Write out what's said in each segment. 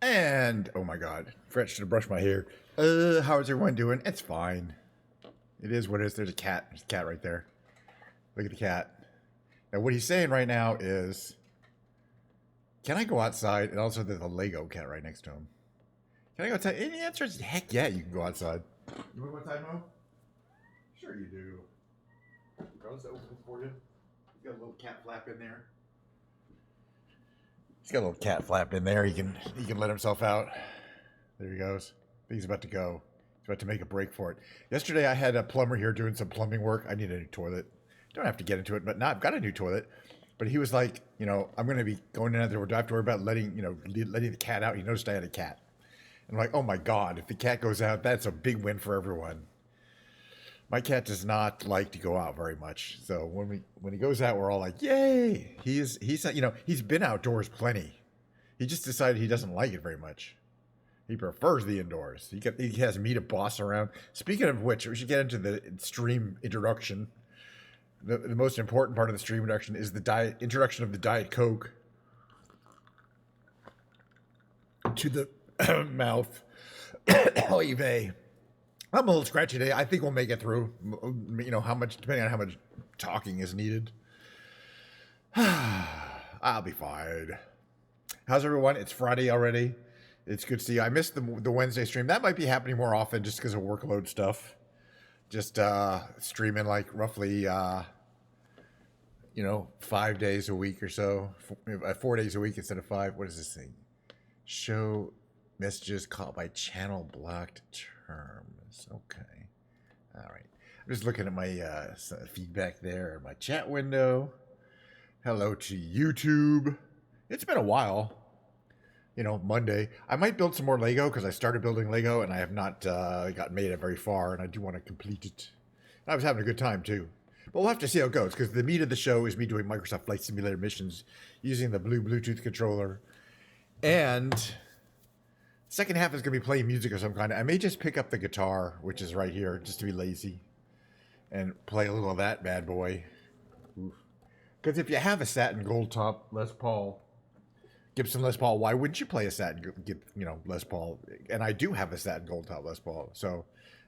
And oh my god, forgot to brush my hair. How's everyone doing? It's fine. It is what it is. There's a cat. There's a cat right there. Look at the cat. Now what he's saying right now is, can I go outside? And also there's a Lego cat right next to him. Can I go outside? And the answer is heck yeah, you can go outside. You want to go outside, Mo? Sure you do. Girls, open for you. He's got a little cat flap in there. He's got a little cat flap in there. He can let himself out. There he goes. He's about to go. He's about to make a break for it. Yesterday I had a plumber here doing some plumbing work. I need a new toilet. Don't have to get into it, but now I've got a new toilet. But he was like, I'm going to be going in the door. Do I have to worry about letting the cat out? He noticed I had a cat. And I'm like, oh my God, if the cat goes out, that's a big win for everyone. My cat does not like to go out very much. So when he goes out, we're all like, yay. He's been outdoors plenty. He just decided he doesn't like it very much. He prefers the indoors. He has me to boss around. Speaking of which, we should get into the stream introduction. The most important part of the stream introduction is the introduction of the Diet Coke to the mouth. Oy vey. I'm a little scratchy today. I think we'll make it through. Depending on how much talking is needed. I'll be fine. How's everyone? It's Friday already. It's good to see you. I missed the Wednesday stream. That might be happening more often just because of workload stuff. Just streaming like roughly, 5 days a week or so. 4 days a week instead of 5. What is this thing? Show messages caught by channel blocked terms. Okay. All right. I'm just looking at my feedback there in my chat window. Hello to YouTube. It's been a while. Monday. I might build some more Lego because I started building Lego and I have not made it very far, and I do want to complete it. And I was having a good time too. But we'll have to see how it goes because the meat of the show is me doing Microsoft Flight Simulator missions using the blue Bluetooth controller. And second half is going to be playing music of some kind. I may just pick up the guitar, which is right here, just to be lazy, and play a little of that bad boy. Because if you have a satin gold top Les Paul, Gibson Les Paul, why wouldn't you play a satin, Les Paul? And I do have a satin gold top Les Paul, so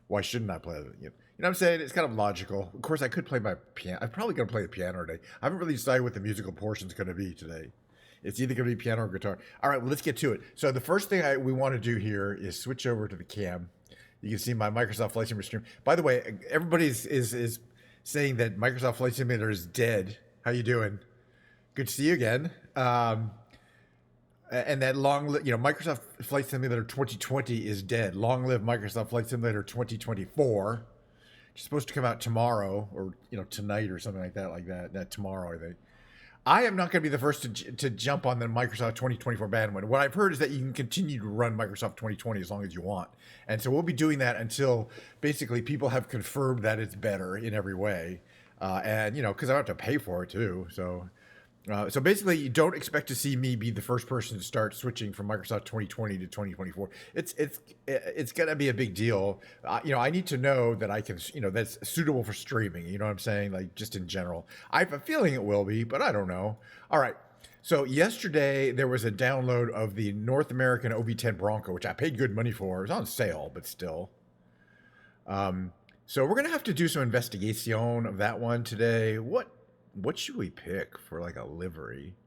why shouldn't I play it? You know what I'm saying? It's kind of logical. Of course, I could play my piano. I'm probably going to play the piano today. I haven't really decided what the musical portion is going to be today. It's either going to be piano or guitar. All right, well, let's get to it. So the first thing we want to do here is switch over to the cam. You can see my Microsoft Flight Simulator stream. By the way, everybody is saying that Microsoft Flight Simulator is dead. How you doing? Good to see you again. And that Microsoft Flight Simulator 2020 is dead. Long live Microsoft Flight Simulator 2024. It's supposed to come out tomorrow or tonight or something like that. That tomorrow, I think. I am not going to be the first to jump on the Microsoft 2024 bandwagon. What I've heard is that you can continue to run Microsoft 2020 as long as you want. And so we'll be doing that until basically people have confirmed that it's better in every way. Because I have to pay for it too. So basically, you don't expect to see me be the first person to start switching from Microsoft 2020 to 2024. It's gonna be a big deal. I need to know that I can, that's suitable for streaming. You know what I'm saying? Like just in general, I have a feeling it will be, but I don't know. All right. So yesterday there was a download of the North American OV10 Bronco, which I paid good money for. It was on sale, but still. So we're gonna have to do some investigation of that one today. What should we pick for like a livery?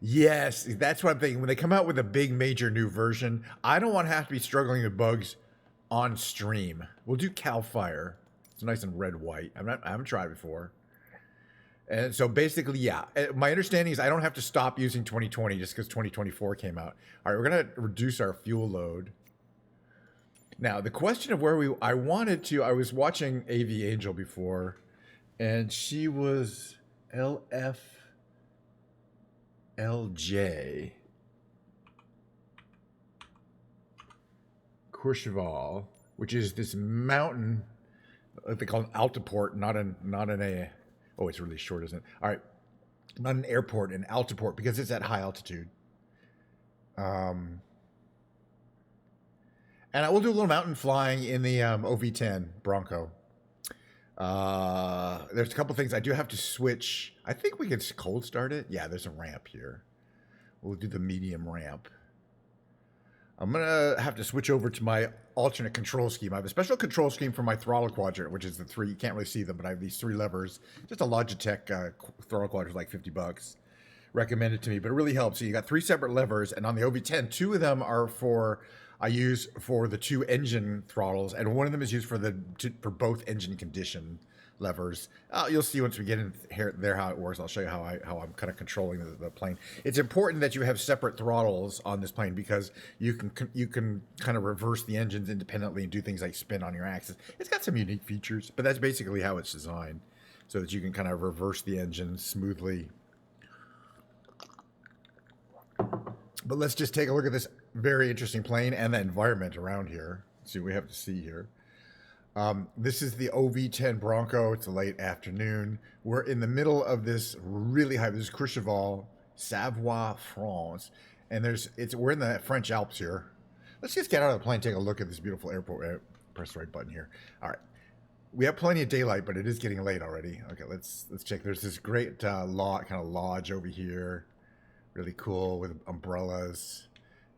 Yes, that's what I'm thinking. When they come out with a big major new version, I don't want to have to be struggling with bugs on stream. We'll do Cal Fire. It's nice and red white. I haven't tried it before. And so basically, yeah, my understanding is I don't have to stop using 2020 just because 2024 came out. All right, we're gonna reduce our fuel load. Now the question of I was watching AV Angel before. And she was LFLJ Courchevel, which is this mountain. They call it altiport, not an a. Oh, it's really short, isn't it? All right, not an airport, an altiport because it's at high altitude. And I will do a little mountain flying in the OV10 Bronco. There's a couple things I do have to switch. I think we can cold start it. Yeah, there's a ramp here. We'll do the medium ramp. I'm gonna have to switch over to my alternate control scheme. I have a special control scheme for my throttle quadrant, which is the three. You can't really see them, but I have these three levers. Just a Logitech throttle quadrant, like $50, recommended to me, but it really helps. So you got three separate levers, and on the OV10, two of them are for I use for the two engine throttles, and one of them is used for for both engine condition levers. You'll see once we get in there how it works. I'll show you how I'm kind of controlling the plane. It's important that you have separate throttles on this plane because you can kind of reverse the engines independently and do things like spin on your axis. It's got some unique features, but that's basically how it's designed, so that you can kind of reverse the engine smoothly. But let's just take a look at this very interesting plane and the environment around here. Let's see what we have to see here. This is the OV10 Bronco. It's a late afternoon. We're in the middle of this really high. This is Courchevel, Savoie, France, and we're in the French Alps here. Let's just get out of the plane and take a look at this beautiful airport. Press the right button here. All right. We have plenty of daylight, but it is getting late already. Okay, let's check. There's this great lodge over here. Really cool with umbrellas.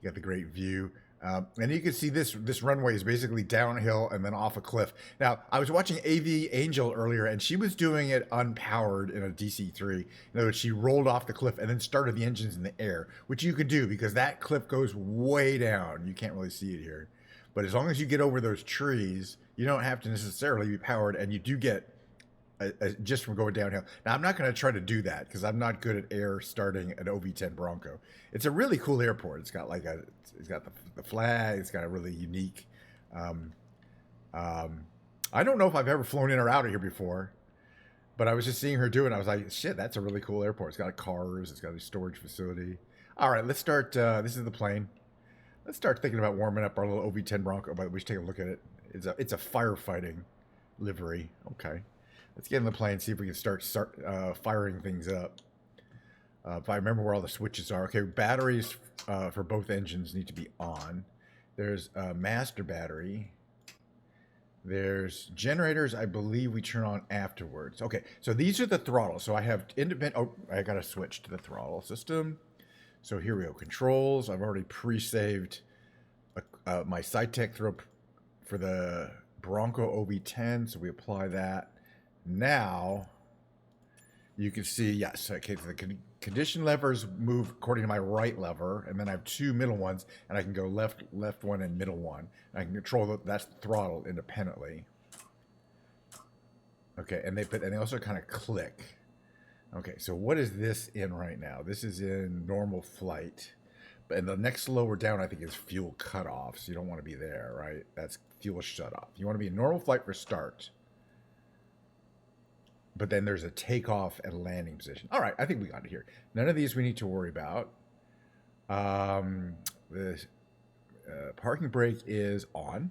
You got the great view. And you can see this runway is basically downhill and then off a cliff. Now, I was watching AV Angel earlier, and she was doing it unpowered in a DC-3. In other words, she rolled off the cliff and then started the engines in the air, which you could do because that cliff goes way down. You can't really see it here. But as long as you get over those trees, you don't have to necessarily be powered, and you do get just from going downhill. Now, I'm not going to try to do that because I'm not good at air starting an OV10 Bronco. It's a really cool airport. It's got it's got the flag. It's got a really unique. I don't know if I've ever flown in or out of here before, but I was just seeing her do it. And I was like, shit, that's a really cool airport. It's got cars. It's got a storage facility. All right, let's start. This is the plane. Let's start thinking about warming up our little OV10 Bronco. But we should take a look at it. It's a firefighting livery. Okay. Let's get in the plane, see if we can start firing things up. If I remember where all the switches are. Okay, batteries for both engines need to be on. There's a master battery. There's generators, I believe we turn on afterwards. Okay, so these are the throttles. So I have independent, I got to switch to the throttle system. So here we go, controls. I've already pre-saved my Cytec throw for the Bronco OV10, so we apply that. Now, you can see, yes, okay, so the condition levers move according to my right lever, and then I have two middle ones, and I can go left one and middle one. And I can control that's the throttle independently. Okay, and they also kind of click. Okay, so what is this in right now? This is in normal flight. And the next lower down, I think, is fuel cutoff, so you don't want to be there, right? That's fuel shut off. You want to be in normal flight for start. But then there's a takeoff and landing position. All right, I think we got it here. None of these we need to worry about. The parking brake is on.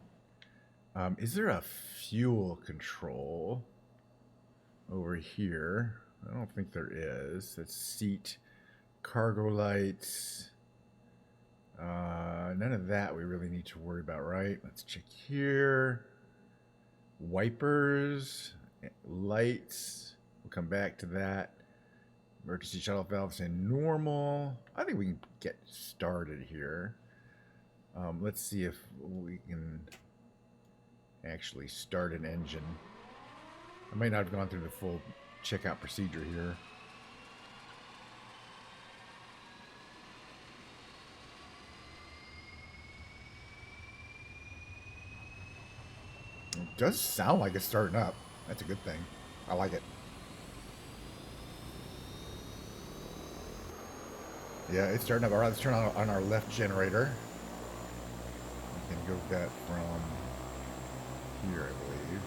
Is there a fuel control over here? I don't think there is. That's seat, cargo lights. None of that we really need to worry about, right? Let's check here. Wipers. Lights, we'll come back to that. Emergency shut off valves in normal. I think we can get started here. Let's see if we can actually start an engine. I might not have gone through the full checkout procedure here. It does sound like it's starting up. That's a good thing. I like it. Yeah, it's starting up. All right, let's turn on our left generator. We can go that from here, I believe.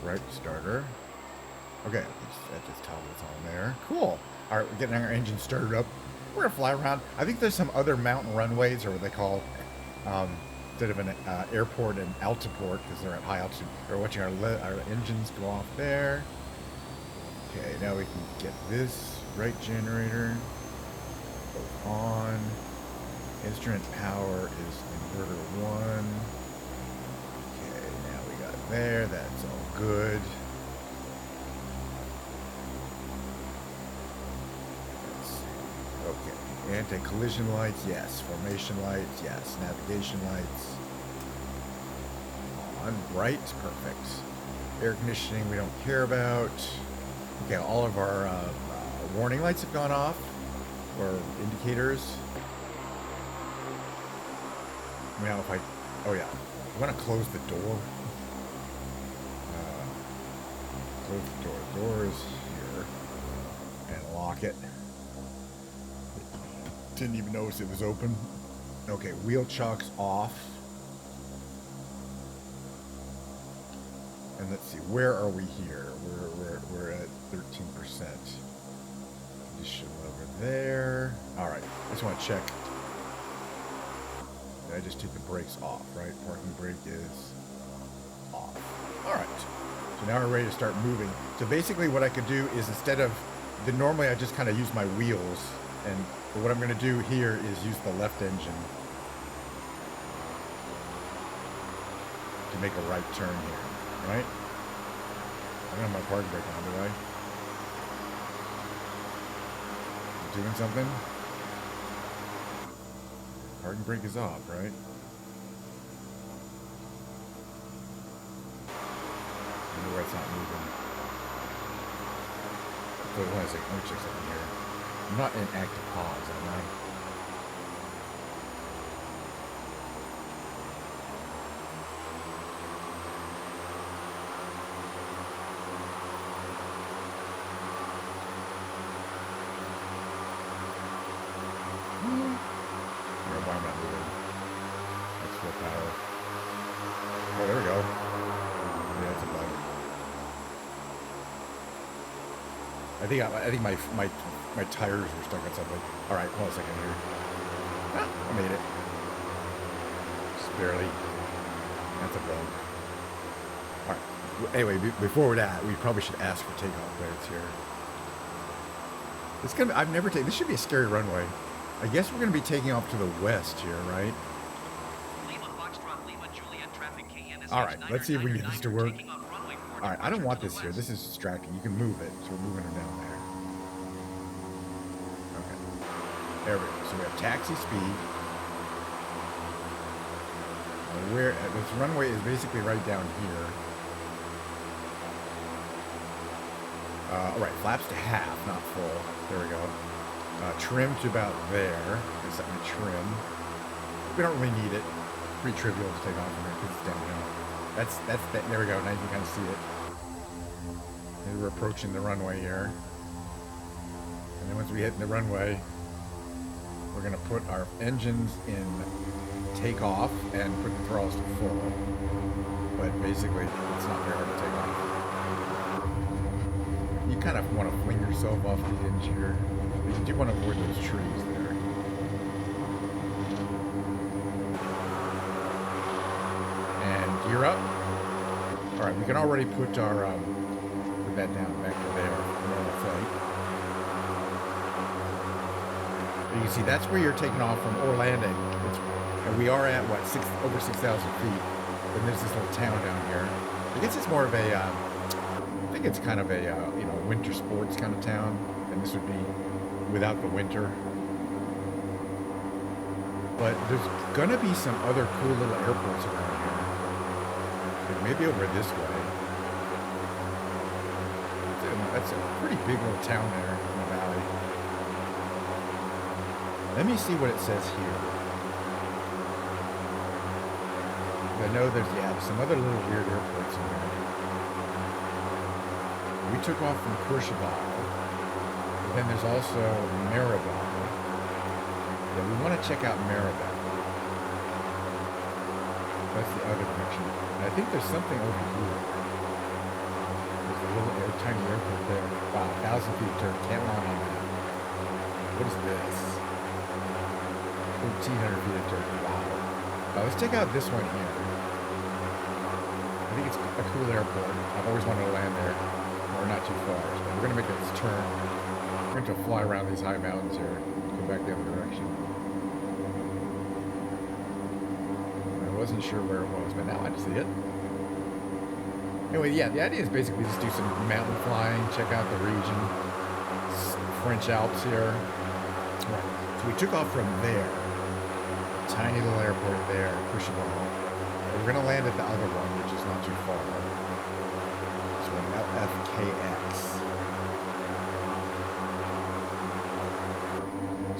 Right starter. Okay, that just tells it's on there. Cool. All right, we're getting our engine started up. We're gonna fly around. I think there's some other mountain runways, or what they call, instead of an airport, an altiport, because they're at high altitude. We're watching our engines go off there. Okay, now we can get this right generator on. Instrument power is inverter 1. Okay, now we got there. That's all good. Let's see. Okay. Anti-collision lights, yes. Formation lights, yes. Navigation lights. On. Bright, perfect. Air conditioning we don't care about. Okay, all of our warning lights have gone off, or indicators. Now if I, oh yeah, I'm gonna close the door. Close the door. The door is here, and lock it. Didn't even notice it was open. Okay, wheel chocks off. And let's see, where are we here? We're at 13%. Condition over there. All right, I just want to check. Did I just take the brakes off, right? Parking brake is off. All right. So now we're ready to start moving. So basically what I could do is instead of, normally I just kind of use my wheels. But what I'm going to do here is use the left engine to make a right turn here. Right? I don't have my parking brake on, do I? Doing something? Parking brake is off, right? I wonder why it's not moving. Wait, one second. Let me check something here. I'm not in active pause, am I? Oh, there we go. Yeah, that's a bug. I think my tires were stuck on something. All right, hold on a second here. Ah, I made it. Just barely. That's a bug. All right. Anyway, before that, we probably should ask for takeoff clearance here. It's gonna. I've never taken. This should be a scary runway. I guess we're gonna be taking off to the west here, right? Alright, let's see if we can get this to work. Alright, I don't want this here. This is distracting. You can move it. So we're moving it down there. Okay. There we go. So we have taxi speed. This runway is basically right down here. Alright, flaps to half, not full. There we go. Trim to about there. I set my trim. We don't really need it. Pretty trivial to take off from here because it's downhill. There we go. Now you can kind of see it. And we're approaching the runway here. And then once we hit the runway, we're going to put our engines in takeoff and put the throttles to full. But basically, it's not very hard to take off. You kind of want to fling yourself off the hinge here. But you do want to avoid those trees there. Gear up. All right, we can already put our put that down back to there. Normal flight. You can see that's where you're taking off from or landing. And we are at what over 6,000 feet. And there's this little town down here. I guess it's more of a. I think it's kind of a winter sports kind of town, and this would be without the winter. But there's gonna be some other cool little airports around here. Maybe over this way. That's a pretty big little town there in the valley. Let me see what it says here. I know there's some other little weird airports in there. We took off from Courchevel. But then there's also Maribel. Yeah, we want to check out Maribel. That's the other direction. And I think there's something over here. There's a little tiny airport there. Wow, 1,000 feet turn. Can't land on that. What is this? 1,300 feet of turn. Wow. Let's check out this one here. I think it's a cool airport. I've always wanted to land there. We're not too far. So we're going to make this turn. We're going to fly around these high mountains here. Go back the other direction. wasn't sure where it was, but now I see it. Anyway, yeah, the idea is basically just do some mountain flying, check out the region, French Alps here. Right. So we took off from there, tiny little airport there, Courchevel. We're gonna land at the other one, which is not too far. This one, FKX.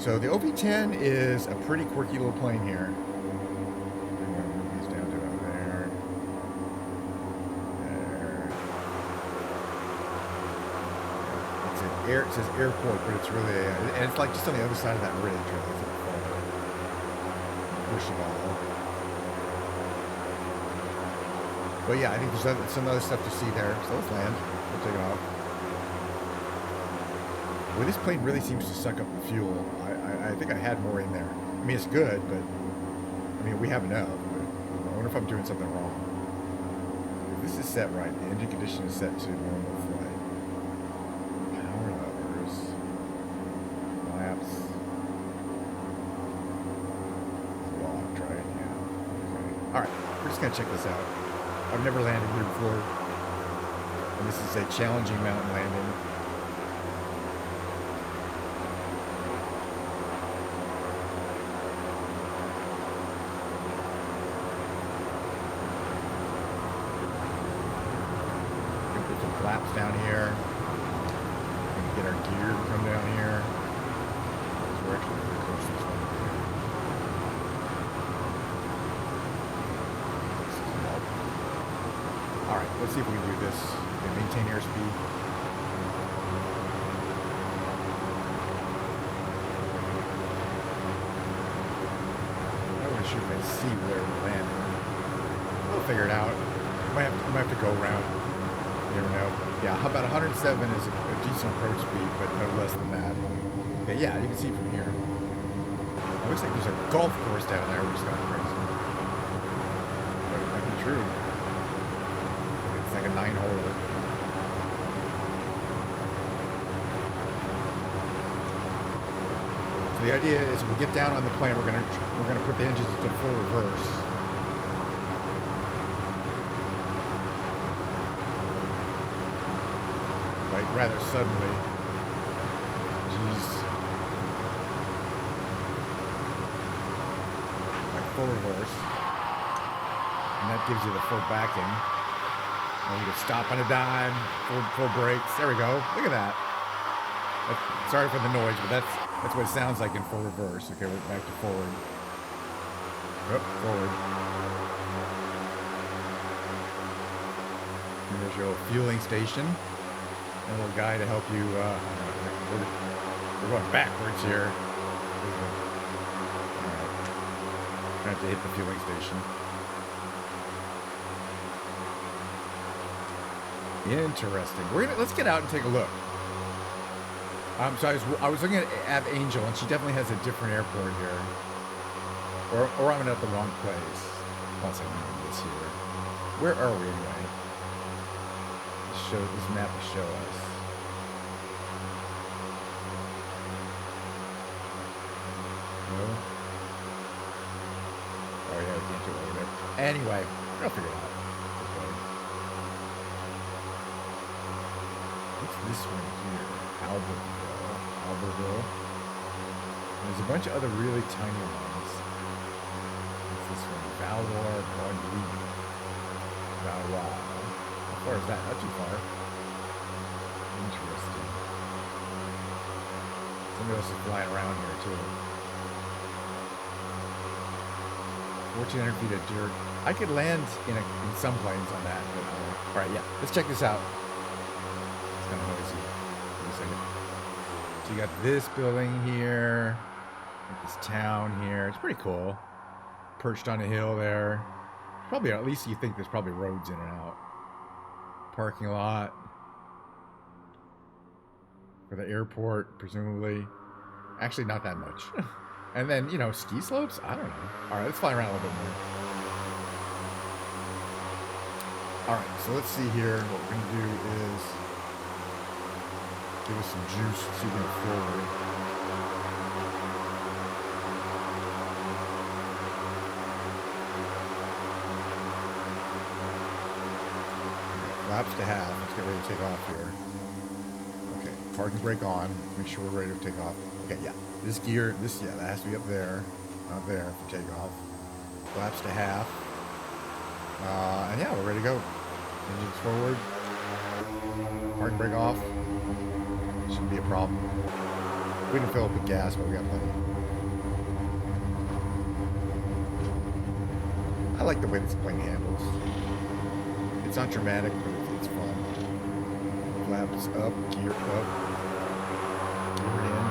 So the OP-10 is a pretty quirky little plane here. It says airport, but it's really and it's like just on the other side of that ridge. But yeah, I think there's some other stuff to see there. So let's land. We'll take it off. Well, this plane really seems to suck up the fuel. I think I had more in there. I mean, it's good, but I mean, we have enough. But I wonder if I'm doing something wrong. If this is set right, the engine condition is set to normal flight. Alright, we're just going to check this out. I've never landed here before. And this is a challenging mountain landing. We're going to put some flaps down here. We're going to get our gear to come down here. We're actually pretty close to this one. Alright, let's see if we can do this. We can maintain airspeed. I'm not really sure if I see where we're landing. We'll figure it out. We might have to go around. You never know. Yeah, how about 107 is a decent approach speed, but no less than that. Okay, yeah, you can see from here. It looks like there's a golf course down there, which is kind of crazy. But it might be true. It's like a 9-holer. So the idea is when we get down on the plane, we're gonna put the engines into full reverse. Like rather suddenly. Jeez. Like full reverse. And that gives you the full backing. And you can stop on a dime, full brakes. There we go. Look at that. Sorry for the noise, but that's what it sounds like in full reverse. Okay, we're back to forward. Yep, forward. And there's your fueling station. And a little guy to help you. We're going backwards here. All right. Gonna have to hit the fueling station. Interesting. Let's get out and take a look. So I was looking at Av Angel, and she definitely has a different airport here. Or I'm at the wrong place. Plus I know this here. Where are we anyway? This map will show us. No? Oh yeah, we can't do it over there. Anyway, we'll figure it out. What's this one here? Albertville. There's a bunch of other really tiny ones. What's this one? Valois, Bondy. Valois. How far is that? Not too far. Interesting. Somebody else is flying around here too. 1,400 feet of dirt. I could land in some planes on that. But, all right, yeah. Let's check this out. It's kind of noisy. Wait a second. So you got this building here, like this town here. It's pretty cool. Perched on a hill there. Probably, at least you think there's probably roads in and out. Parking lot for the airport, presumably. Actually, not that much. And then, you know, ski slopes? I don't know. All right, let's fly around a little bit more. All right, so let's see here. What we're going to do is give us some juice so we can go forward. to half. Let's get ready to take off here. Okay, parking brake on. Make sure we're ready to take off. Okay, yeah. This gear, that has to be up there. Not there for takeoff. Flaps to half. And yeah, we're ready to go. Engines forward. Parking brake off. Shouldn't be a problem. We can fill up with gas, but we got plenty. I like the way this plane handles. It's not dramatic, but it's fun. Flaps up, gear up, gear in.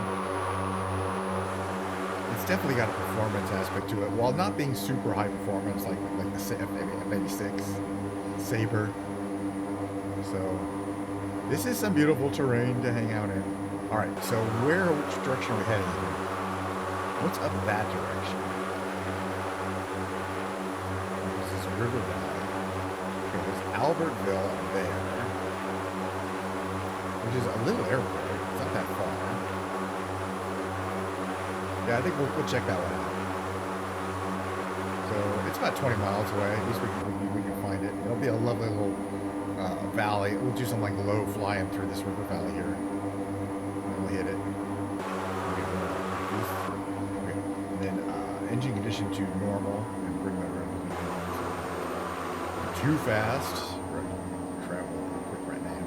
It's definitely got a performance aspect to it, while not being super high performance like the F-86 Sabre. So this is some beautiful terrain to hang out in. All right, so which direction are we heading here? What's up that direction? This is River Valley. Okay, there's Albertville there, which is a little airport. It's not that far. Yeah, I think we'll check that one out. So it's about 20 miles away. At least we can find it. It'll be a lovely little valley. We'll do some like low flying through this river valley here. And we'll hit it. Okay. And then engine condition to normal and bring that around. Too fast. Right. Travel real quick right now.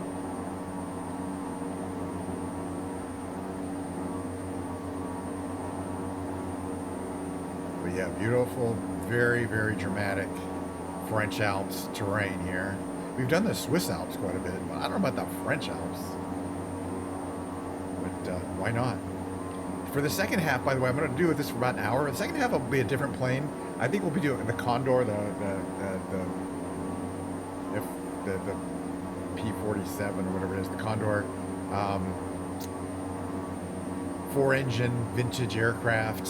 But yeah, beautiful, very, very dramatic French Alps terrain here. We've done the Swiss Alps quite a bit, but I don't know about the French Alps. But why not? For the second half, by the way, I'm going to do this for about an hour. The second half will be a different plane. I think we'll be doing the Condor, the P-47 or whatever it is, the Condor. 4-engine vintage aircraft.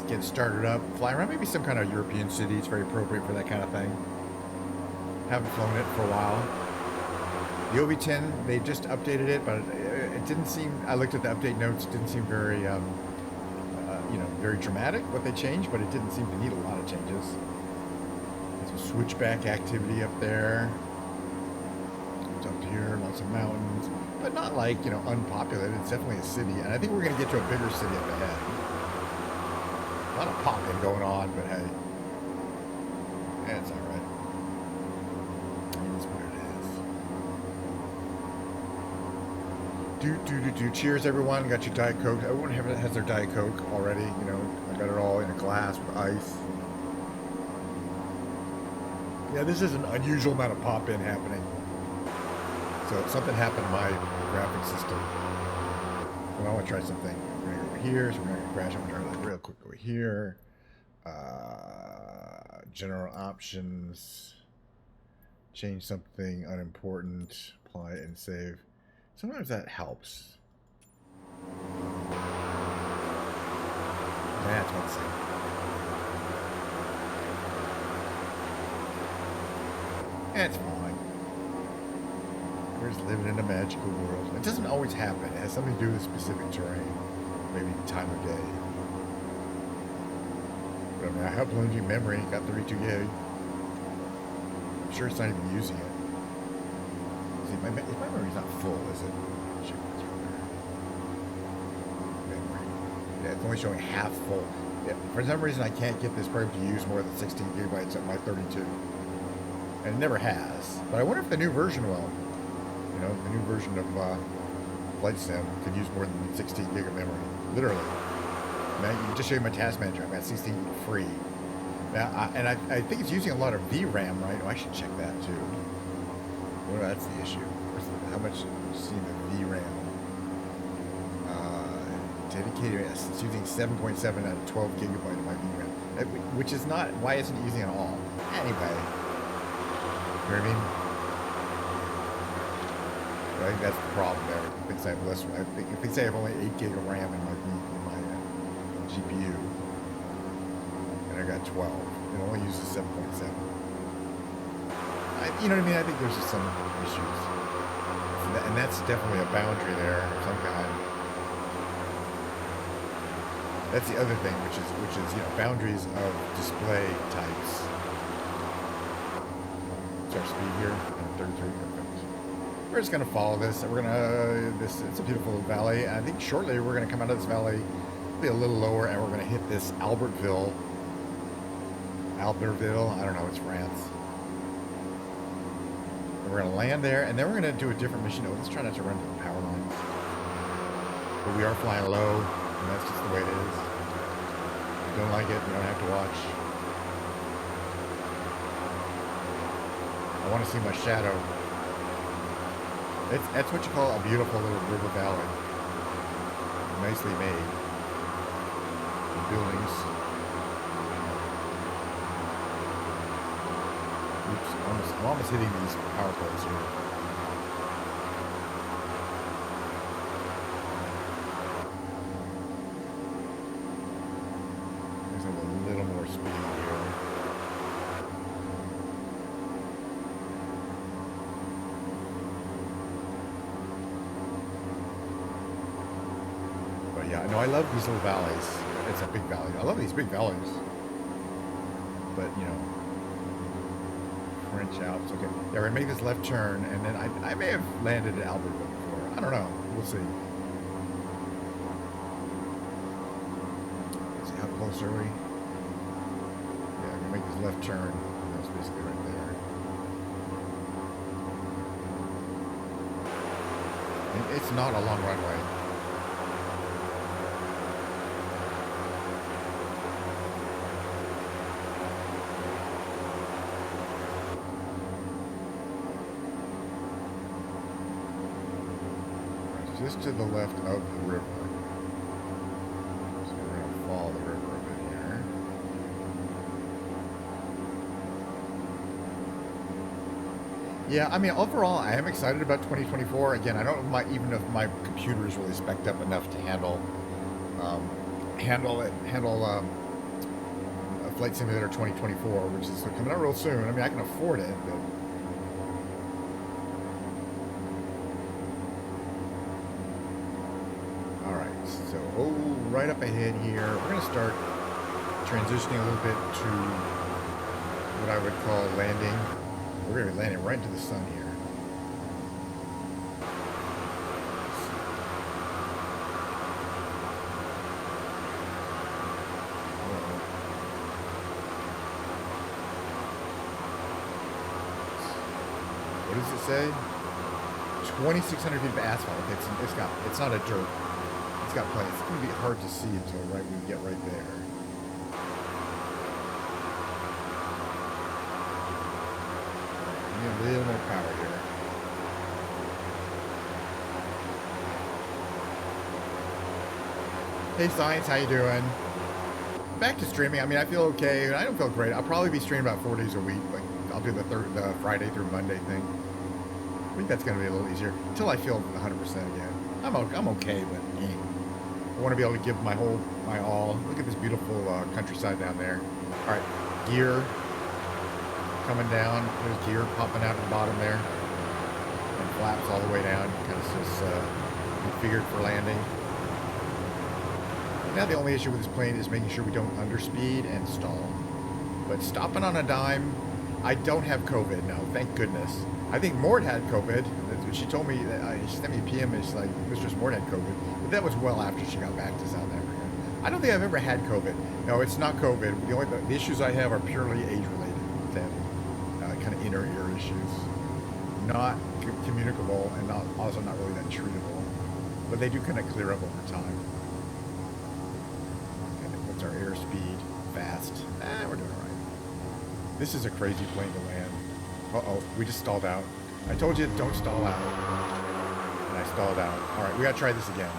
Get started up, fly around maybe some kind of European city. It's very appropriate for that kind of thing. Haven't flown it for a while. The OV-10, they just updated it, but it didn't seem, I looked at the update notes, it didn't seem very, very dramatic what they changed, but it didn't seem to need a lot of changes. Some switchback activity up there. It's up here, lots of mountains, but not like, unpopulated. It's definitely a city, and I think we're going to get to a bigger city up ahead. A lot of popping going on, but hey, it's all right. That's what it is. Cheers, everyone. Got your Diet Coke. Everyone has their Diet Coke already. I got it all in a glass with ice. Yeah, this is an unusual amount of pop-in happening. So something happened to my graphics system. And I want to try something. We're going to go over here, so we're going to crash. I'm going to try real quick over here. General options. Change something unimportant. Apply and save. Sometimes that helps. That's what's it. It's fine. We're just living in a magical world. It doesn't always happen. It has something to do with specific terrain. Maybe time of day. But I mean, I have plenty of memory. Got 32 gig. I'm sure it's not even using it. See, my memory's not full, is it? Sure, it's right there. Memory. Yeah, it's only showing half full. Yeah, for some reason, I can't get this program to use more than 16 gigabytes of my 32. And it never has. But I wonder if the new version will. The new version of Flight Sim could use more than 16 gig of memory. Literally. Now, you can just show you my task manager. I've got 16 free. Now, I think it's using a lot of VRAM, right? Oh, I should check that too. Well, that's the issue. How much you see the VRAM? Dedicated, yes, it's using 7.7 out of 12 gigabyte of my VRAM. Which is not, why isn't it using it all? Anyway. You know what I mean? I think that's the problem there. It thinks I have less. It thinks I have only 8 gig of RAM in my GPU, and I got 12. It only uses 7.7. You know what I mean? I think there's just some issues, and that's definitely a boundary there of some kind. That's the other thing, which is boundaries of display types. What's our speed here? 33. we're just gonna follow this. We're gonna it's a beautiful valley. I think shortly we're gonna come out of this valley, be a little lower, and we're gonna hit this Albertville. I don't know, it's France. And we're gonna land there, and then we're gonna do a different mission. Oh, let's try not to run into the power lines. But we are flying low, and that's just the way it is. If you don't like it, you don't have to watch. I want to see my shadow. That's what you call a beautiful little river valley. Nicely made. The buildings. Oops, I'm almost hitting these power poles here. There's a little more speed here. But yeah, no, I love these little valleys. It's a big valley. I love these big valleys. But, you know, French Alps. Okay, yeah, we're gonna make this left turn, and then I may have landed at Albertville before. I don't know. We'll see. Let's see, how close are we? Yeah, we're gonna make this left turn. That's basically right there. And it's not a long runway. Just to the left of the river. So we're going to follow the river a bit here. Yeah, I mean, overall, I am excited about 2024. Again, I don't know even if my computer is really spec'd up enough to handle a Flight Simulator 2024, which is coming out real soon. I mean, I can afford it, but so, right up ahead here, we're going to start transitioning a little bit to what I would call landing. We're going to be landing right into the sun here. What does it say? 2,600 feet of asphalt. It's not a dirt. It's got plenty. It's going to be hard to see until right when we get right there. We need a little more power here. Hey Science, how you doing? Back to streaming. I mean, I feel okay. I don't feel great. I'll probably be streaming about 4 days a week. Like I'll do the Friday through Monday thing. I think that's going to be a little easier until I feel 100% again. I'm okay, but I want to be able to give my all. Look at this beautiful countryside down there. All right, gear coming down. There's gear popping out at the bottom there, and flaps all the way down. Kind of just configured for landing. Now the only issue with this plane is making sure we don't underspeed and stall. But stopping on a dime, I don't have COVID. No, thank goodness. I think Mort had COVID. She told me that she sent me a PM. It's like Mistress Mort had COVID, but that was well after she got back to South Africa. I don't think I've ever had COVID. No, it's not COVID. The issues I have are purely age-related. That kind of inner ear issues, not communicable, and also not really that treatable. But they do kind of clear up over time. And what's our airspeed? Fast. We're doing all right. This is a crazy plane to land. Uh-oh, we just stalled out. I told you, don't stall out. And I stalled out. All right, we got to try this again.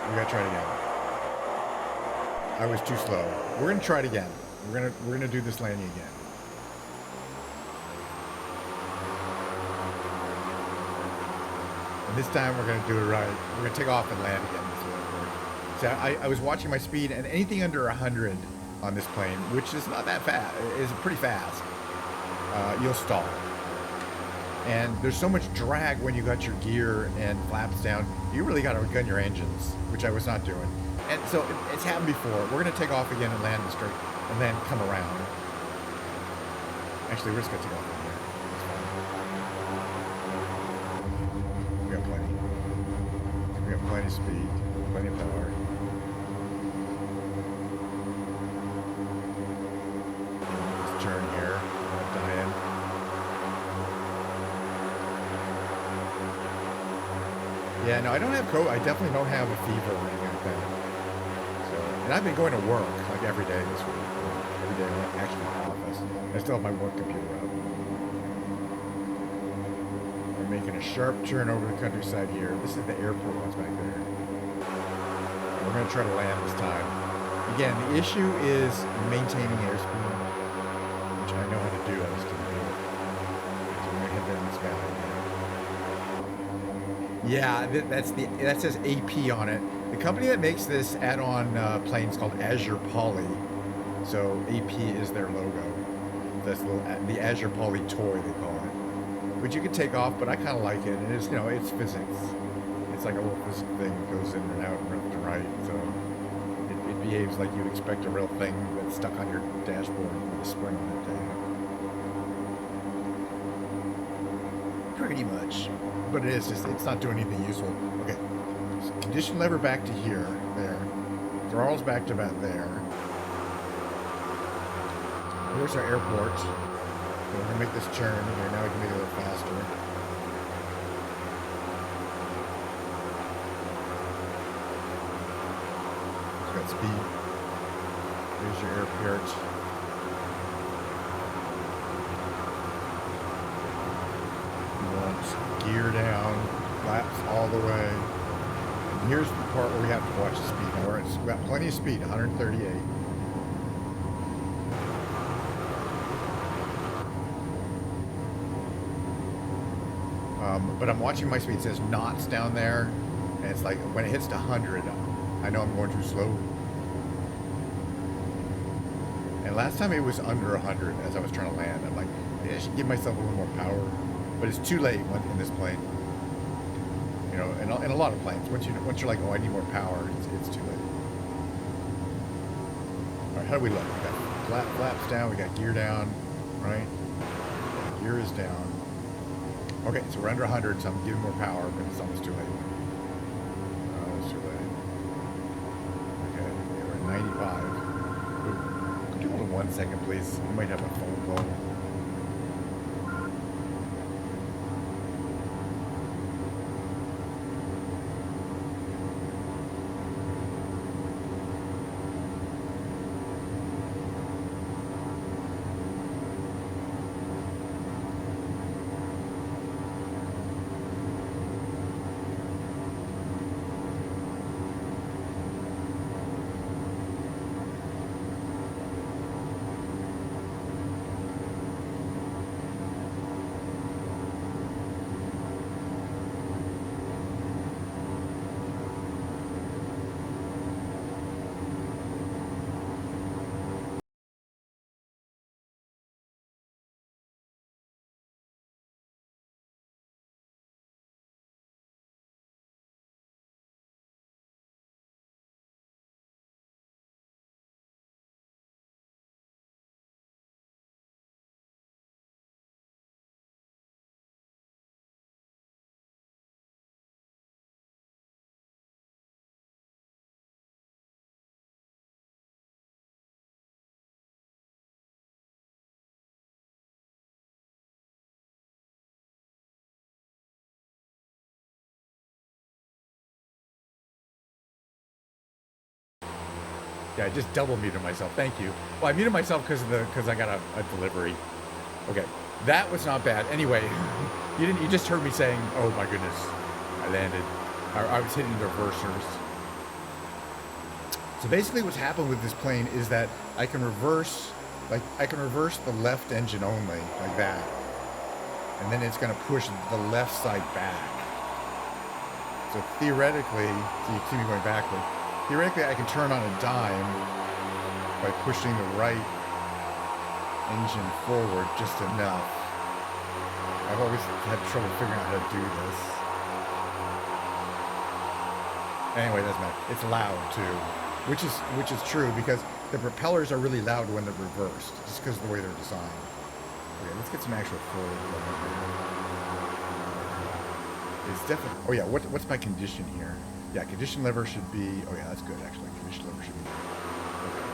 We got to try it again. I was too slow. We're going to try it again. We're going to do this landing again. And this time we're going to do it right. We're going to take off and land again. So I was watching my speed, and anything under 100 on this plane, which is not that fast, is pretty fast, you'll stall. And there's so much drag when you got your gear and flaps down, you really got to gun your engines, which I was not doing. And so it's happened before. We're going to take off again and land straight, and then come around. Actually, we're just going to take off from here. That's fine. plenty of speed, plenty of power. This turn here, Diane. Yeah, no, I don't have COVID. I definitely don't have a fever or anything like that. So, and I've been going to work like every day this week. Every day, I'm actually in the office. I still have my work computer up. We're making a sharp turn over the countryside here. This is the airport that's back there. We're going to try to land this time. Again, the issue is maintaining airspeed, which I know how to do. I just didn't do it. So we're going to head down this valley here. Yeah, that says AP on it. The company that makes this add-on plane is called Azure Poly. So AP is their logo. That's the Azure Poly toy they call it. Which you can take off, but I kind of like it. And it's, you know, it's physics. It's like a little physics thing that goes in and out and left and right. So it behaves like you'd expect a real thing that's stuck on your dashboard with a spring on it. Pretty much. But it is just, it's not doing anything useful. Okay, so condition lever back to here, there. Throttles back to about there. Here's our airport. So we're gonna make this turn here. Now we can make it a little faster. It's got speed. Here's your airport. Gear down, flaps all the way. And here's the part where we have to watch the speed. Now we've got plenty of speed, 138. But I'm watching my speed. It says knots down there, and it's like when it hits to 100, I know I'm going too slow. And last time it was under 100 as I was trying to land. I'm like, maybe I should give myself a little more power. But it's too late in this plane. You know, in a lot of planes, once you're like, oh, I need more power, it's too late. All right, how do we look? We got flaps down, we got gear down, right? Gear is down. Okay, so we're under 100, so I'm giving more power, but it's almost too late. Oh, it's too late. Okay, we're at 95. Ooh, could you hold on 1 second, please? We might have a phone call. Yeah, I just double muted myself. Thank you. Well, I muted myself because I got a delivery. Okay, that was not bad. Anyway, you just heard me saying, "Oh my goodness, I landed." I was hitting the reversers. So basically, what's happened with this plane is that I can reverse the left engine only, like that, and then it's going to push the left side back. So theoretically, so you see me going backward. Theoretically, I can turn on a dime by pushing the right engine forward just enough. I've always had trouble figuring out how to do this. Anyway, doesn't matter. It's loud too, which is true because the propellers are really loud when they're reversed, just because of the way they're designed. Okay, let's get some actual forward. It's definitely. Oh yeah, what's my condition here? Yeah, condition lever should be. Oh yeah, that's good actually. Condition lever should be. Okay.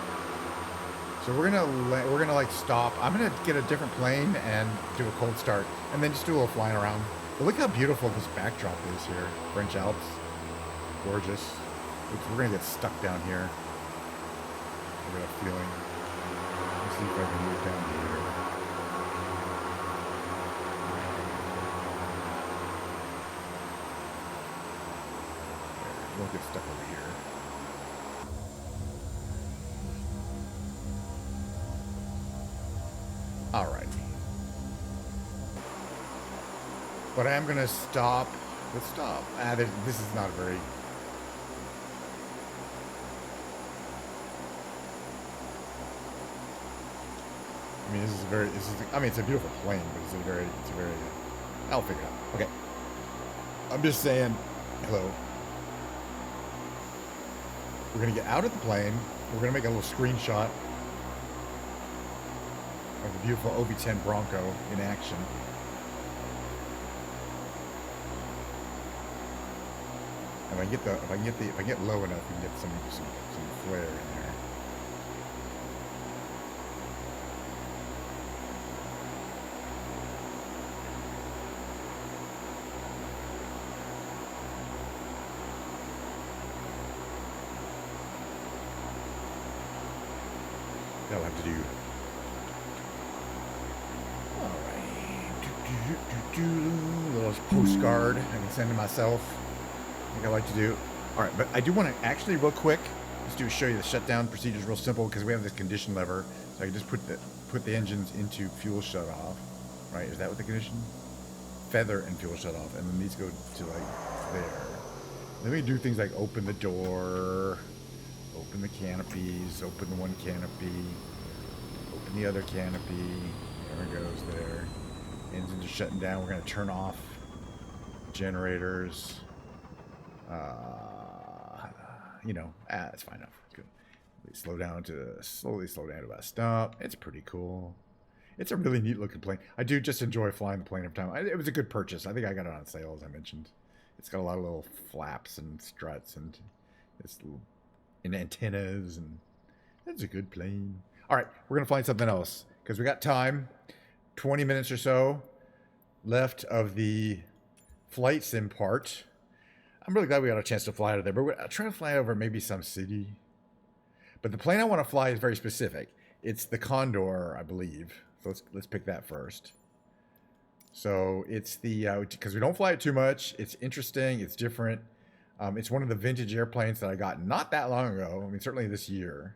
So we're gonna like stop. I'm gonna get a different plane and do a cold start, and then just do a little flying around. But look how beautiful this backdrop is here. French Alps, gorgeous. We're gonna get stuck down here. I got a feeling. Let's see if I can move down here. There, we'll get stuck over here. Alright. But I am gonna stop. Let's stop. This is not very. I mean, I mean, it's a beautiful plane, but it's a very, I'll figure it out. Okay. I'm just saying, hello. We're going to get out of the plane. We're going to make a little screenshot of the beautiful OV-10 Bronco in action. If I get low enough, we can get some flare in there. That'll have to do. Alright. Little postcard I can send to myself. I think I like to do. Alright, but I do want to actually real quick just show you the shutdown procedure is real simple because we have this condition lever. So I can just put the engines into fuel shut off. Right? Is that what the condition? Feather and fuel shut off. And then these go to like there. Then we do things like open the door. Open the canopies, open the one canopy, open the other canopy, there it goes there. Engines are shutting down, we're going to turn off generators. You know, it's fine enough, it's good. Slowly slow down to about stop. It's pretty cool. It's a really neat looking plane. I do just enjoy flying the plane every time. It was a good purchase. I think I got it on sale, as I mentioned. It's got a lot of little flaps and struts and this little and antennas, and that's a good plane. All right, we're gonna find something else because we got time. 20 minutes or so left of the flight sim part. I'm really glad we got a chance to fly out of there, but we're trying to fly over maybe some city. But the plane I want to fly is very specific. It's the Condor, I believe. So let's pick that first. So it's the because we don't fly it too much. It's interesting. It's different. It's one of the vintage airplanes that I got not that long ago. I mean, certainly this year.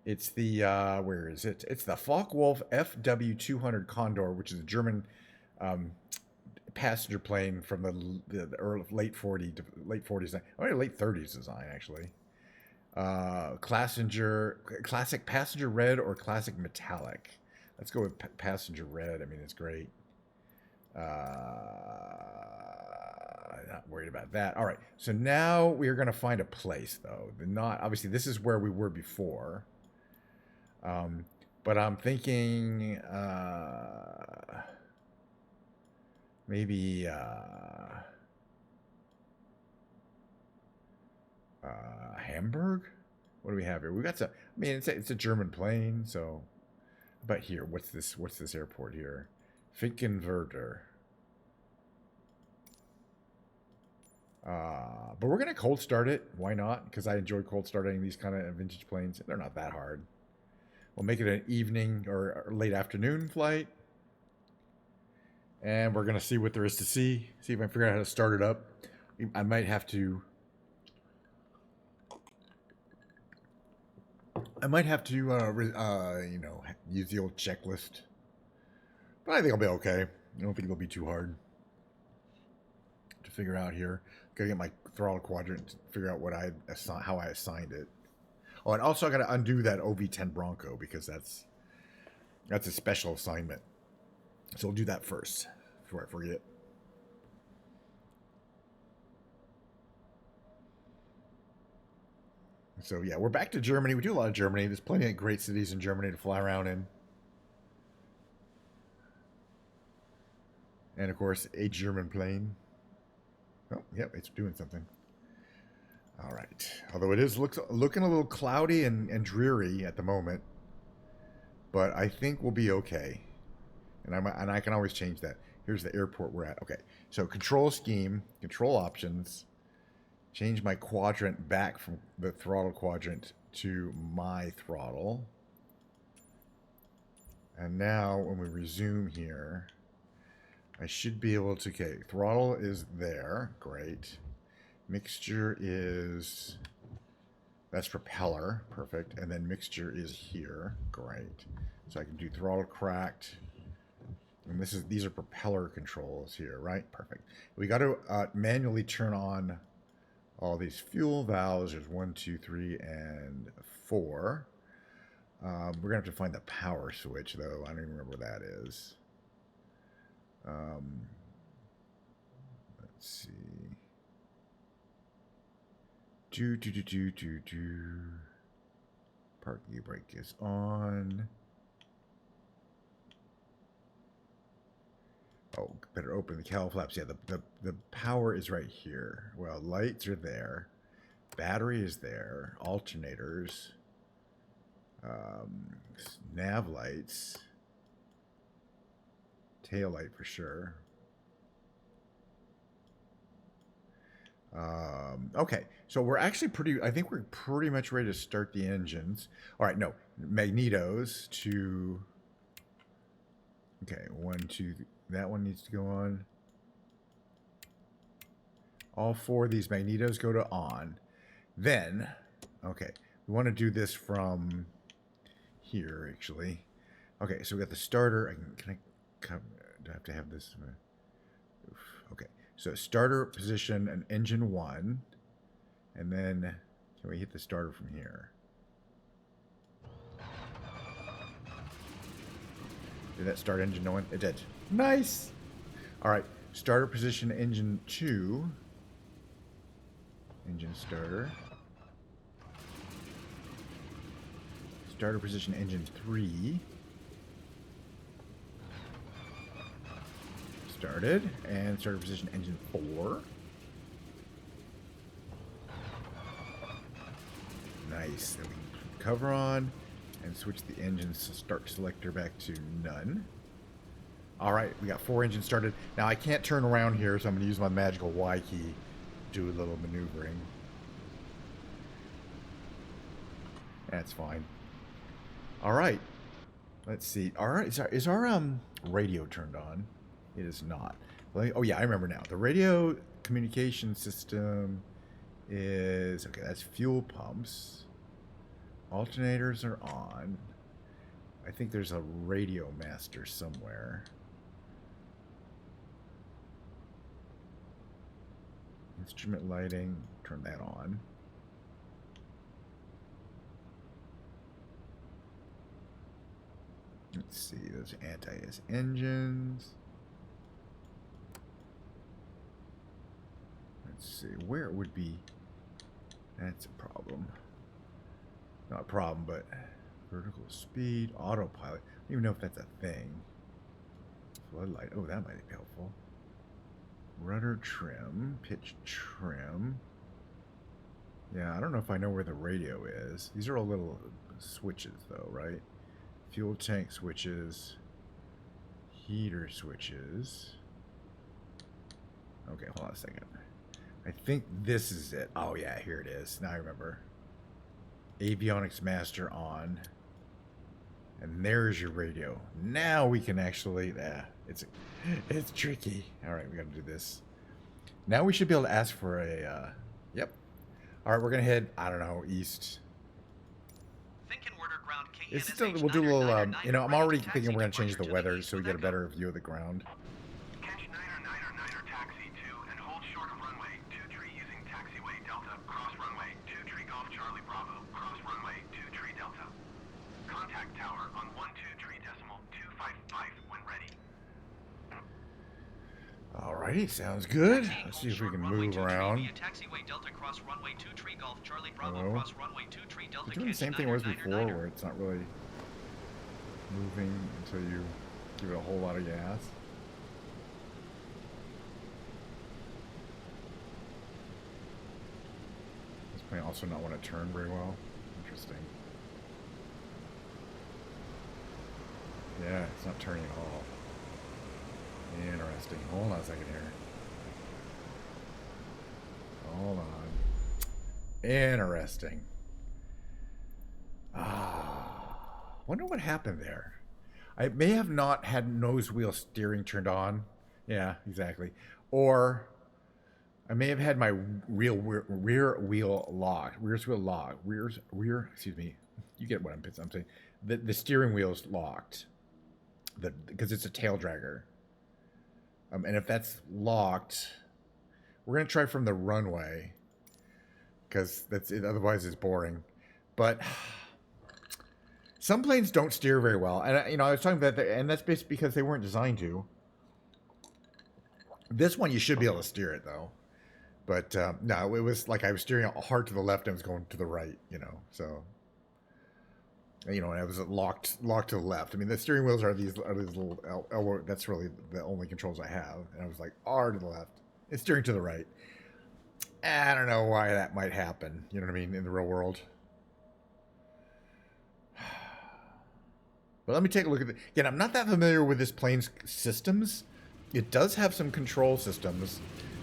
It's the, where is it? It's the Focke-Wulf FW200 Condor, which is a German passenger plane from the early, late 40s, or late 30s design, actually. Classic passenger red or classic metallic. Let's go with passenger red. I mean, it's great. Not worried about that. All right, so now we are going to find a place, though. Obviously, this is where we were before. But I'm thinking maybe Hamburg. What do we have here? We got some. I mean, it's a German plane, so. But here, what's this airport here? Finkenwerder. But we're gonna cold start it. Why not? Because I enjoy cold starting these kind of vintage planes. They're not that hard. We'll make it an evening or late afternoon flight. And we're gonna see what there is to see. See if I figure out how to start it up. I might have to. You know, use the old checklist. But I think I'll be okay. I don't think it'll be too hard to figure out here. Gotta get my throttle quadrant to figure out how I assigned it. Oh, and also I gotta undo that OV-10 Bronco because that's a special assignment. So we'll do that first before I forget. So yeah, we're back to Germany. We do a lot of Germany. There's plenty of great cities in Germany to fly around in. And of course, a German plane. Oh, yep, it's doing something. All right. Although it is looking a little cloudy and dreary at the moment, but I think we'll be okay. And I can always change that. Here's the airport we're at. Okay. So control scheme, control options, change my quadrant back from the throttle quadrant to my throttle. And now when we resume here, I should be able to, okay, throttle is there, great. Mixture is, that's propeller, perfect. And then mixture is here, great. So I can do throttle cracked. And these are propeller controls here, right? Perfect. We got to manually turn on all these fuel valves. There's 1, 2, 3, and 4. We're gonna have to find the power switch, though. I don't even remember where that is. Let's see. Parking brake is on. Oh, better open the cowl flaps. Yeah, the power is right here. Well, lights are there. Battery is there. Alternators. Nav lights. Tail light for sure. Okay, so we're actually I think we're pretty much ready to start the engines. All right, no, magnetos to, okay, 1, 2, that one needs to go on. All 4 of these magnetos go to on. Then, okay, we want to do this from here, actually. Okay, so we got the starter. Do I have to have this? Okay, so starter position and engine 1. And then, can we hit the starter from here? Did that start engine 1? It did. Nice! All right, starter position engine 2. Engine starter. Starter position engine 3. Started. And starter position engine 4. Nice. Then we put the cover on and switch the engine start selector back to none. All right, we got 4 engines started. Now I can't turn around here, so I'm going to use my magical Y key, do a little maneuvering. That's fine. All right, let's see. All right, is our radio turned on? It is not. Oh yeah, I remember now. The radio communication system is, okay, that's fuel pumps. Alternators are on. I think there's a radio master somewhere. Instrument lighting, turn that on. Let's see, those anti-air engines. Let's see, where it would be. That's a problem. Not a problem, but vertical speed, autopilot. I don't even know if that's a thing. Floodlight. Oh, that might be helpful. Rudder trim, pitch trim. Yeah, I don't know if I know where the radio is. These are all little switches, though, right? Fuel tank switches. Heater switches. Okay, hold on a second. I think this is it. Oh, yeah, here it is. Now I remember. Avionics master on. And there's your radio. Now we can actually, it's tricky. All right, we got to do this. Now we should be able to ask for a, yep. All right, we're going to head, I don't know, east. It's still, we'll do a little, you know, I'm already thinking we're going to change the weather so we get a better view of the ground. Catch Niner taxi 2 and hold short of runway 23 using taxiway Delta, cross runway 23 Golf Charlie Bravo, cross runway 23 Delta. Contact tower on 123.255 when ready. Alrighty, sounds good. Let's see if we can move around. Hello. We're doing the same thing it was before, where it's not really moving until you give it a whole lot of gas. I also not want to turn very well. Interesting. Yeah, it's not turning at all. Interesting. Hold on a second here. Hold on. Interesting. Wonder what happened there. I may have not had nose wheel steering turned on. Yeah, exactly. Or I may have had my rear wheel locked. Excuse me. You get what I'm saying. The steering wheel's locked. Because it's a tail dragger. And if that's locked, we're gonna try from the runway. Because that's it. Otherwise, it's boring. But some planes don't steer very well, and I was talking about that, and that's basically because they weren't designed to. This one, you should be able to steer it though, but no, it was like I was steering hard to the left and I was going to the right, So, and I was locked to the left. I mean, the steering wheels are these little elbow. That's really the only controls I have, and I was like R to the left, and steering to the right. I don't know why that might happen. You know what I mean in the real world. But let me take a look at it. Again, I'm not that familiar with this plane's systems. It does have some control systems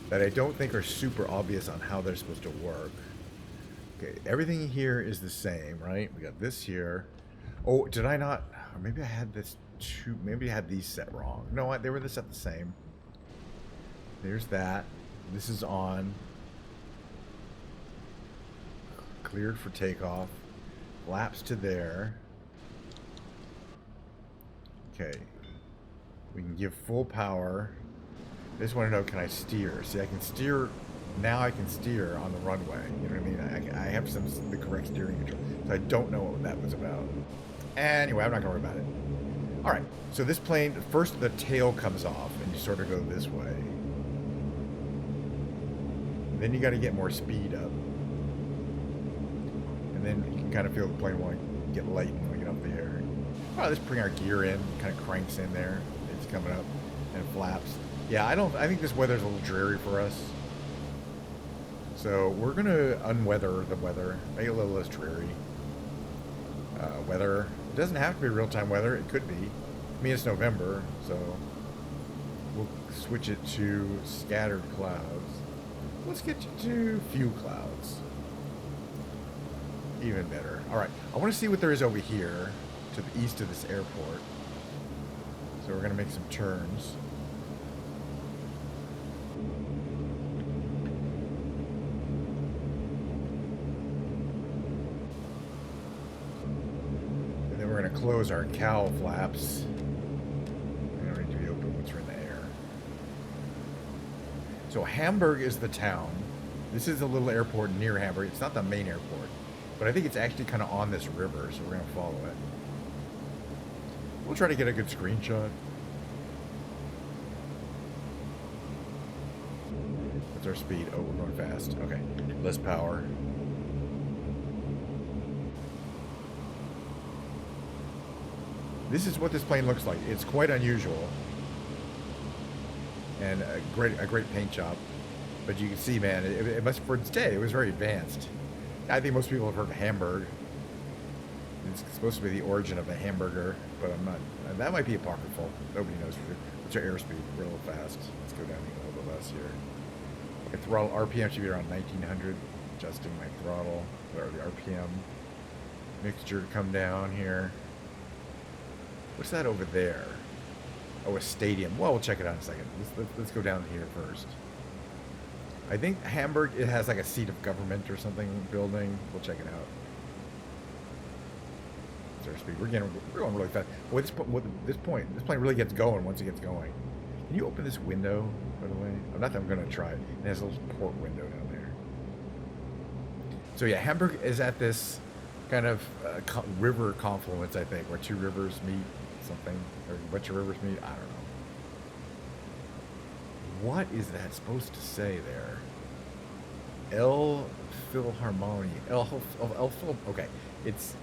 that I don't think are super obvious on how they're supposed to work. Okay, everything here is the same, right? We got this here. Oh, did I not? Or maybe I had this two. Maybe I had these set wrong. No, they were set the same. There's that. This is on. Cleared for takeoff. Flaps to there. Okay, we can give full power. I just want to know, can I steer? See, I can steer, now I can steer on the runway. You know what I mean? I have the correct steering control. So I don't know what that was about. Anyway, I'm not going to worry about it. All right, so this plane, first the tail comes off and you sort of go this way. Then you got to get more speed up. And then you can kind of feel the plane want to get light when we get up the air. Oh, let's bring our gear in. Kind of cranks in there. It's coming up and flaps. Yeah, I think this weather's a little dreary for us. So we're gonna unweather the weather, make it a little less dreary. Weather. It doesn't have to be real-time weather. It could be. I mean, it's November, so we'll switch it to scattered clouds. Let's get you to few clouds. Even better. All right. I want to see what there is over here. To the east of this airport. So we're going to make some turns. And then we're going to close our cowl flaps. They don't need to be open once we're in the air. So Hamburg is the town. This is a little airport near Hamburg. It's not the main airport, but I think it's actually kind of on this river, so we're going to follow it. We'll try to get a good screenshot. What's our speed? Oh, we're going fast. Okay. Less power. This is what this plane looks like. It's quite unusual. And a great paint job. But you can see, man, it must, for its day, it was very advanced. I think most people have heard of Hamburg. It's supposed to be the origin of a hamburger, but I'm not. That might be apocryphal. Nobody knows. What's our airspeed? Real fast. Let's go down a little bit less here. Okay, throttle RPM should be around 1900. Adjusting my throttle, or the RPM. Mixture come down here. What's that over there? Oh, a stadium. Well, we'll check it out in a second. Let's go down here first. I think Hamburg, it has like a seat of government or something building. We'll check it out. Our speed. We're going really fast. Well, this plane really gets going once it gets going. Can you open this window, by the way? Not that I'm going to try it. It has a little port window down there. So yeah, Hamburg is at this kind of river confluence, I think, where two rivers meet, something, or a bunch of rivers meet. I don't know. What is that supposed to say there? El Philharmonie. Okay, it's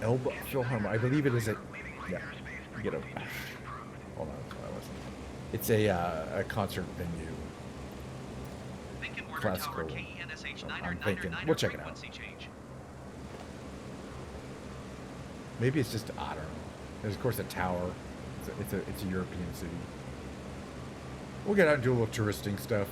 Elba Philharmonie. I believe it is a. Yeah. Get over. Hold on. It's a concert venue. Beacon Order classical. Tower KENSH I'm thinking. 909er We'll check it out. frequency change. Maybe it's just, I don't know. There's, of course, a tower. It's a European city. We'll get out and do a little touristing stuff.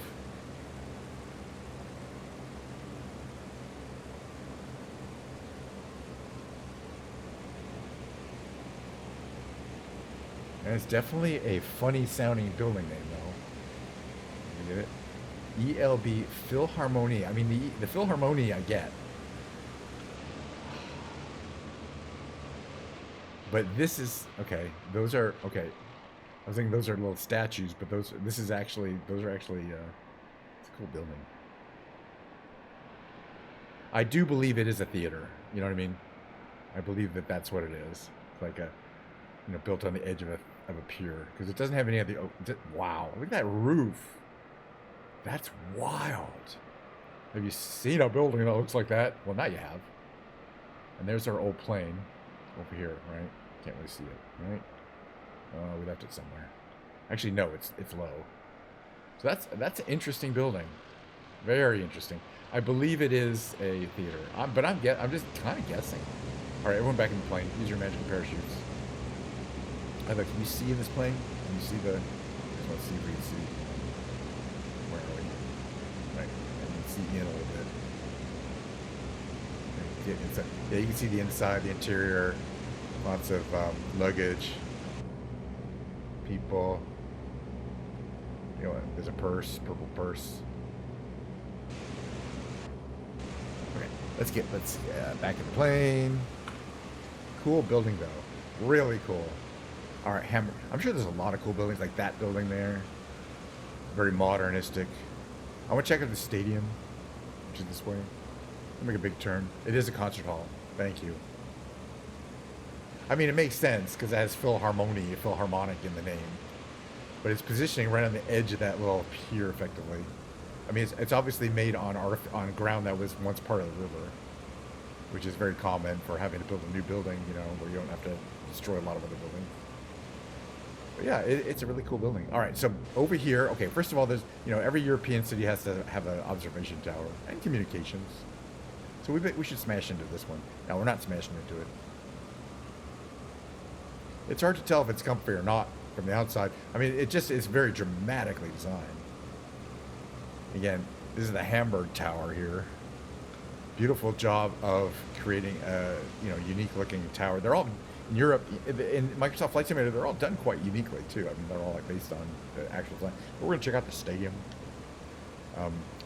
And it's definitely a funny sounding building name, though. You get it? ELB Philharmonie. I mean, the Philharmonie I get. But this is, okay, those are, okay. I was thinking those are little statues, but those are actually, it's a cool building. I do believe it is a theater. You know what I mean? I believe that that's what it is. It's like a, you know, built on the edge of a pier, because it doesn't have any of the, wow, look at that roof. That's wild. Have you seen a building that looks like that? Well, now you have. And there's our old plane over here, right? Can't really see it, right? Oh, we left it somewhere. Actually, no, it's low. So that's an interesting building. Very interesting. I believe it is a theater. I'm just kind of guessing. All right, everyone back in the plane. Use your magical parachutes. Can you see in this plane? Can you see the? I just want to see if we can see. Where are we? Right. I can see in a little bit. Get inside. Yeah, you can see the inside, the interior. Lots of luggage. People. You know, there's a purse, purple purse. Okay, let's back in the plane. Cool building though, really cool. All right, Hamburg. I'm sure there's a lot of cool buildings like that building there. Very modernistic. I want to check out the stadium, which is this way. I'll make a big turn. It is a concert hall. Thank you. I mean, it makes sense because it has Philharmonie, Philharmonic in the name. But it's positioning right on the edge of that little pier, effectively. I mean, it's obviously made on ground that was once part of the river, which is very common for having to build a new building, you know, where you don't have to destroy a lot of other buildings. But yeah, it's a really cool building. All right, so over here, okay, first of all, there's, you know, every European city has to have an observation tower and communications. So we should smash into this one. Now, we're not smashing into it. It's hard to tell if it's comfy or not from the outside. I mean, it just is very dramatically designed. Again, this is the Hamburg Tower here. Beautiful job of creating a, you know, unique looking tower. They're all in Europe, in Microsoft Flight Simulator, they're all done quite uniquely too. I mean, they're all like based on the actual design. But we're gonna check out the stadium.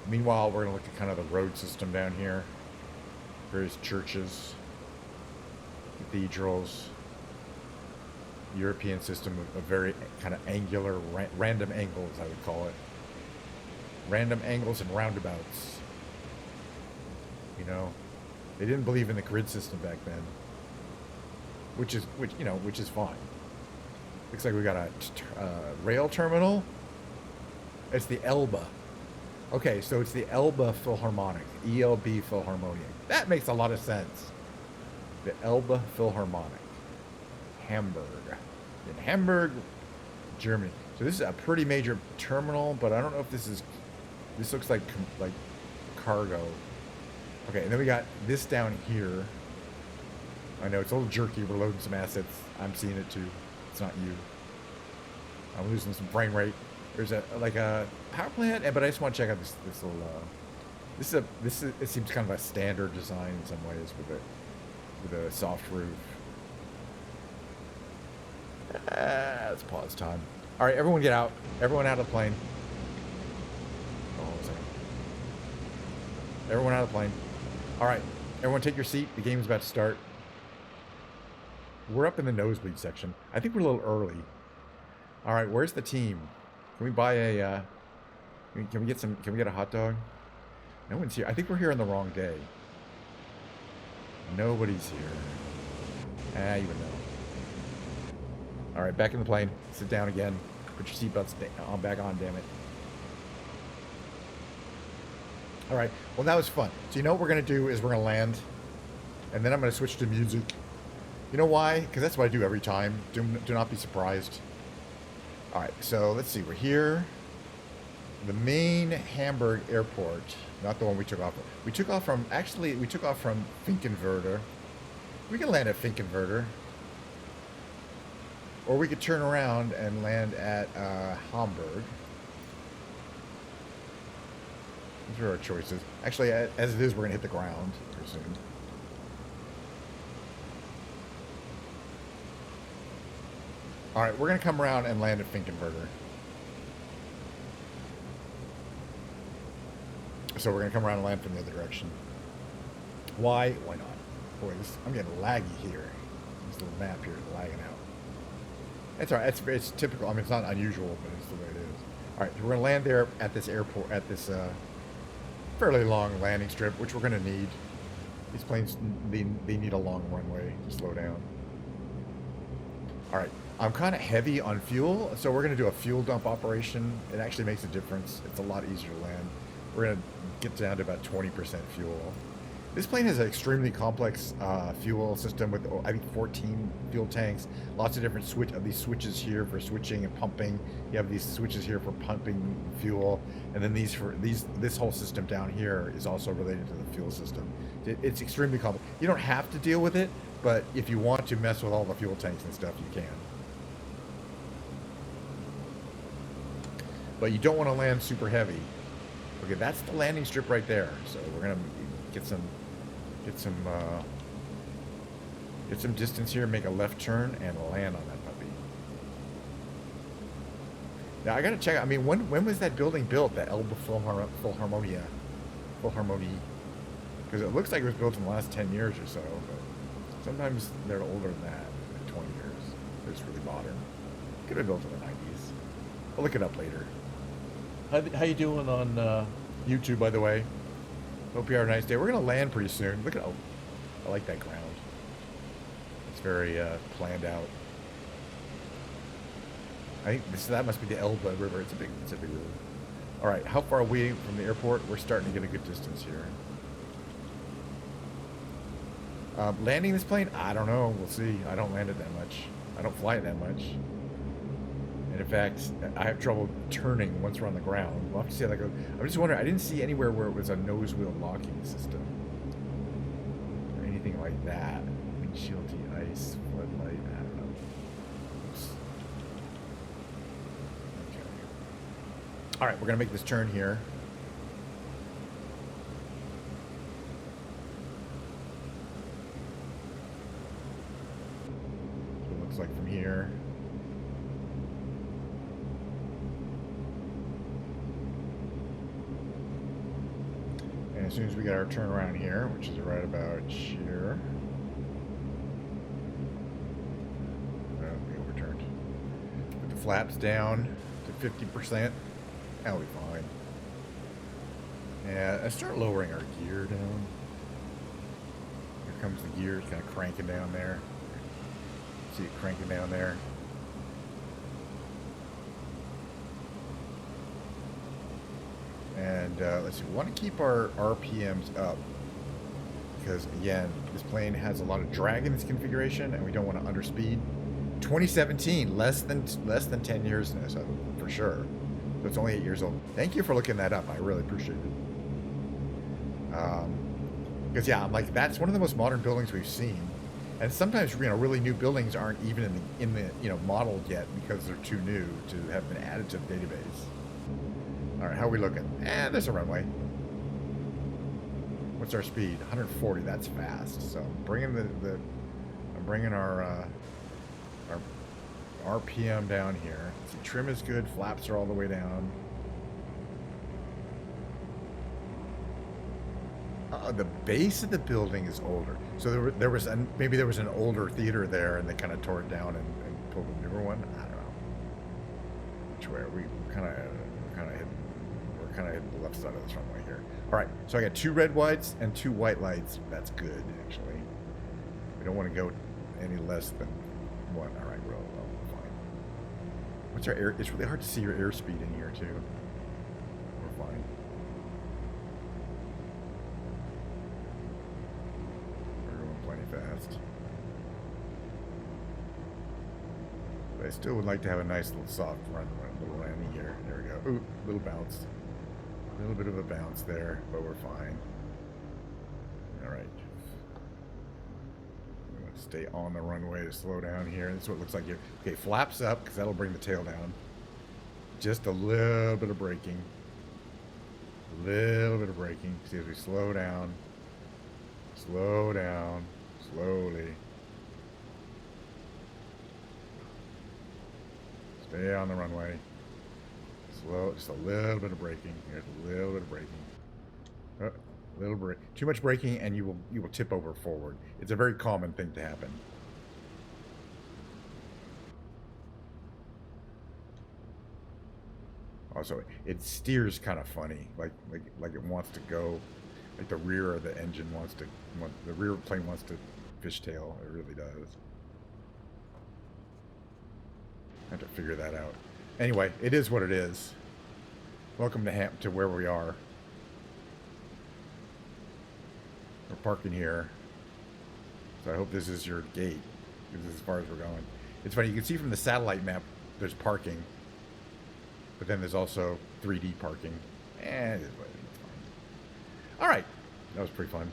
Meanwhile, we're gonna look at kind of the road system down here. Various churches, cathedrals. European system of very kind of angular, random angles, I would call it. Random angles and roundabouts. You know, they didn't believe in the grid system back then, which is fine. Looks like we got a rail terminal. It's the Elba. Okay, so it's the Elba Philharmonic, ELB Philharmonic. That makes a lot of sense. The Elba Philharmonic, Hamburg. In Hamburg, Germany. So this is a pretty major terminal, but I don't know if this looks like cargo. Okay, and then we got this down here. I know it's a little jerky. We're loading some assets. I'm seeing it too. It's not you. I'm losing some frame rate. There's a power plant, but I just want to check out this little. It seems kind of a standard design in some ways with a soft roof. It's pause time. All right, everyone get out. Everyone out of the plane. Hold on a second. Everyone out of the plane. All right, everyone take your seat. The game's about to start. We're up in the nosebleed section. I think we're a little early. All right, where's the team? Can we buy a? Can we get a hot dog? No one's here. I think we're here on the wrong day. Nobody's here. You would know. All right, back in the plane. Sit down again. Put your seatbelts back on, damn it. All right, well, that was fun. So you know what we're going to do is we're going to land, and then I'm going to switch to music. You know why? Because that's what I do every time. Do not be surprised. All right, so let's see. We're here. the main Hamburg airport, not the one we took off. We took off from, actually, we took off from Finkenwerder. We can land at Finkenwerder. Or we could turn around and land at Hamburg. These are our choices. Actually, as it is, we're going to hit the ground pretty soon. All right, we're going to come around and land at Finkenwerder. So we're going to come around and land from the other direction. Why? Why not? Boy, I'm getting laggy here. This little map here is lagging out. It's all right. It's typical. I mean, it's not unusual, but it's the way it is. All right, so we're going to land there at this airport, at this fairly long landing strip, which we're going to need. These planes, they need a long runway to slow down. All right, I'm kind of heavy on fuel, so we're going to do a fuel dump operation. It actually makes a difference. It's a lot easier to land. We're going to get down to about 20% fuel. This plane has an extremely complex fuel system with, I think, 14 fuel tanks. Lots of different these switches here for switching and pumping. You have these switches here for pumping fuel, and then this whole system down here is also related to the fuel system. It's extremely complex. You don't have to deal with it, but if you want to mess with all the fuel tanks and stuff, you can. But you don't want to land super heavy. Okay, that's the landing strip right there. So we're gonna get some distance here, make a left turn, and land on that puppy. Now I gotta check. I mean, when was that building built? That Elbe Philharmonie? Because it looks like it was built in the last 10 years or so. But sometimes they're older than that, like 20 years. It's really modern. Could have been built in the 90s. I'll look it up later. How you doing on YouTube, by the way? Hope you have a nice day. We're going to land pretty soon. Look at, oh, I like that ground. It's very planned out. I think that must be the Elbe River. It's a big river. All right, how far are we from the airport? We're starting to get a good distance here. Landing this plane? I don't know. We'll see. I don't land it that much. I don't fly it that much. And in fact, I have trouble turning once we're on the ground. We'll have to see how that goes. I'm just wondering, I didn't see anywhere where it was a nose wheel locking system. Or anything like that. Windshield de-ice, floodlight, I don't know. Oops. Okay. Alright, we're going to make this turn here. So it looks like from here. As soon as we get our turnaround here, which is right about here. Oh, we overturned. Put the flaps down to 50%. That'll be fine. Yeah, I start lowering our gear down. Here comes the gear, kind of cranking down there. See it cranking down there. And let's see, we want to keep our RPMs up because, again, this plane has a lot of drag in its configuration and we don't want to underspeed. 2017, less than 10 years now, so for sure. So it's only 8 years old. Thank you for looking that up. I really appreciate it. Because, yeah, I'm like, that's one of the most modern buildings we've seen. And sometimes, you know, really new buildings aren't even in the you know, modeled yet because they're too new to have been added to the database. All right, how are we looking? There's a runway. What's our speed? 140. That's fast. So I'm bringing our RPM down here. See, trim is good. Flaps are all the way down. The base of the building is older. So maybe there was an older theater there, and they kind of tore it down and pulled a newer one. I don't know. Which way are we? Kind of hitting the left side of this runway here. All right, so I got 2 red whites and 2 white lights. That's good, actually. We don't want to go any less than 1. All right, well, fine. What's our air? It's really hard to see your airspeed in here too. We're fine. We're going plenty fast. I still would like to have a nice little soft run, little landing here. There we go. Ooh, little bounce. A little bit of a bounce there, but we're fine. All right. I'm going to stay on the runway to slow down here. This is what it looks like here. Okay, flaps up, because that'll bring the tail down. Just a little bit of braking. A little bit of braking. See, as we slow down, slowly. Stay on the runway. Slow, just a little bit of braking. Here's a little bit of braking. Little break. Too much braking, and you will tip over forward. It's a very common thing to happen. Also, it steers kind of funny, like it wants to go, like the rear of the engine wants to, the rear plane wants to fishtail. It really does. I have to figure that out. Anyway, it is what it is. Welcome to where we are. We're parking here. So I hope this is your gate. This is as far as we're going. It's funny, you can see from the satellite map there's parking. But then there's also 3D parking. And it's fine. Alright. That was pretty fun.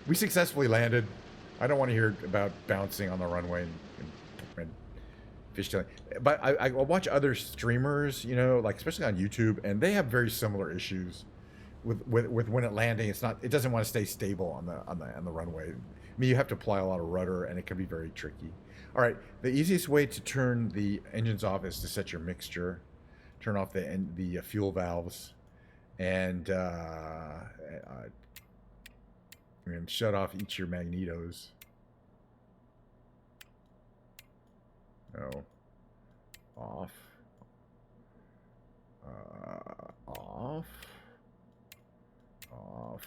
We successfully landed. I don't want to hear about bouncing on the runway and fishtailing. But I watch other streamers, you know, like especially on YouTube, and they have very similar issues with when it landing. It doesn't want to stay stable on the runway. I mean, you have to apply a lot of rudder, and it can be very tricky. All right, the easiest way to turn the engines off is to set your mixture, turn off the fuel valves, and shut off each of your magnetos. No. Off. Off. Off.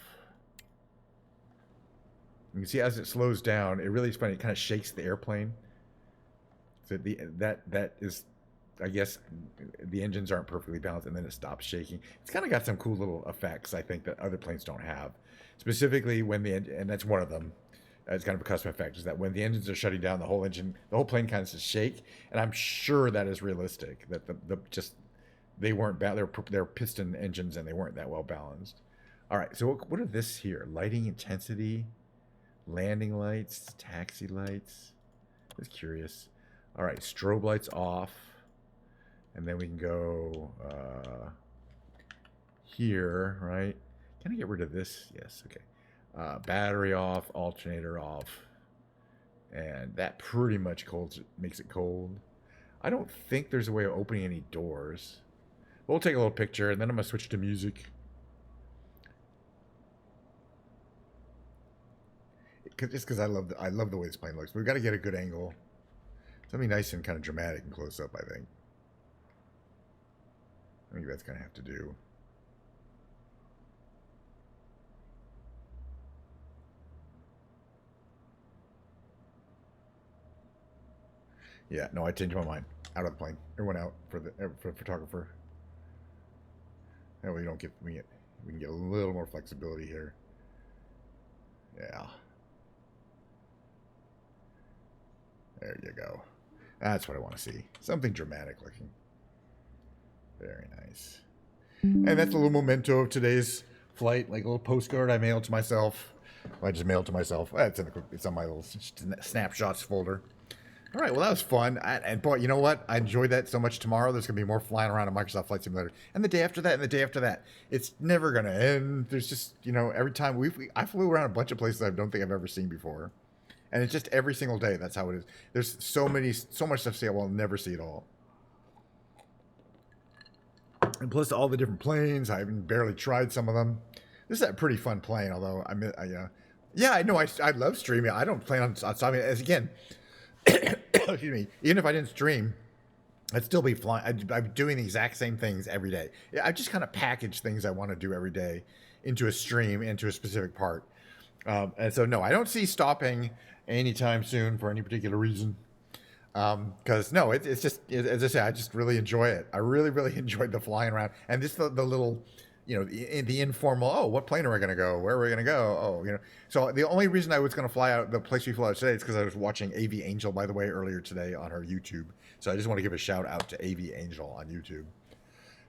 You can see as it slows down, it really is funny. It kind of shakes the airplane. So that is, I guess, the engines aren't perfectly balanced, and then it stops shaking. It's kind of got some cool little effects, I think, that other planes don't have. Specifically when and that's one of them. It's kind of a custom effect, is that when the engines are shutting down, the whole plane kind of says shake, and I'm sure that is realistic. That they weren't they're piston engines and they weren't that well balanced. All right, so what are this here? Lighting intensity, landing lights, taxi lights. Just curious. All right, strobe lights off, and then we can go here, right? Can I get rid of this? Yes, okay. Battery off, alternator off, and that pretty much makes it cold. I don't think there's a way of opening any doors. We'll take a little picture, and then I'm gonna switch to music. Just because I love the way this plane looks. We've got to get a good angle. Something nice and kind of dramatic and close up, I think. I think that's gonna have to do. Yeah, no, I changed my mind. Out of the plane. Everyone out for the photographer. That way we can get a little more flexibility here. Yeah. There you go. That's what I want to see. Something dramatic looking. Very nice. And that's a little memento of today's flight, like a little postcard I mailed to myself. Well, I just mailed to myself. It's on my little snapshots folder. All right, well, that was fun. And boy, you know what? I enjoyed that so much. Tomorrow there's going to be more flying around a Microsoft Flight Simulator. And the day after that, and the day after that. It's never going to end. There's just, you know, every time I flew around a bunch of places I don't think I've ever seen before. And it's just every single day. That's how it is. There's so much stuff to see. I will never see it all. And plus all the different planes. I even barely tried some of them. This is a pretty fun plane, although yeah, I know I love streaming. I don't plan on stopping it. As again, excuse me, even if I didn't stream, I'd still be flying. I'm doing the exact same things every day. I just kind of package things I want to do every day into a stream, into a specific part. And so, no, I don't see stopping anytime soon for any particular reason. Because, no, it's just, as I say, I just really enjoy it. I really, really enjoyed the flying around. And just the little, the informal, oh, what plane are we going to go? Where are we going to go? Oh. So the only reason I was going to fly out, the place we flew out today, is because I was watching AV Angel, by the way, earlier today on her YouTube. So I just want to give a shout out to AV Angel on YouTube.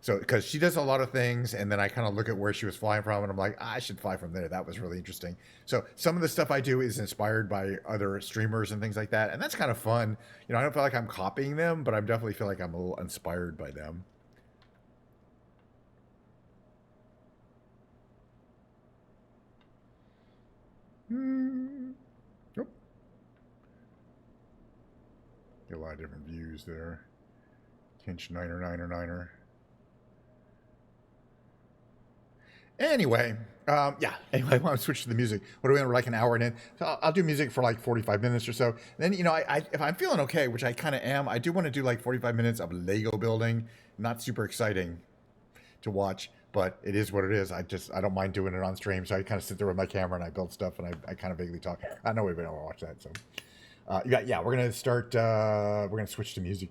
So, because she does a lot of things, and then I kind of look at where she was flying from, and I'm like, I should fly from there. That was really interesting. So, some of the stuff I do is inspired by other streamers and things like that, and that's kind of fun. I don't feel like I'm copying them, but I definitely feel like I'm a little inspired by them. Nope. Get a lot of different views there. Kinch Niner. Anyway, Anyway, I want to switch to the music. What are we on? We're like an hour in. So I'll do music for like 45 minutes or so. Then, if I'm feeling okay, which I kind of am, I do want to do like 45 minutes of Lego building. Not super exciting to watch, but it is what it is. I don't mind doing it on stream. So I kind of sit there with my camera and I build stuff and I kind of vaguely talk. I know everybody don't watch that. So, we're going to start, we're going to switch to music.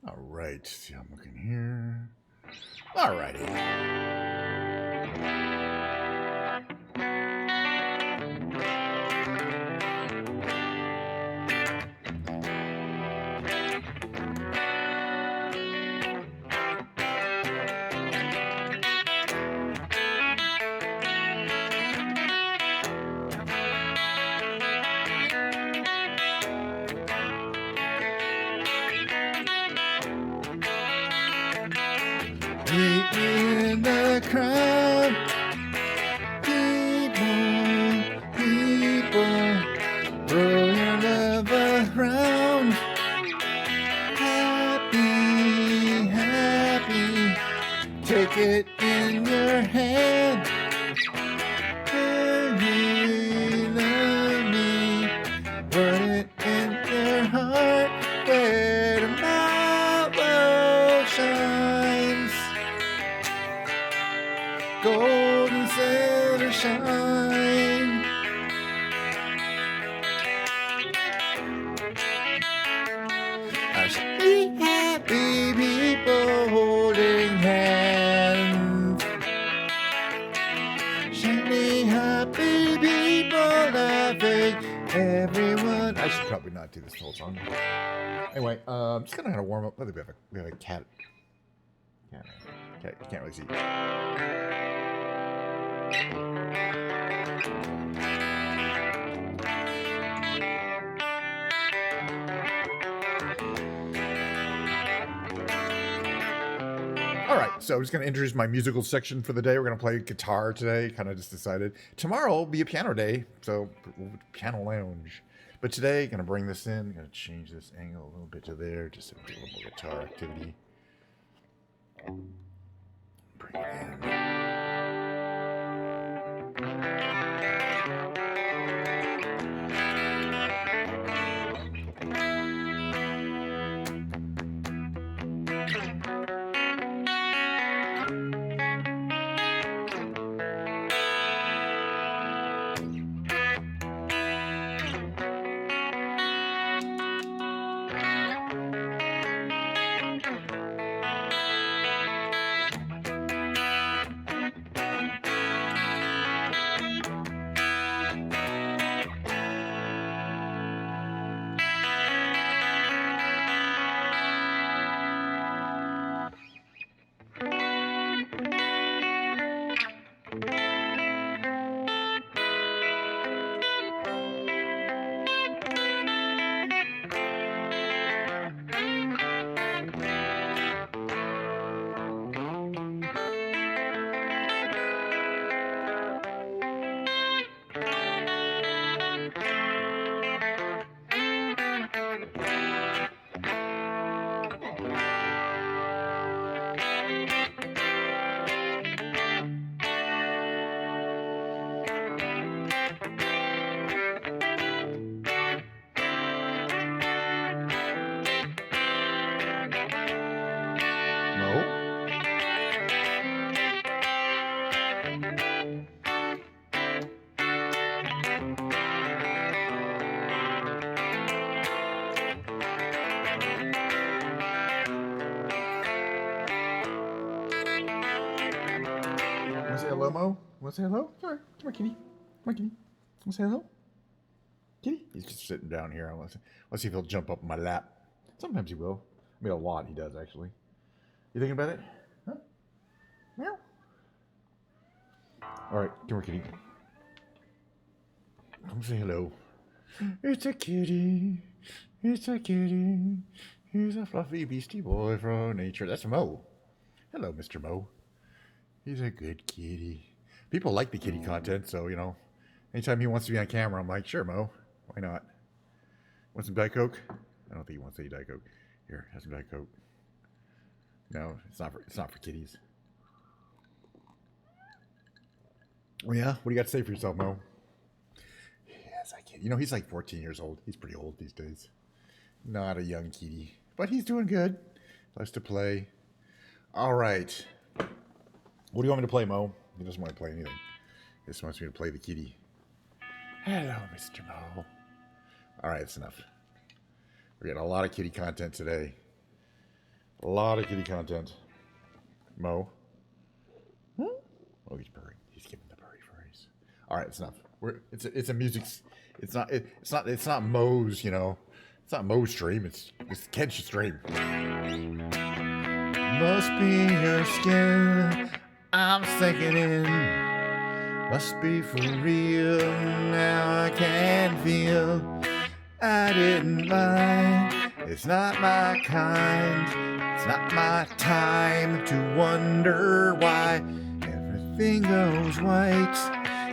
All right, see, I'm looking here. All righty. Meet me in the crowd. People, throw your love around. Happy, take it in your hand. Hey, love me, put it in your heart where tomorrow shines. Gold and silver shine. I should be happy people holding hands. Shiny happy people laughing. Everyone. I should probably not do this whole song. Anyway, I'm just gonna kind of warm up. Oh, we have a cat. Cat. You can't really see. All right, so I'm just going to introduce my musical section for the day. We're going to play guitar today, kind of just decided. Tomorrow will be a piano day, so piano lounge. But today, going to bring this in, going to change this angle a little bit to there, just to do a little more guitar activity. Bring it in. Hello, Mo? Want to say hello? All right, come on, kitty. Come on, kitty. Want to say hello? Kitty? He's just sitting down here. Let's see if he'll jump up in my lap. Sometimes he will. I mean, a lot he does, actually. You thinking about it? Huh? Meow. All right, come on, kitty. Come say hello. It's a kitty. It's a kitty. He's a fluffy beastie boy from nature. That's Mo. Hello, Mr. Mo. He's a good kitty. People like the kitty content, so, you know, anytime he wants to be on camera, I'm like, sure, Mo. Why not? Want some Diet Coke? I don't think he wants any Diet Coke. Here, have some Diet Coke. No, it's not for kitties. Oh, yeah? What do you got to say for yourself, Mo? Yes, I can. You know, he's like 14 years old. He's pretty old these days. Not a young kitty. But he's doing good. Likes to play. All right. What do you want me to play, Mo? He doesn't want to play anything. He just wants me to play the kitty. Hello, Mr. Mo. All right, that's enough. We're getting a lot of kitty content today. A lot of kitty content. Mo? Hmm? Oh, he's purring. He's giving the purry furries. All right, it's enough. It's a music. It's not Mo's. You know, it's not Mo's stream. It's Ken's stream. Must be your skin. I'm sinking in. Must be for real. Now I can feel. I didn't mind It's not my kind, it's not my time to wonder why everything goes white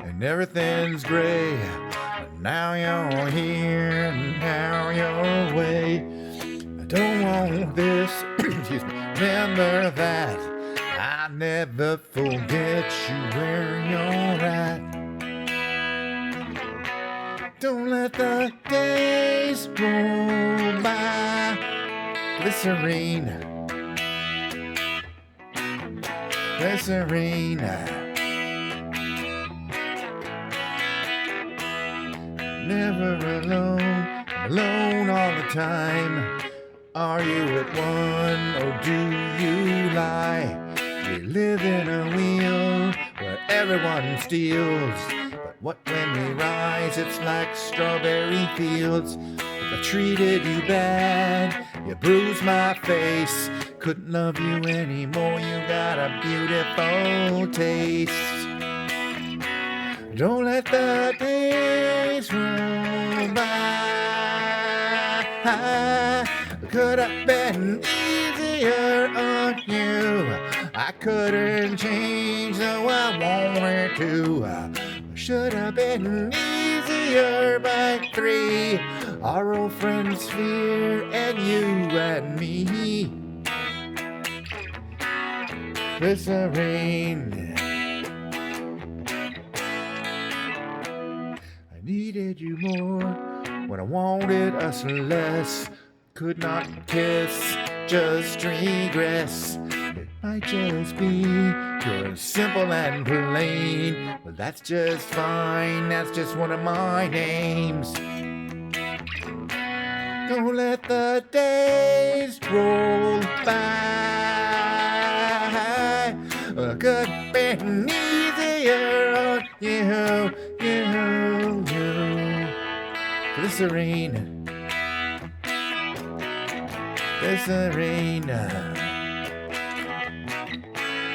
and everything's gray. But now you're here, now you're away. I don't want this, excuse me, remember that. I never forget you where you're at. Don't let the days roll by. Glycerine, glycerine. Never alone, alone all the time. Are you at one or do you lie? We live in a wheel where everyone steals. But what when we rise, it's like strawberry fields. If I treated you bad, you bruised my face. Couldn't love you anymore, you got a beautiful taste. Don't let the days roll by. Could have been easier on you. I couldn't change though I wanted to. Should have been easier by 3. Our old friend Sphere and you and me. Glycerine. I needed you more when I wanted us less. Could not kiss, just regress. It might just be you're simple and plain, but that's just fine. That's just one of my names. Don't let the days roll by. Could have been easier on you. Glycerine. Glycerine,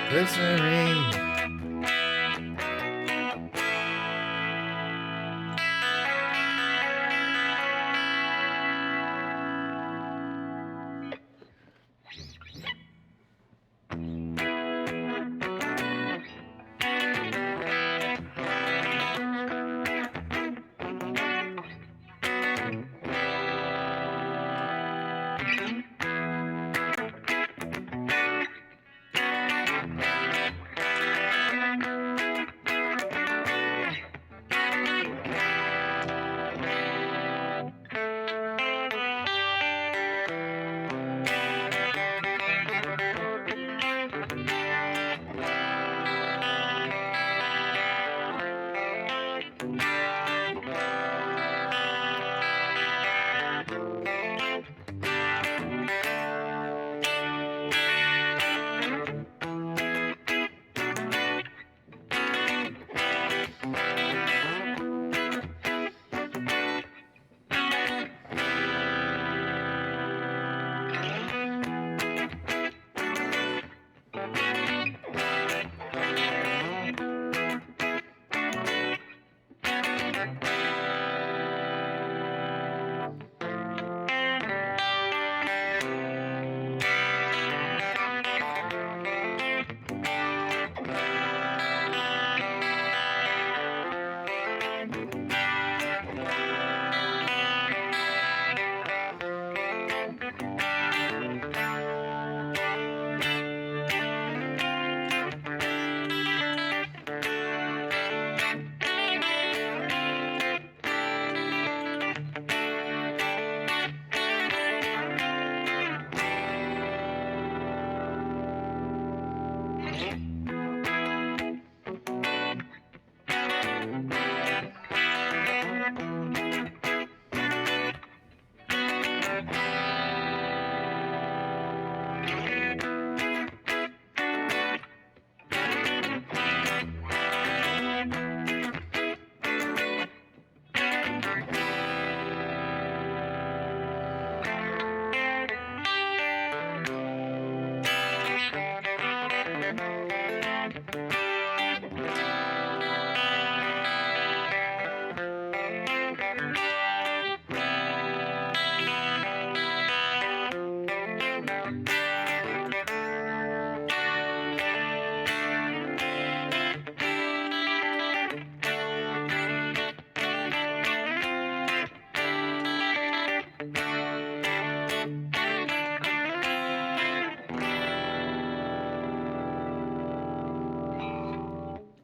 glycerine.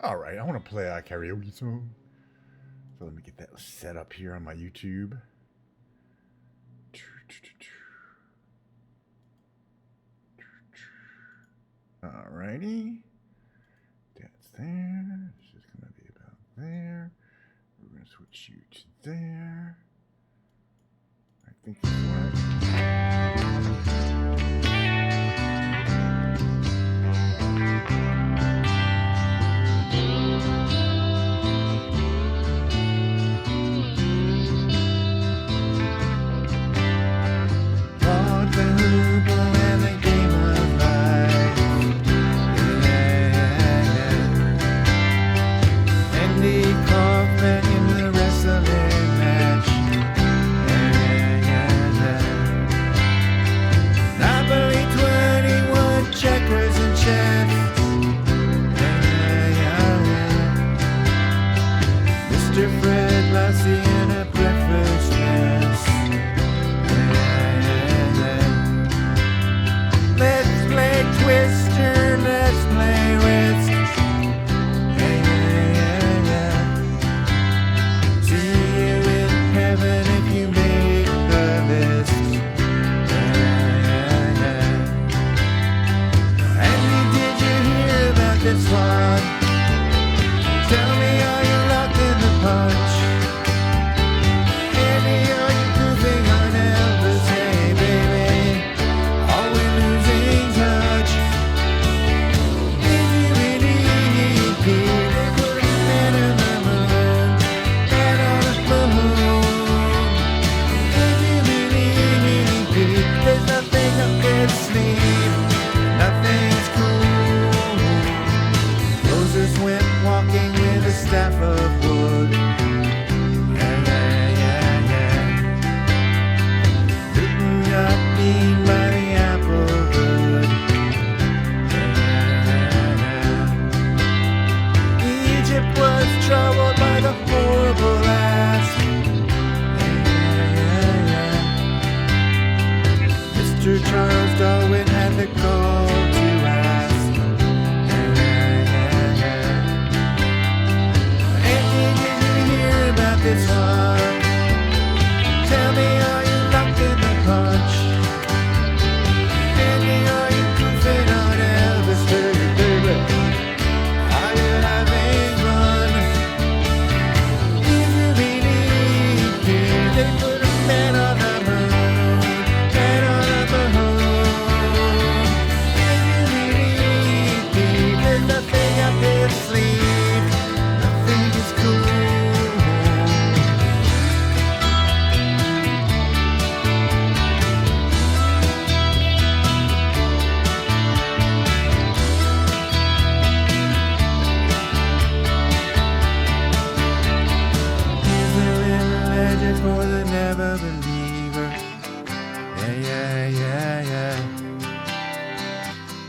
All right, I want to play a karaoke song. So let me get that set up here on my YouTube. Alrighty. That's there. This is going to be about there. We're going to switch you to there. I think that's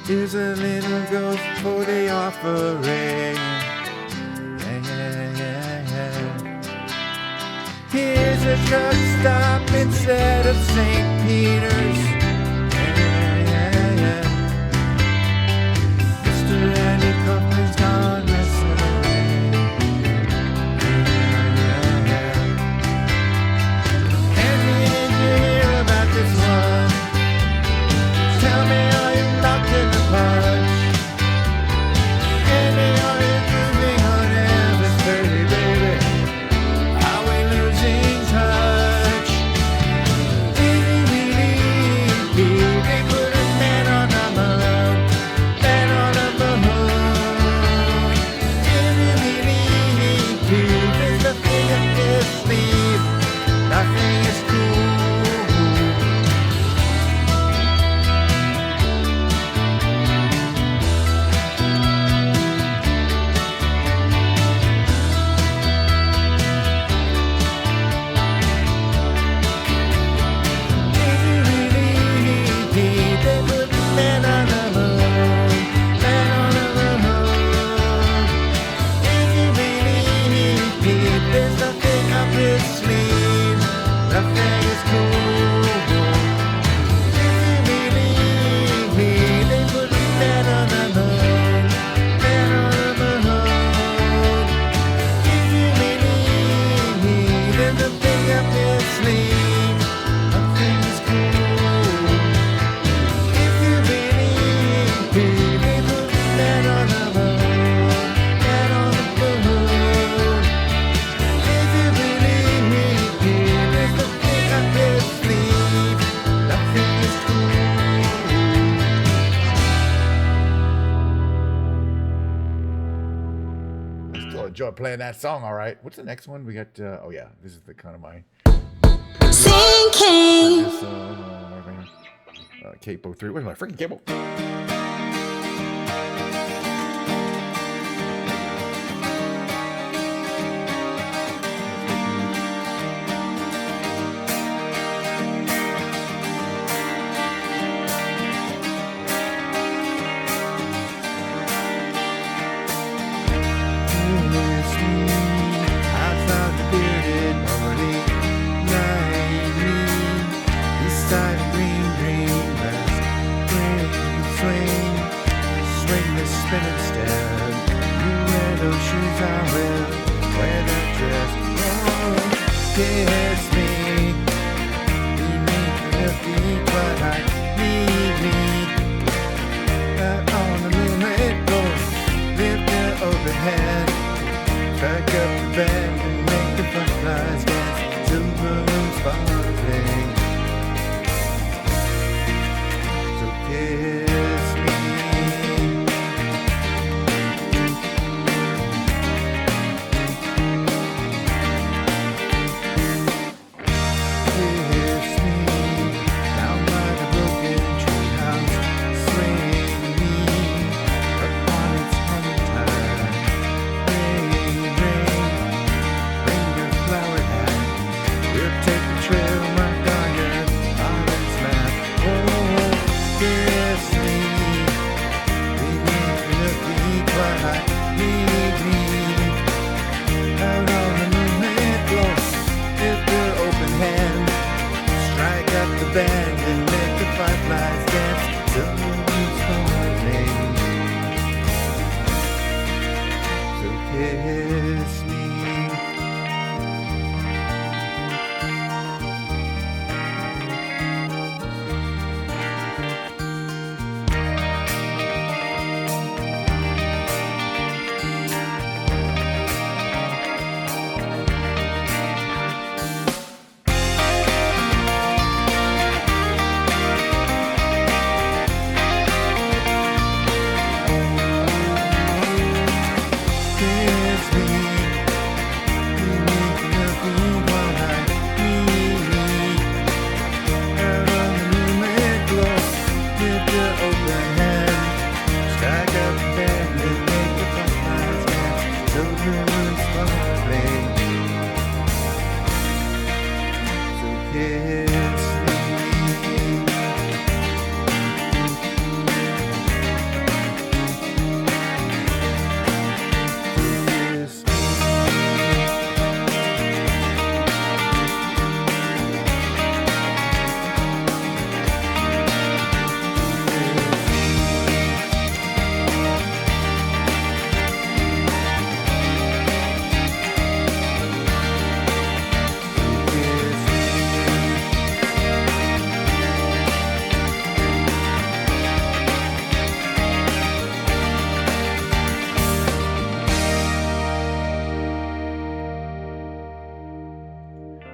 Here's a little ghost for the offering. Here's a truck stop instead of St. Peter's. Mr. Andy Kaufman's gone wrestling. Andy, did you hear about this one? Tell me, are you locked in the punch? Andy, are you moving on Elvis 30, baby? Are we losing touch? Did you believe enjoy playing that song. All right. What's the next one? We got. Oh yeah, this is the kind of my. Sinking. This, Capo 3. Where's my freaking cable? Spinning stand, you wear those shoes I will, wear that dress. Oh, kiss me, be me, feet, but I need me. Out on the moonlit floor, lift your open hand, back up the band and make the fireflies dance till the moon sparkling. So kiss me. Band and make the fireflies dance till the moon's falling. So kiss me.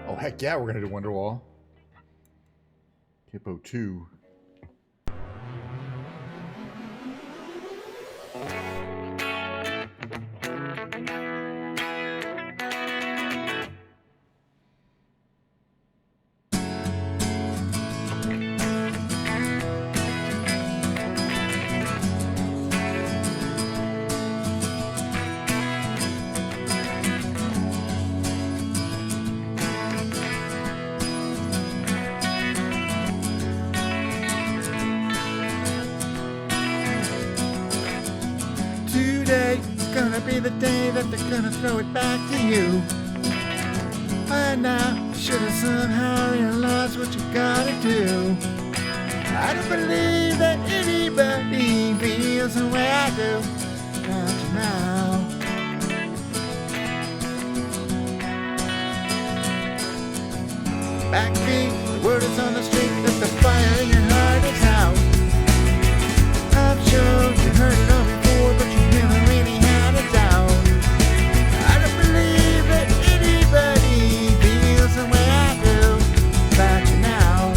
Oh, heck yeah, we're going to do Wonderwall. Hippo 2. Today's gonna be the day that they're gonna throw it back to you. By now, you should have somehow realized what you gotta do. I don't believe that anybody feels the way I do about you now. Backbeat, the word is on the street that the fire in your heart is out. I'm sure you heard it all before, but you never really had a doubt. I don't believe that anybody feels the way I do about you now.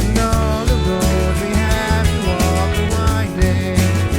And all the roads we have to walk are winding.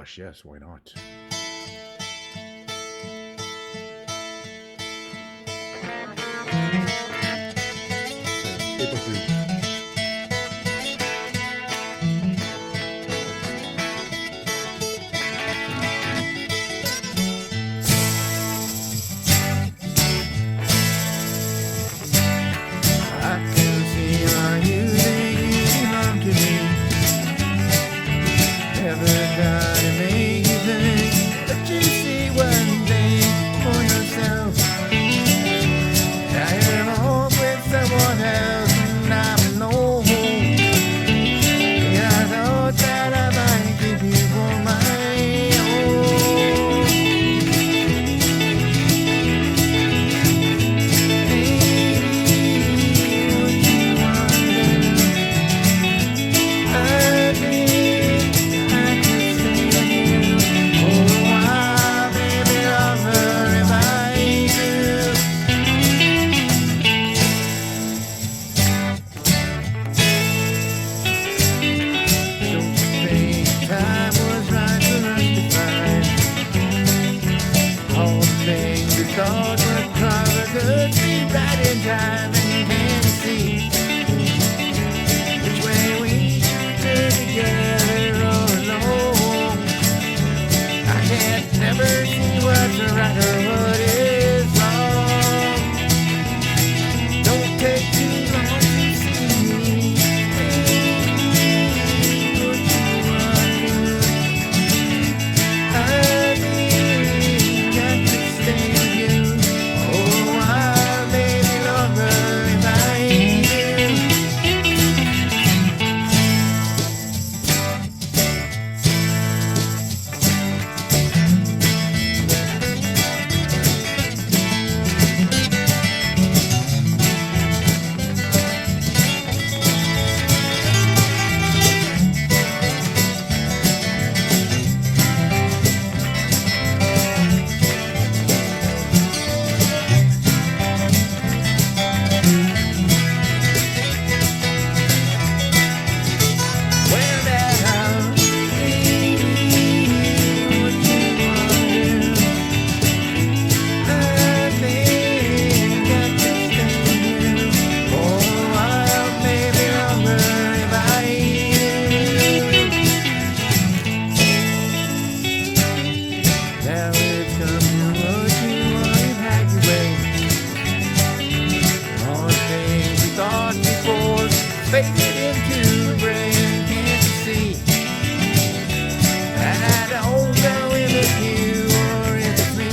gosh, yes, why not? April 2. I can see why you think you belong to me. Never try to make you think that you see one thing for yourself. Now you're home with someone else and I'm alone. Yeah, I thought that I might give you for my own. Baby, what you want I think I could stay with you for a while, maybe longer if I do. Don't think time was right for us to find all the things we thought would cover could be right in time, and you can see which way we should together or alone. I can't never see what's right or what is wrong. Don't take too long to see what you want to do. I think I could stay with you for a while, maybe longer if I do. Well, now, baby, what you want to do? I think I could stay with you for a while, maybe longer if I do. Now it's come to what you want, you've had your way. All the things we thought before faded into the brain. Can't you see that I don't know if it's you or if it's me?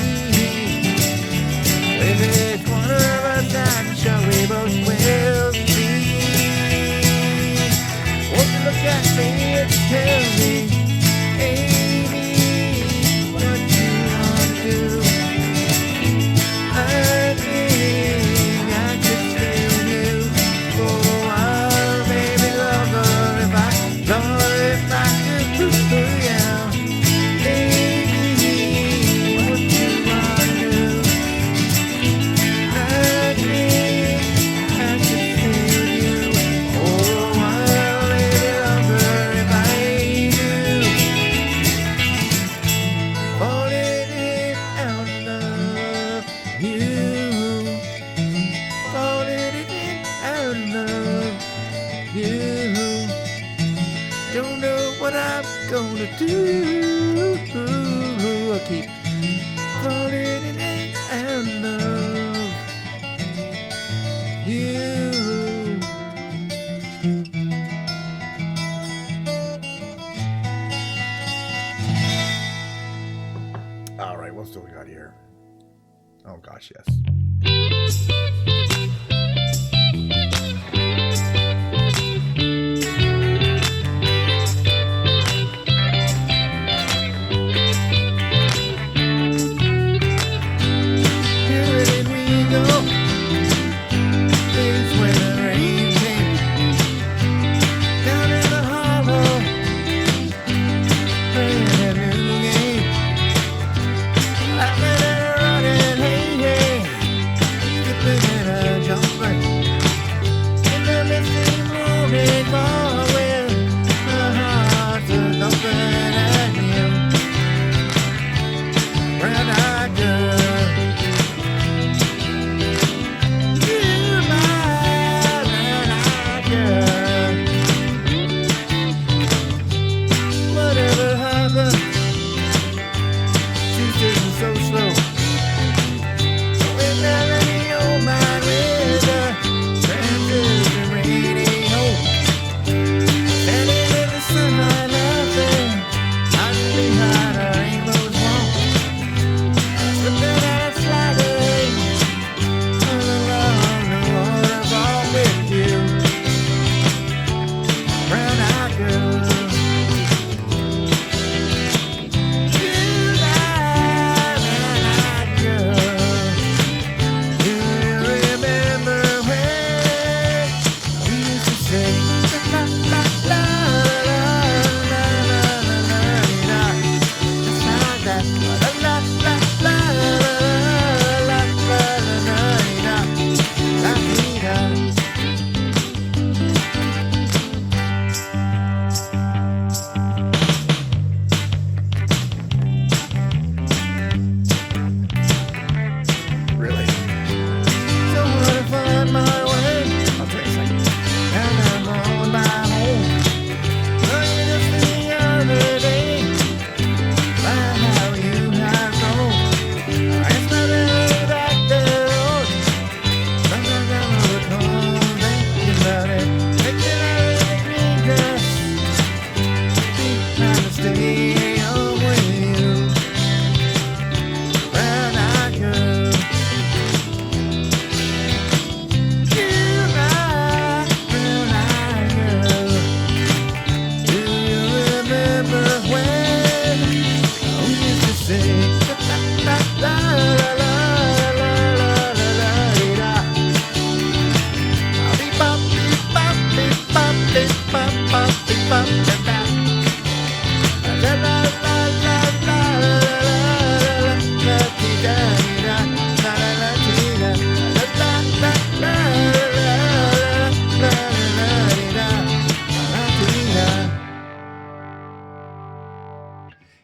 If it's one of us, I'm sure we both will see. Won't you look at me and tell me, baby, what you want to do? I think I could stay with you for a while, maybe longer if I could do, yeah. Baby, what you want to do? I think I could stay with you for a while, maybe longer if I do. Falling in out of love, you. Falling in out of love, you. Don't know what I'm gonna do. I keep falling in out of love, you. All right, what else do we got here? Oh gosh, yes. Where did we go? It's where the rain came down in the hollow, playing a new game. I let it run and hey, hey, skipping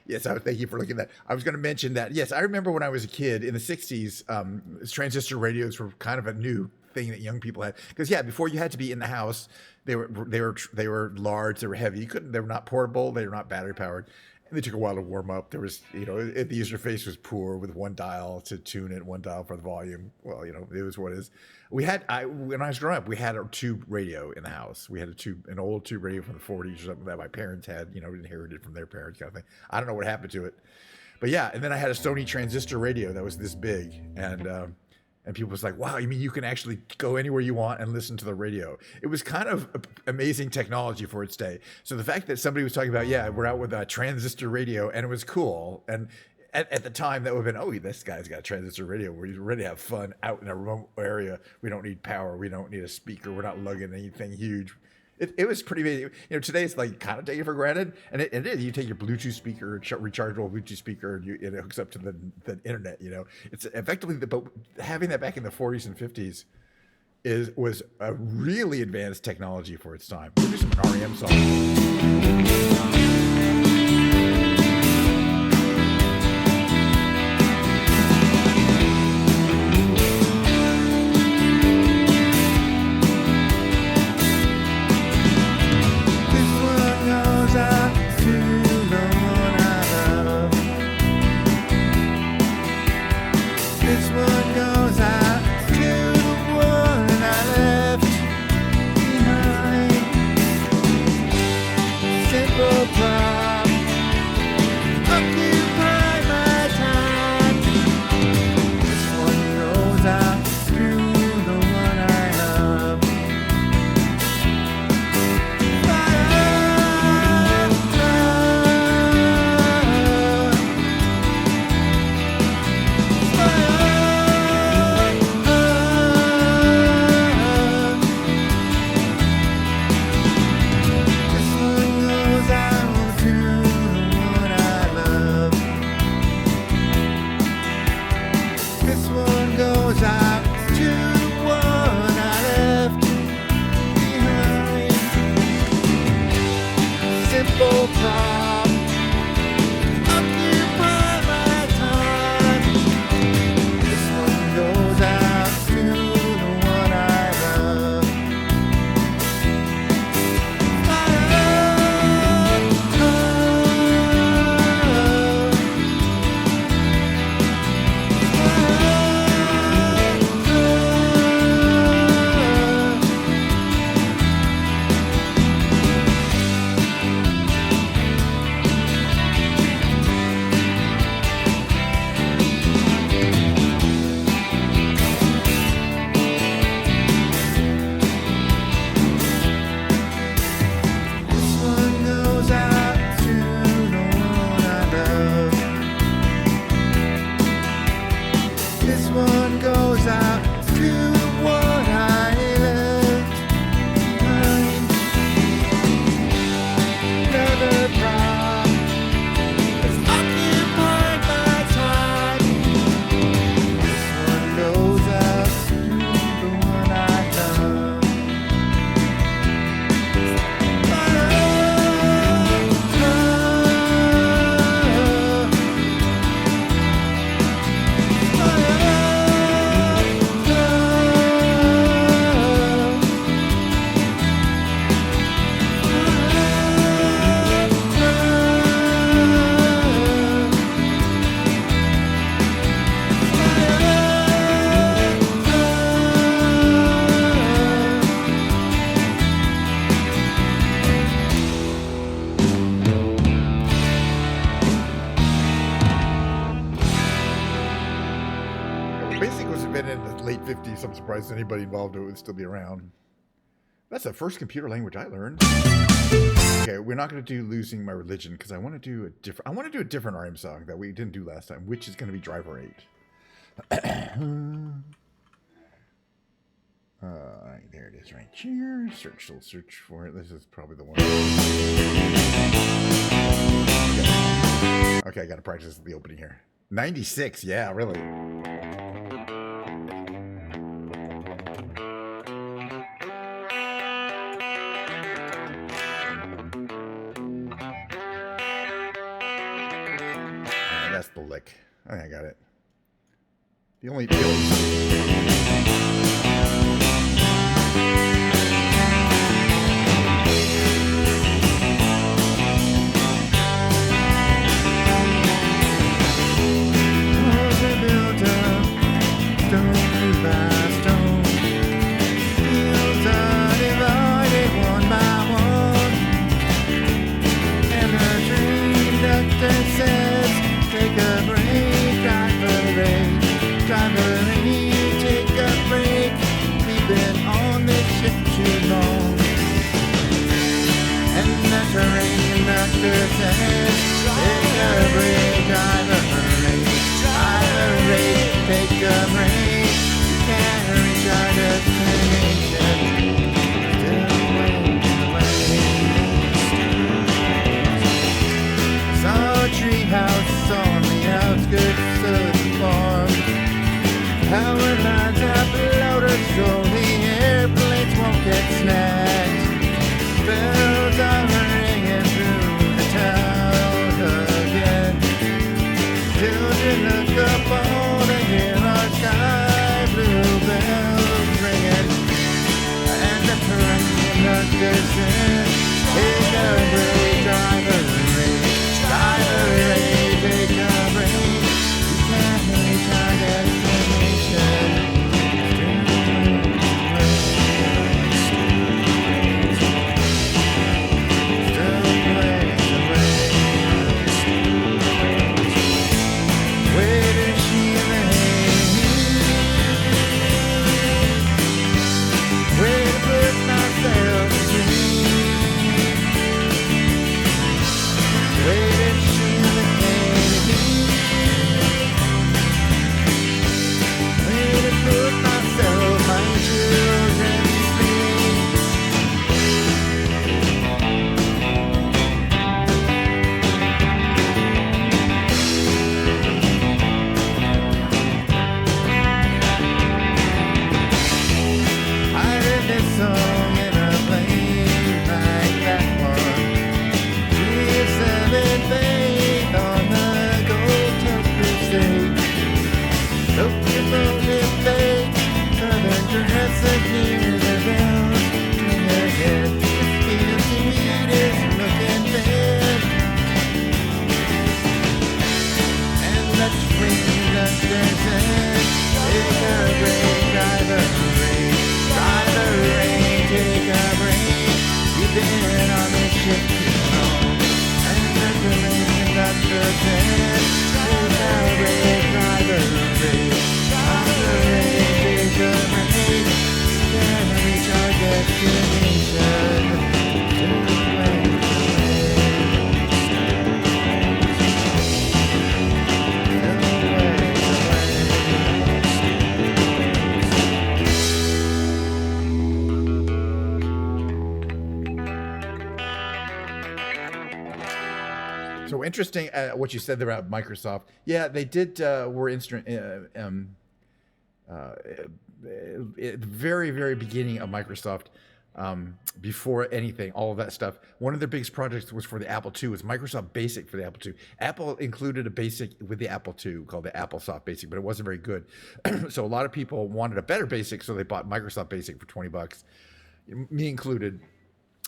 Yes, thank you for looking at that. I was going to mention that. Yes, I remember when I was a kid in the '60s, transistor radios were kind of a new thing that young people had. Because before you had to be in the house. They were large. They were heavy. You couldn't. They were not portable. They were not battery powered. And they took a while to warm up. There was, the user face was poor with one dial to tune it, one dial for the volume. Well, it was what it is. When I was growing up, we had a tube radio in the house. We had an old tube radio from the 40s or something that my parents had, inherited from their parents kind of thing. I don't know what happened to it. But yeah, and then I had a Sony transistor radio that was this big. And people was like, wow, you mean you can actually go anywhere you want and listen to the radio? It was kind of amazing technology for its day. So the fact that somebody was talking about, we're out with a transistor radio and it was cool. And at the time that would have been, oh, this guy's got a transistor radio. We're ready to have fun out in a remote area. We don't need power. We don't need a speaker. We're not lugging anything huge. It was pretty amazing. Today it's like kind of taken for granted, and it is. You take your Bluetooth speaker, rechargeable Bluetooth speaker, and it hooks up to the internet. It's effectively but having that back in the 40s and 50s was a really advanced technology for its time. We'll do some REM songs. I'm surprised anybody involved in it would still be around. That's the first computer language I learned. Okay, we're not going to do Losing My Religion because I want to do a different RM song that we didn't do last time, which is going to be Driver 8. Alright, there it is right here. Search for it. This is probably the one. Okay, I got to practice the opening here. 96, yeah, really. lick. I think I got it. The only treehouse on the outskirts of the farm. Power lines are floated so the airplanes won't get snagged. Bells are ringing through the town again. Children look up on to hear our sky blue bells ringing. And the train conductor says, take a break, driver, take a break. You can't reach our destination. Still plays away. Where does she lay? Where to put myself to sleep? Where did she lay? Where to put myself, my children to sleep? I heard this song in a plane like that one. We're seven faith on the Gold Tucker State. Locomotive fate, southern dress hear the bells ring again. Empty meters looking thin, and the train conductor said, take a break, driver, take a break. You've been on this ship too long. And the train conductor said, take a break, driver, take a break. Can't reach our destination. So interesting what you said there about Microsoft. Yeah, they did were instrument at the very, very beginning of Microsoft, before anything, all of that stuff. One of their biggest projects was for the Apple II. It was Microsoft Basic for the Apple II. Apple included a Basic with the Apple II called the AppleSoft Basic, but it wasn't very good. So a lot of people wanted a better Basic, so they bought Microsoft Basic for $20, me included.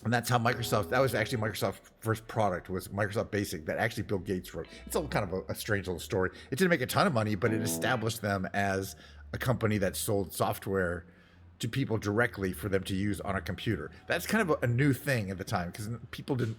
And that's how Microsoft, that was actually Microsoft's first product, was Microsoft Basic, that actually Bill Gates wrote. It's all kind of a strange little story. It didn't make a ton of money, but it established them as a company that sold software to people directly for them to use on a computer. That's kind of a new thing at the time, because people didn't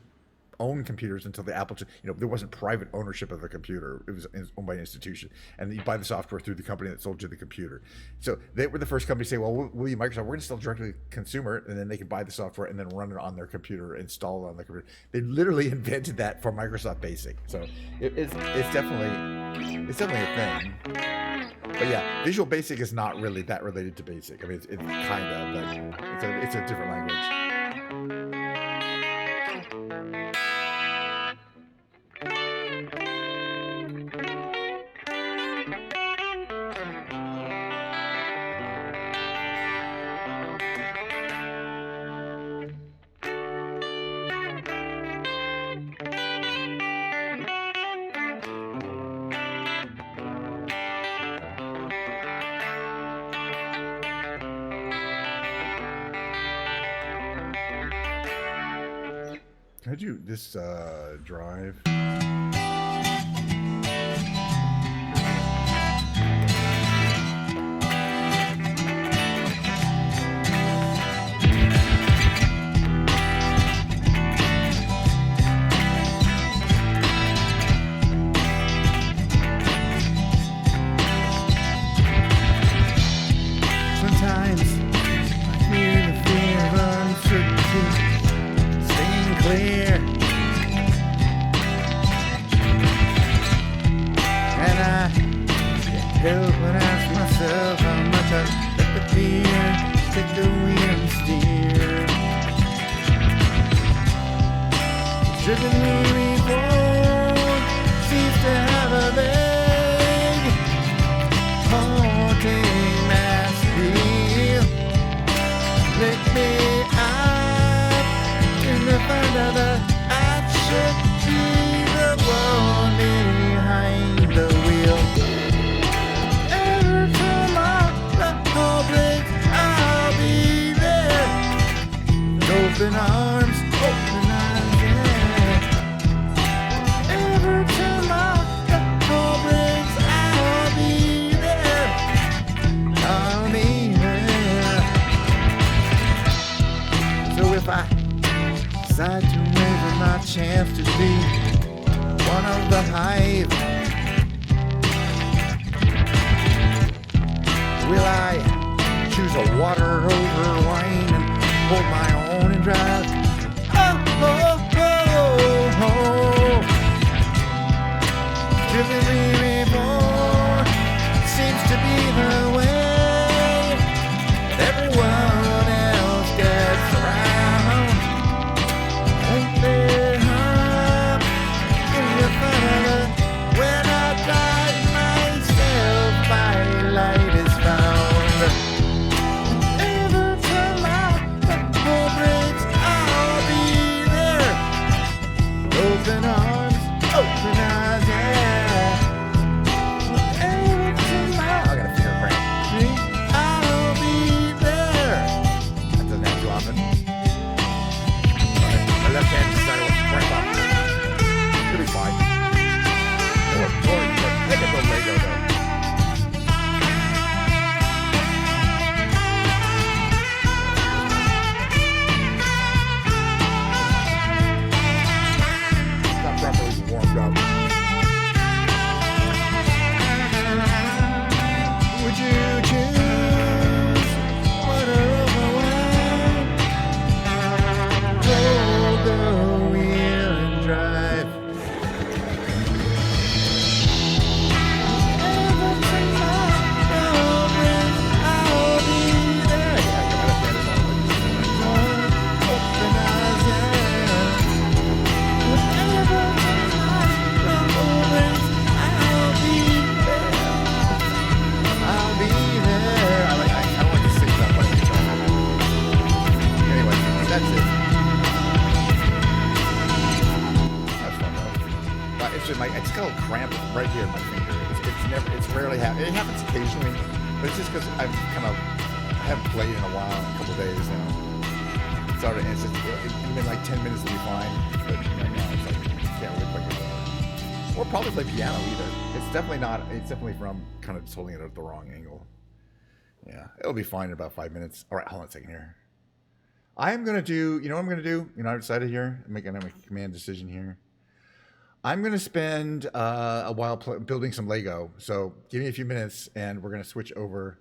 own computers until the Apple II. There wasn't private ownership of a computer. It was owned by an institution, and you buy the software through the company that sold you the computer. So they were the first company to say, well, we'll use Microsoft, we're going to sell directly to consumer, and then they can buy the software and then run it on their computer, install it on their computer. They literally invented that for Microsoft Basic. So it's definitely a thing. But yeah, Visual Basic is not really that related to Basic. I mean, it's kind of, but it's a different language. Can I do this drive? Sometimes I feel the fear of uncertainty, staying clear. And I can't help but ask myself how much I let the fear take the wheel and steer. It's driven me before, seems to have a big haunting mass appeal. Lick me up in the find out that I should be the one behind the wheel. Every time the call breaks, I'll be there. With open arms, open eyes, yeah. Every time the call breaks, I'll be there. I'll be there. So if I decide to waver my chance to be one of the hive, will I choose a water over wine and hold my own and drive? Oh, oh, oh, oh. Driven me before, seems to be the way that everyone else gets around. Ain't there harm in the fun when I drive myself, my light is found. Every time the door breaks, I'll be there. Open arms, open eyes, yeah. Every time I got a finger cramp. I'll be there. That doesn't happen too often. My left hand decided to cramp up. It'll be fine. I can build Lego though. It's not properly warmed up. Would you choose water over wine? Hold the wheel and drive. Every time I'll be there. Open eyes, yeah. Whatever time I'll be there. I'll be there. I don't like to sing that, but it's anyway, that's it. That's fun though. But it's got a cramp right here in my finger. It's rarely happened. It happens occasionally, but it's just because I haven't played in a while, a couple days now. It's already, it's just, even like 10 minutes will be fine, but right now it's like, can't really play guitar. Or probably play piano either. It's definitely not, it's definitely from kind of just holding it at the wrong angle. Yeah, it'll be fine in about 5 minutes. All right, hold on a second here. I'm going to do, you know what I'm going to do? You know, I decided here, I'm making a command decision here. I'm going to spend a while building some Lego. So give me a few minutes and we're going to switch over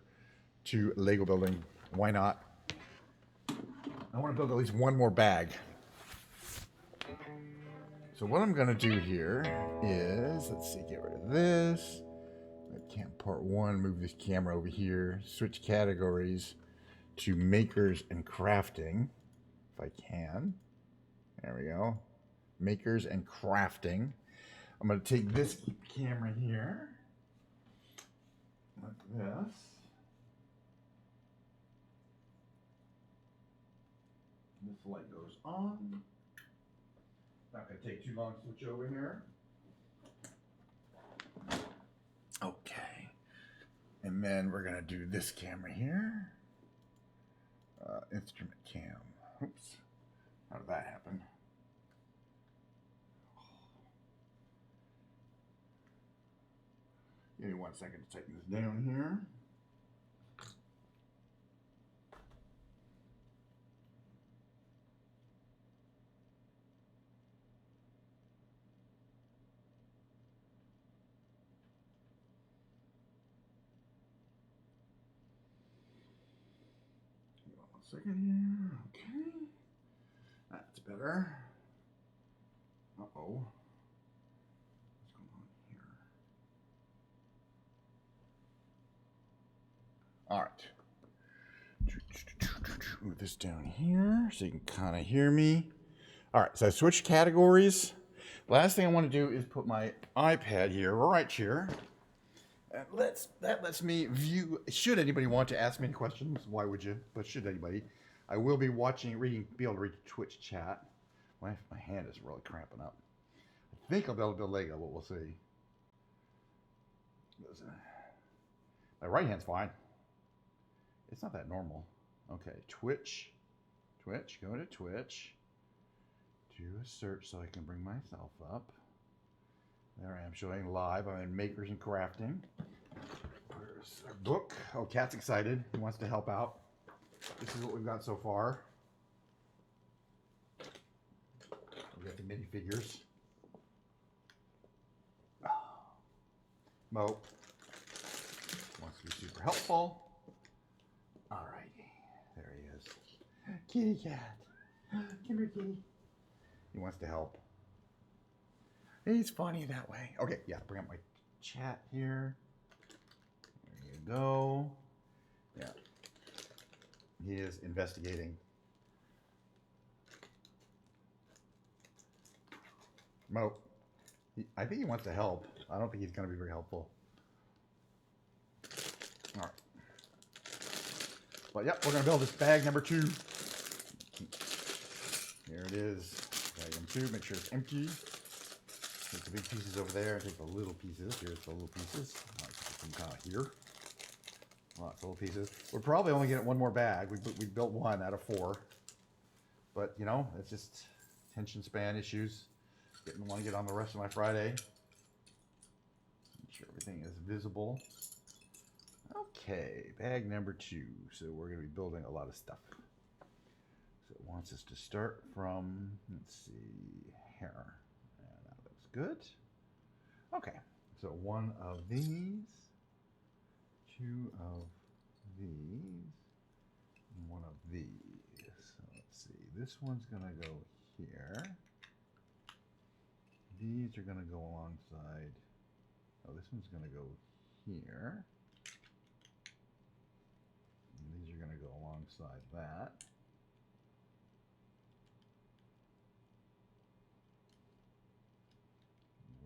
to Lego building. Why not? I want to build at least one more bag. So what I'm going to do here is, let's see, get rid of this. Webcam part 1, move this camera over here, switch categories to makers and crafting, if I can. There we go. Makers and crafting. I'm going to take this camera here, like this. This light goes on. Not going to take too long to switch over here. Okay. And then we're going to do this camera here. Instrument cam. Oops. How did that happen? 1 second to tighten this down here. Hang on 1 second here. Okay. That's better. Uh-oh. What's going on here? All right. Move this down here so you can kind of hear me. All right, so I switched categories. Last thing I want to do is put my iPad here, right here. And that lets me view. Should anybody want to ask me any questions, why would you? But should anybody, I will be watching, reading, be able to read Twitch chat. My hand is really cramping up. I think I'll be able to build Lego, but we'll see. My right hand's fine. It's not that normal. Okay, Twitch. Twitch, go to Twitch. Do a search so I can bring myself up. There I am showing live. I'm in Makers and Crafting. Where's our book? Oh, Cat's excited. He wants to help out. This is what we've got so far. We got the minifigures. Mo wants to be super helpful. All right, there he is. Kitty cat. Come here, kitty. He wants to help. He's funny that way. Okay, yeah, bring up my chat here. There you go. Yeah. He is investigating. Mo, I think he wants to help. I don't think he's going to be very helpful. All right. But yep, we're going to build this bag number 2. Here it is. Bag number 2. Make sure it's empty. Take the big pieces over there. Take the little pieces. Here's the little pieces. Some kind of here. Lots of little pieces. We're probably only getting one more bag. We built 1 out of 4. But, you know, it's just attention span issues. Didn't want to get on the rest of my Friday. Make sure everything is visible. Okay, bag number 2. So we're going to be building a lot of stuff. So it wants us to start from, let's see, here. And that looks good. Okay, so 1 of these, 2 of these, and 1 of these. So let's see, this one's going to go here. These are going to go alongside. Oh, this one's going to go here. And these are going to go alongside that.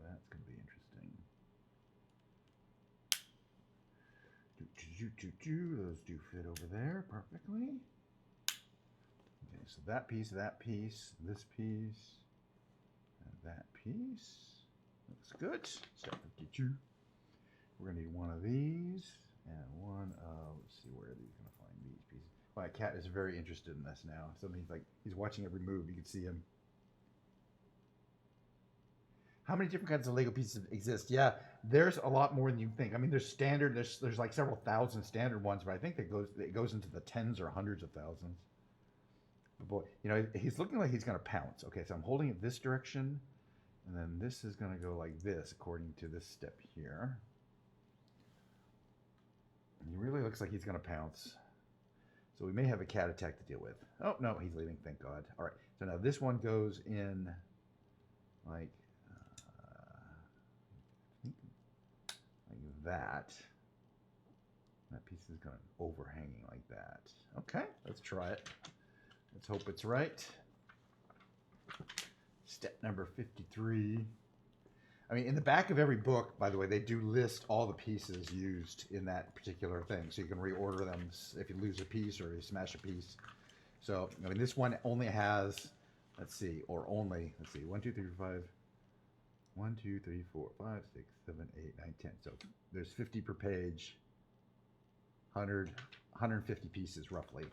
That's going to be interesting. Those do fit over there perfectly. Okay, so that piece, this piece, and that piece. Looks good. Start 52. We're going to need 1 of these and 1 of, let's see, where are these going to find these pieces? My cat is very interested in this now. Something like he's watching every move. You can see him. How many different kinds of Lego pieces exist? Yeah, there's a lot more than you think. I mean, there's standard. There's like several thousand standard ones, but I think it goes into the tens or hundreds of thousands. But boy, you know, he's looking like he's going to pounce. Okay, so I'm holding it this direction, and then this is going to go like this according to this step here. And he really looks like he's going to pounce. So we may have a cat attack to deal with. Oh no, he's leaving. Thank God. All right. So now this one goes in like. That piece is going to overhanging like that. Okay, let's try it. Let's hope it's right. Step number 53. I mean, in the back of every book, by the way, they do list all the pieces used in that particular thing, so you can reorder them if you lose a piece or you smash a piece. So, I mean, this one only has, let's see, 1, 2, 3, 5. 1, 2, 3, 4, 5, 6, 7, 8, 9, 10. So there's 50 per page, 150 pieces roughly.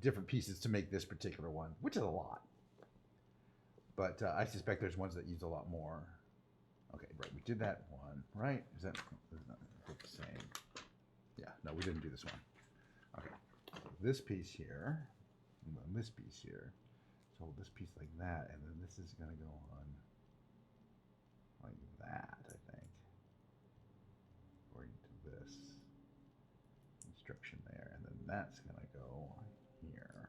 Different pieces to make this particular one, which is a lot. But I suspect there's ones that use a lot more. Okay, right, we did that one, right? Is that the same? Yeah, no, we didn't do this one. Okay, so this piece here, and then this piece here. So this piece like that, and then this is gonna go on like that, I think. According to this instruction there, and then that's gonna go here.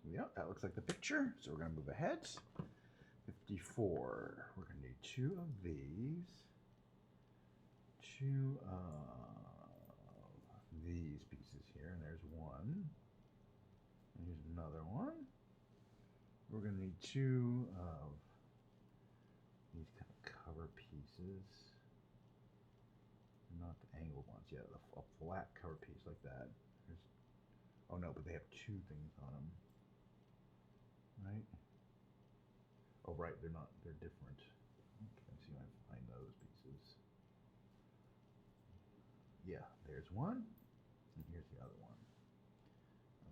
Yep, that looks like the picture. So we're gonna move ahead. 54. We're gonna need 2 of these. 2 of these pieces here, and there's one. And here's another one. We're gonna need 2 of these kind of cover pieces. Not the angled ones, yeah, a flat cover piece like that. There's, oh no, but they have 2 things on them. Right? Oh, right, they're not, they're different. Okay, let's see if I can find those pieces. Yeah, there's one, and here's the other one.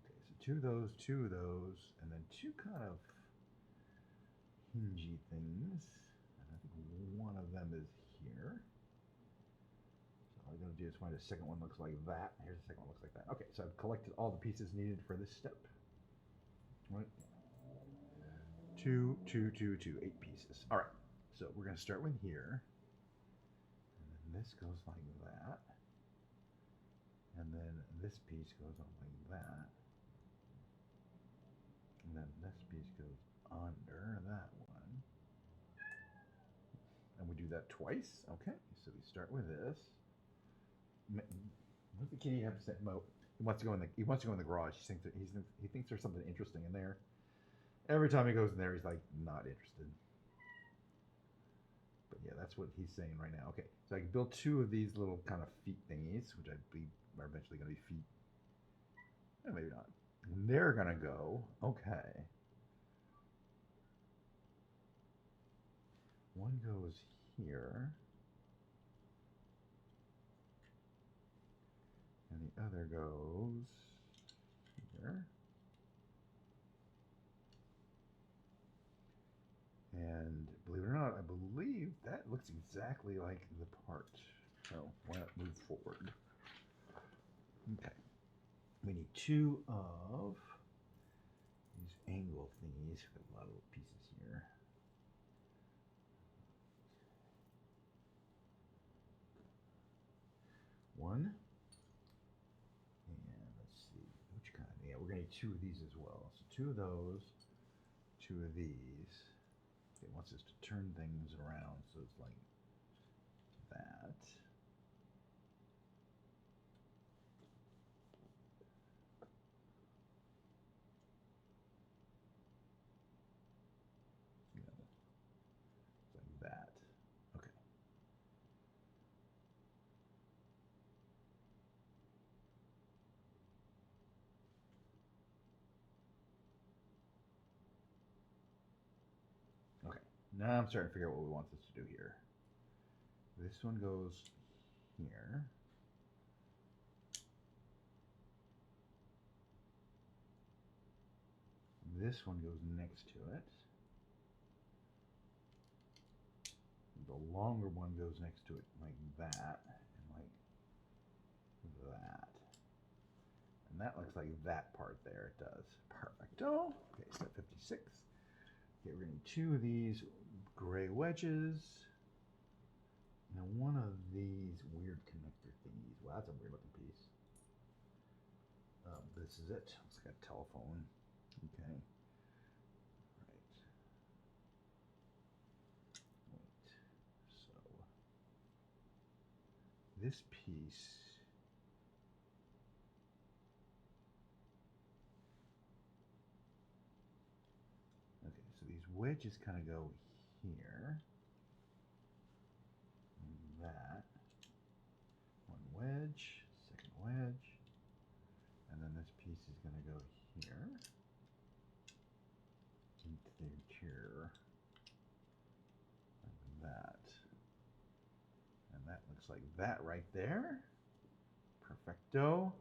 Okay, so 2 of those, and then 2 kind of hingy things. And I think one of them is here. So all I'm going to do is find a second one looks like that. Here's the second one looks like that. Okay, so I've collected all the pieces needed for this step. Right. 2, 2, 2, 2, 8 pieces. All right, so we're going to start with here. And then this goes like that. And then this piece goes on like that. And then this piece goes under that one. And we do that twice. Okay, so we start with this. What does the kitty have to say? Mo, he wants to go in the garage. He thinks there's something interesting in there. Every time he goes in there, he's like not interested. But yeah, that's what he's saying right now. Okay, so I can build 2 of these little kind of feet thingies, which I believe are eventually going to be feet. No, maybe not. And they're going to go, okay. One goes here. And the other goes here. And believe it or not, I believe that looks exactly like the part. So why not move forward? Okay. We need 2 of these angle thingies. We've got a lot of little pieces here. One. And let's see, which kind? Yeah, we're gonna need 2 of these as well. So 2 of those, 2 of these. It wants us to turn things around, so it's like that. Yeah, it's like that. Okay. Okay. Now I'm starting to figure out what we want this to do here. This one goes here. This one goes next to it. The longer one goes next to it like that, and like that. And that looks like that part there. It does. Perfecto. Okay, step 56. Okay, we're gonna need 2 of these gray wedges. Now one of these weird connector thingies. Wow, that's a weird looking piece. This is it. It's like a telephone. Okay. Right. Wait. So this piece. Okay, so these wedges kind of go here. And that. One wedge, second wedge. And then this piece is going to go here. Into the interior. Like that. And that looks like that right there. Perfecto.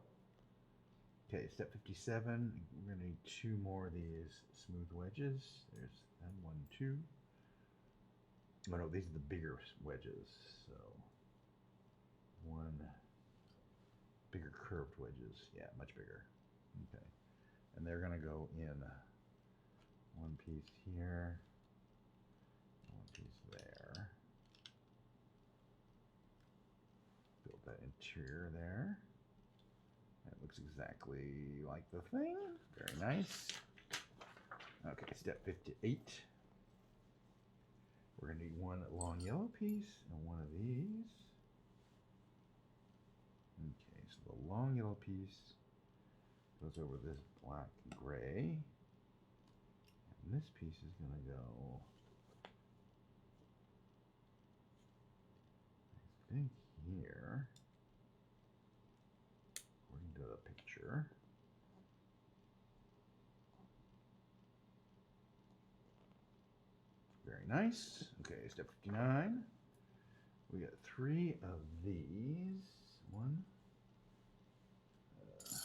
Okay, step 57. We're gonna need 2 more of these smooth wedges. There's them, 1, 2. Oh no, these are the bigger wedges. So 1 bigger curved wedges. Yeah, much bigger. Okay, and they're gonna go in 1 piece here, 1 piece there. Build that interior there. That looks exactly like the thing. Very nice. Okay, step 58. We're gonna need 1 long yellow piece and 1 of these. Okay, so the long yellow piece goes over this black and gray. And this piece is gonna go, I think, here. According to the picture. Very nice. Okay, step 59. We got 3 of these. 1. Let's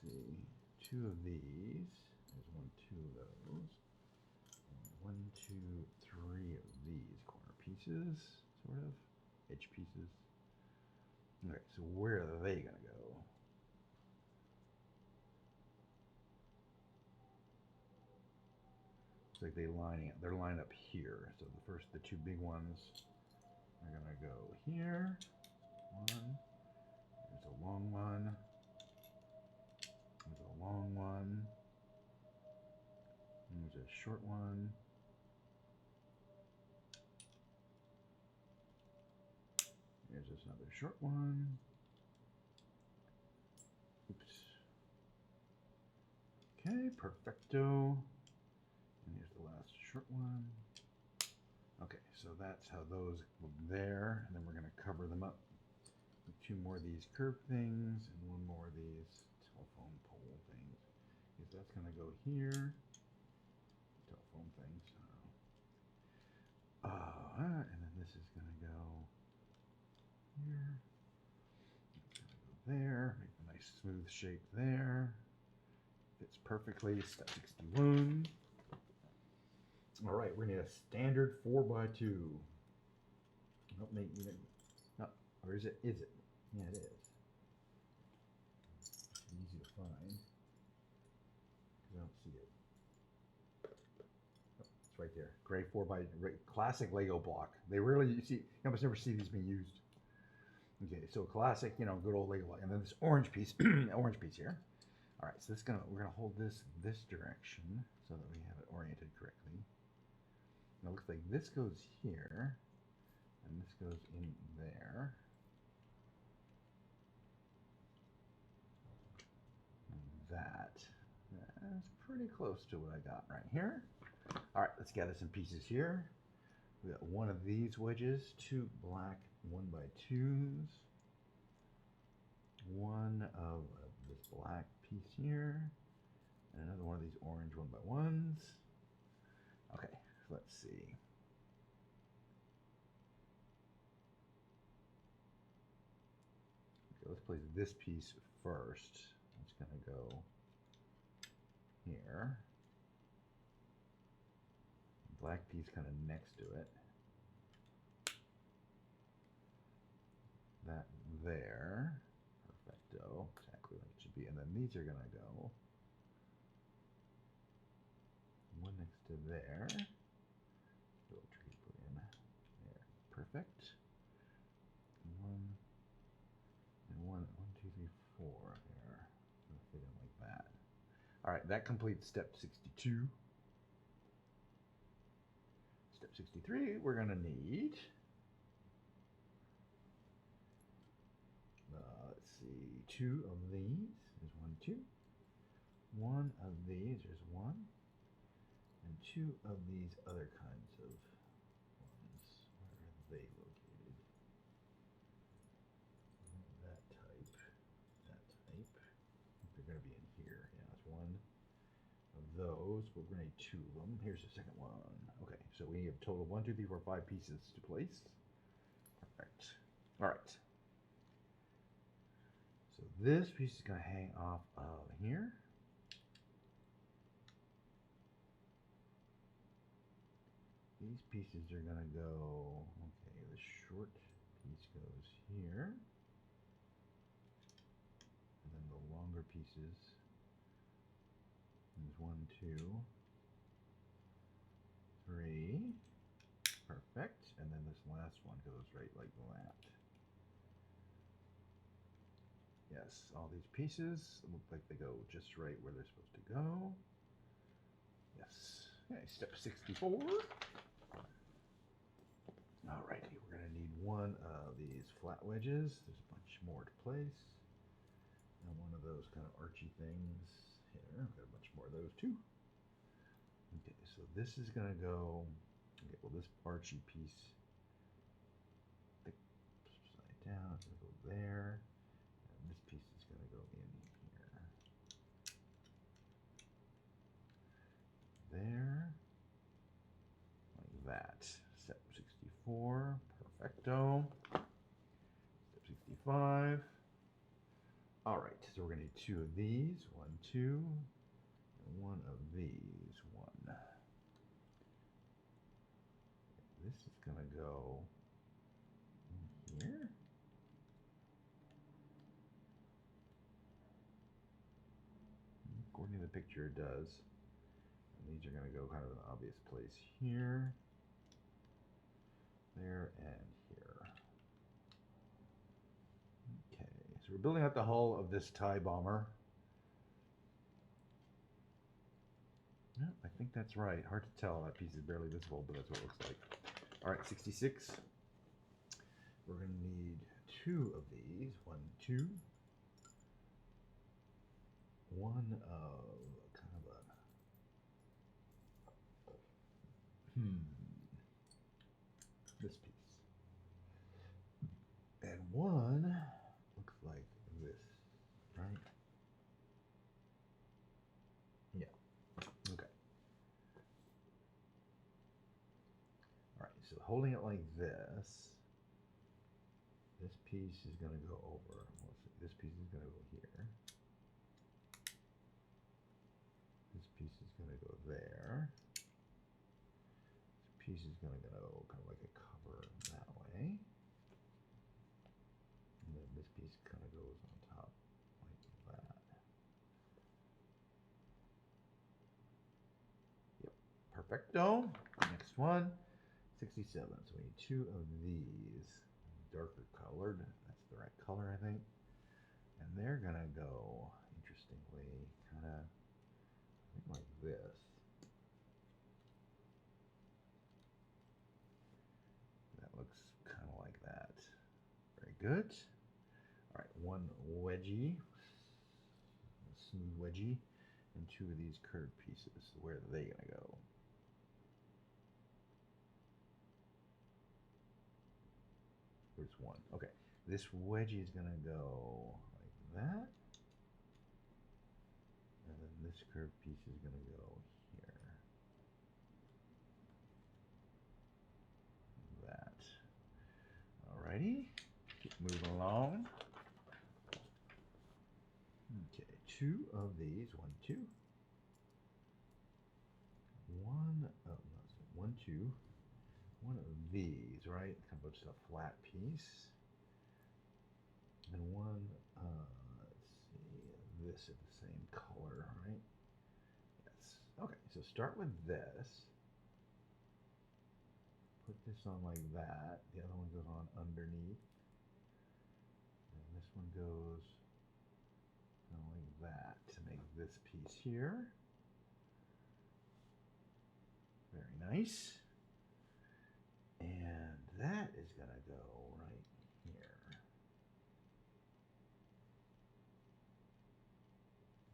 see. 2 of these. There's 1, 2 of those. And 1, 2, 3 of these corner pieces, sort of. Edge pieces. Okay, so where are they gonna go? Looks like they're lined up here. So the 2 big ones are gonna go here. 1. There's a long one. There's a long one. And there's a short one. There's another short one. Oops. Okay, perfecto. And here's the last short one. Okay, so that's how those go there. And then we're going to cover them up with 2 more of these curved things and 1 more of these telephone pole things. Because that's going to go here. Telephone things. And then this is going to go here. It's going to go there. Make a nice smooth shape there. Fits perfectly. Step 61. All right, we're gonna need a standard 4x2. Nope, no, or is it? Is it? Yeah, it is. It's easy to find. I don't see it. Oh, it's right there. Gray 4x classic Lego block. They rarely you see. You almost never see these being used. Okay, so classic, good old Lego block, and then this orange piece, orange piece here. All right, so we're gonna hold this direction so that we have it oriented correctly. Now it looks like this goes here, and this goes in there. And that's pretty close to what I got right here. All right, let's gather some pieces here. We got 1 of these wedges, 2 black 1x2s, 1 of this black piece here, and another 1 of these orange 1x1s. Okay, let's see. Okay, let's place this piece first. It's going to go here. Black piece kind of next to it. That there. Perfecto. Exactly like it should be. And then these are going to go 1 next to there. Little tree put in there. Perfect. 1 and 1, 2, 3, 4 there. It'll fit in like that. All right, that completes step 62. Step 63, we're going to need, let's see, 2 of these. There's 1, 2. 1 of these, there's 1. And 2 of these other kinds of ones. Where are they located? That type. They're going to be in here. Yeah, that's 1 of those, but we're going to need 2 of them. Here's the second one. Okay, so we have a total of 1, 2, 3, 4, 5 pieces to place. Perfect. All right. So this piece is going to hang off of here. These pieces are going to go, okay, the short piece goes here. And then the longer pieces, there's 1, 2, 3. Perfect. And then this last one goes right like that. Yes, all these pieces look like they go just right where they're supposed to go. Yes. Okay, step 64. Alrighty, we're going to need one of these flat wedges. There's a bunch more to place. And one of those kind of archy things here. I've got a bunch more of those too. Okay, so this is going to go, okay, well this archy piece, upside down, it's going to go there. And this piece is going to go in here. There. Like that. Step 64. Perfecto. Step 65. Alright, so we're going to need 2 of these. 1, 2. And 1 of these. 1. This is going to go in here. According to the picture, it does. And these are going to go kind of an obvious place here, there, and here. Okay, so we're building out the hull of this TIE bomber. Yeah, I think that's right. Hard to tell. That piece is barely visible, but that's what it looks like. All right, 66. We're going to need 2 of these. 1, 2. 1 of kind of a this piece. And 1 looks like this, right? Yeah. Okay. All right, so holding it like this piece is going to go over. Let's see, this piece is going to go here. This piece is going to go there. This piece is going to go kind of like a cover that way. And then this piece kind of goes on top like that. Yep, perfecto. Next one, 67. So we need 2 of these, darker colored. That's the right color, I think. And they're gonna go, interestingly, kind of like this. That looks kind of like that. Very good. All right, 1 wedgie, a smooth wedgie, and 2 of these curved pieces. Where are they gonna go? There's 1. Okay, this wedgie is gonna go like that. And then this curved piece is going to go here. That. Alrighty. Keep moving along. Okay, 2 of these. 1, 2. 1 of, no, 1, 2. 1 of these, right? Kind of just a flat piece. And 1, let's see, this is the same color, right? Yes. Okay, so start with this. Put this on like that. The other one goes on underneath. And this one goes like that to make this piece here. Very nice. And that is going to go right here.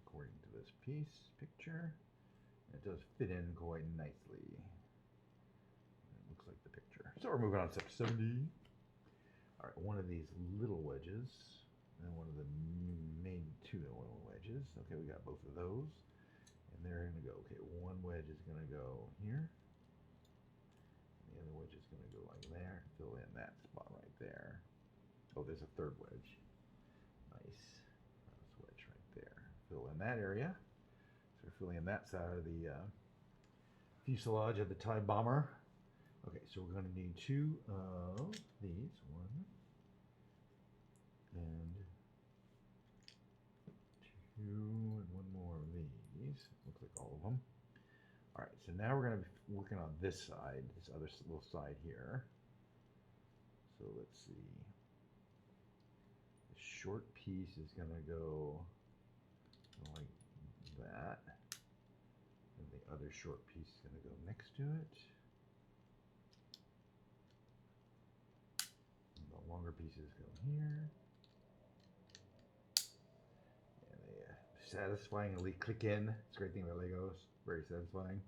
According to this picture. It does fit in quite nicely. It looks like the picture. So we're moving on to step 70. All right, 1 of these little wedges, and 1 of the main 2 little wedges. Okay, we got both of those. And they're going to go, okay, 1 wedge is going to go here. The other wedge is going to go like there. Fill in that spot right there. Oh, there's a 3rd wedge. Nice. that area. So we're filling in that side of the fuselage of the TIE bomber. Okay, so we're going to need 2 of these. 1 and 2, and 1 more of these. Looks like all of them. All right, so now we're going to be working on this side, this other little side here. So let's see. The short piece is going to go like that. And the other short piece is going to go next to it. And the longer pieces go here. And they satisfyingly click in. It's a great thing about Legos. Very satisfying.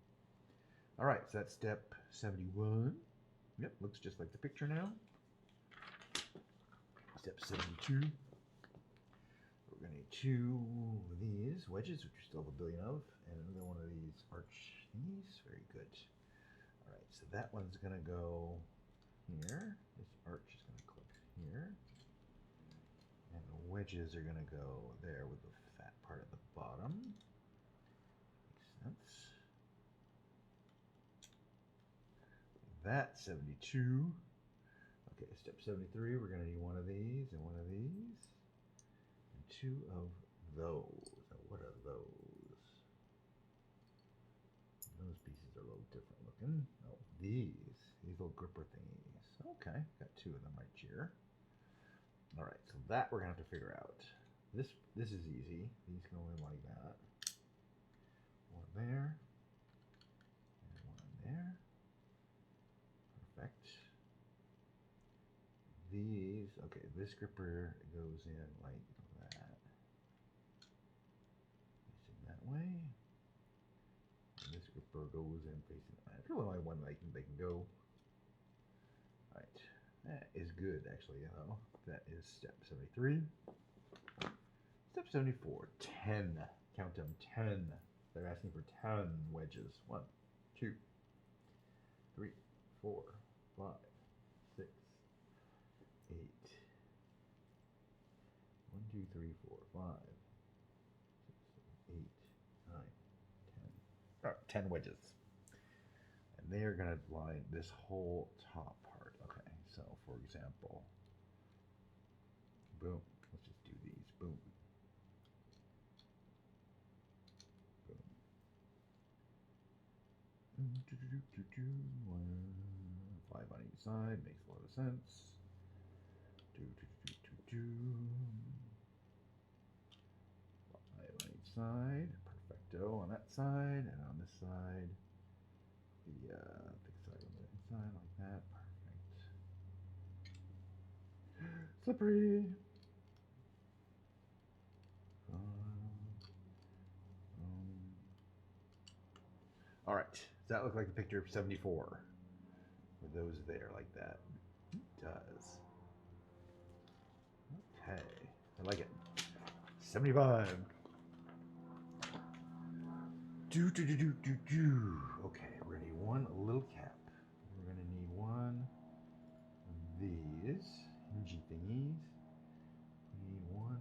All right, so that's step 71. Yep, looks just like the picture now. Step 72. We're going to need 2 of these wedges, which we still have a billion of, and another one of these arch thingies. Very good. All right, so that one's going to go here. This arch is going to click here. And the wedges are going to go there with the fat part at the bottom. Makes sense. That's 72. Okay, step 73, we're going to need 1 of these and 1 of these. And 2 of those. Now, what are those? Those pieces are a little different looking. Oh, these little gripper thingies. Okay, got 2 of them right here. All right, so that we're going to have to figure out. This is easy. These go in like that. 1 there. And 1 there. Perfect. These, okay, this gripper goes in like that. Facing that way. And this gripper goes in facing that. There's only one they can go. Alright. That is good actually, though. That is step 73. Step 74. 10. Count them. 10. They're asking for 10 wedges. 1, 2, 3, 4, 5, 6, 8. 1, 2, 3, 4, 5, 6, 7, 8, 9, 10. 10 wedges. And they are going to line this whole top part. Okay, so for example, boom. Let's just do these. Boom. Boom. 5 on each side makes a lot of sense. 5 on each side. Perfecto on that side, and on this side, the thick side on the inside like that. Perfect. Slippery. All right. Does that look like the picture of 74? With those there like that? It does. Okay. I like it. 75. Okay, we're gonna need 1 little cap. We're gonna need 1 of these hingy thingies. We need 1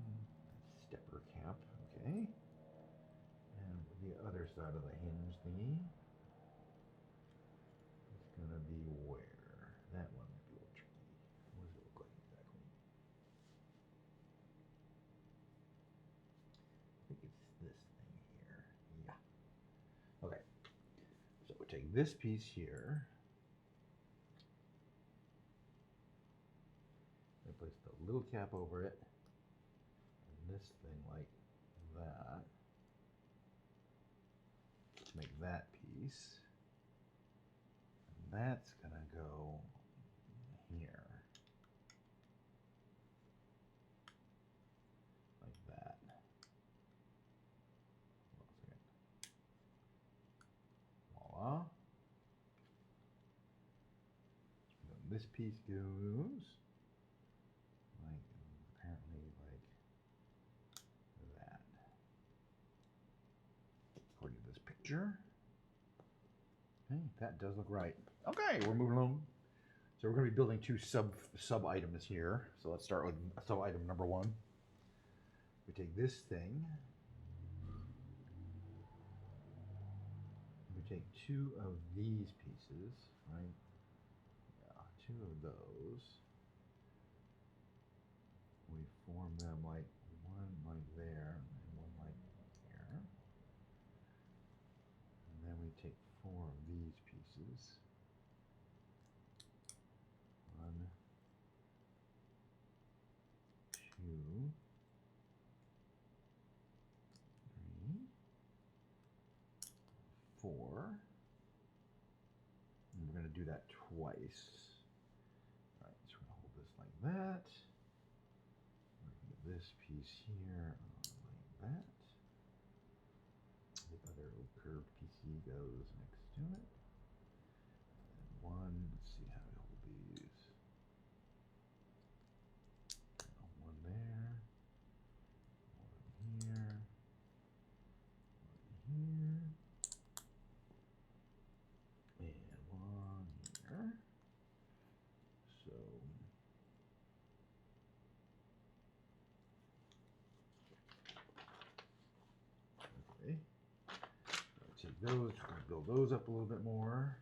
stepper cap, okay. And the other side of the hinge thingy is gonna be where? That one might be a little tricky. What does it look like exactly? I think it's this thing here. Yeah. Okay. So we take this piece here. I place the little cap over it. And this thing like that. Let's make that piece. And that's gonna go here. Like that. Hold on a second. Voila. And then this piece goes like apparently like that. According to this picture. Okay, that does look right. Okay, we're moving along. So we're going to be building 2 sub items here. So let's start with sub item number 1. We take this thing take two of these pieces, right? Yeah, two of those. We form them like one like there and one like here. And then we take four of these pieces. One, two, three, four. And we're going to do that twice. All right, so we're going to hold this like that. We're going to get this piece here like that. The other little curved PC goes next to it. And one, let's see how we hold these. One there, one here, one here, and one here. So okay, I'll take those, build those up a little bit more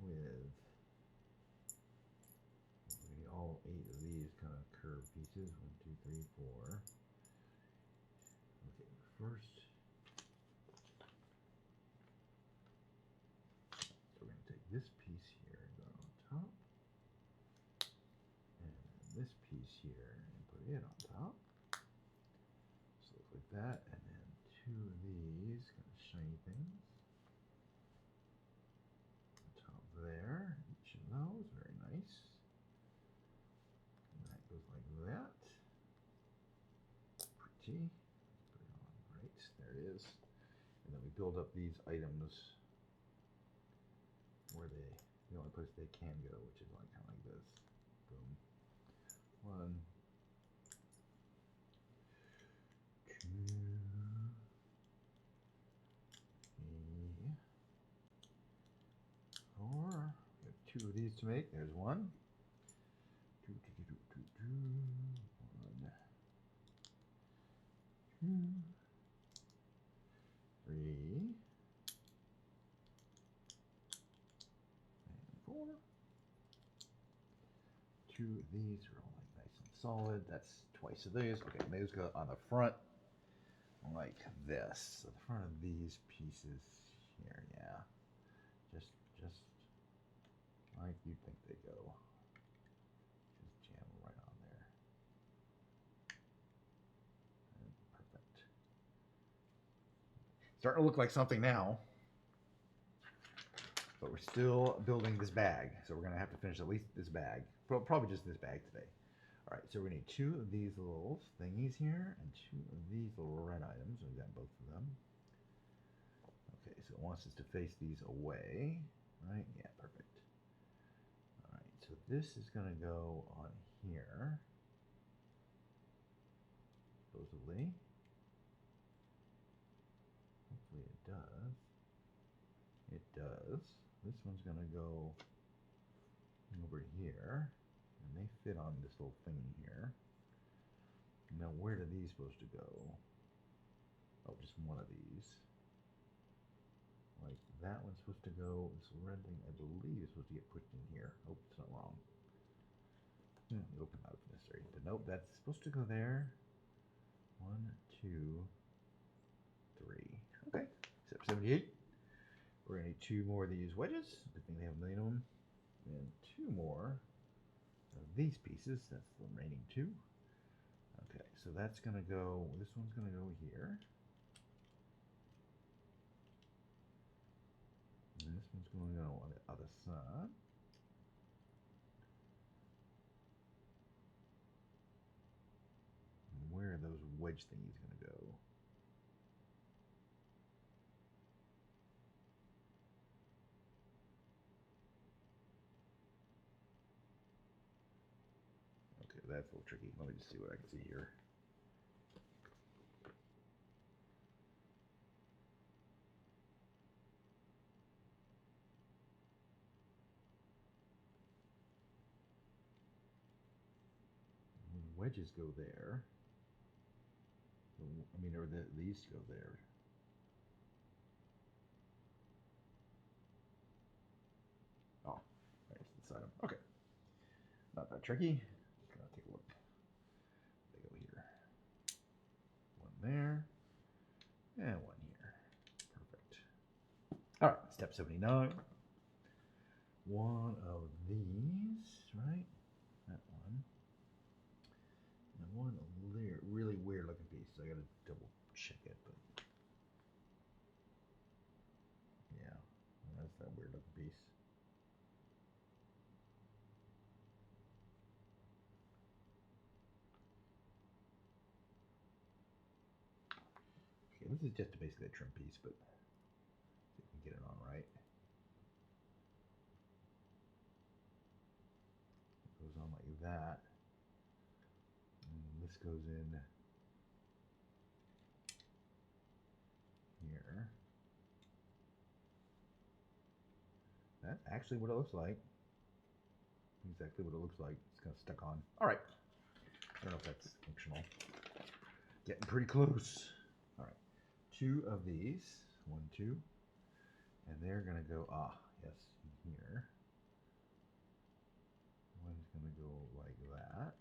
with all 8 of these kind of curved pieces. 1, 2, 3, 4. Okay, first, so we're going to take this piece here and go on top, and this piece here and put it on top. So look like that, and then 2 of these kind of shiny things on top there. Each of those, very nice. And that goes like that. Pretty. Put it on right. There it is. And then we build up these items where the only place they can go, which is like kind of like this. Boom. 1, 2, 3, 4. We have 2 of these to make. There's 1. 2, 2, 2, 2, 2, 1, 2, 3, and 4. 2 of these are all like nice and solid. That's twice of these. Okay, those go on the front like this. So the front of these pieces here, yeah. Just like you'd think they go. Just jam them right on there. And perfect. Starting to look like something now. But we're still building this bag. So we're going to have to finish at least this bag. Probably just this bag today. All right, so we need 2 of these little thingies here and 2 of these little red items. We've got both of them. Okay, so it wants us to face these away, right? Yeah, perfect. All right, so this is going to go on here, supposedly. Hopefully it does. It does. This one's going to go over here, and they fit on this little thingy here. Now, where are these supposed to go? Oh, just one of these. Like that one's supposed to go, this red thing, I believe, is supposed to get pushed in here. Oh, it's not wrong. Open out if necessary. But nope, that's supposed to go there. 1, 2, 3. Okay, step 78. We're going to need 2 more of these wedges. Good thing they have a million of them. And 2 more of these pieces. That's the remaining 2. Okay, so that's going to go, this one's going to go here. And this one's going to go on the other side. And where are those wedge thingies going to go? Okay, that's a little tricky. Let me just see what I can see here. Wedges go there. I mean, or these go there. inside them. Okay. Not that tricky. I'll take a look. They go here. One there. And one here. Perfect. All right, step 79. One of these, right? That one. And one really weird looking piece. I gotta double check it, but yeah, that's that weird looking piece. Okay, this is just basically a trim piece, but see if we can get it on right. It goes on like that. And this goes in here. That's actually what it looks like. Exactly what it looks like. It's kind of stuck on. All right. I don't know if that's functional. Getting pretty close. All right. Two of these. 1, 2. And they're going to go, yes, here. One's going to go like that.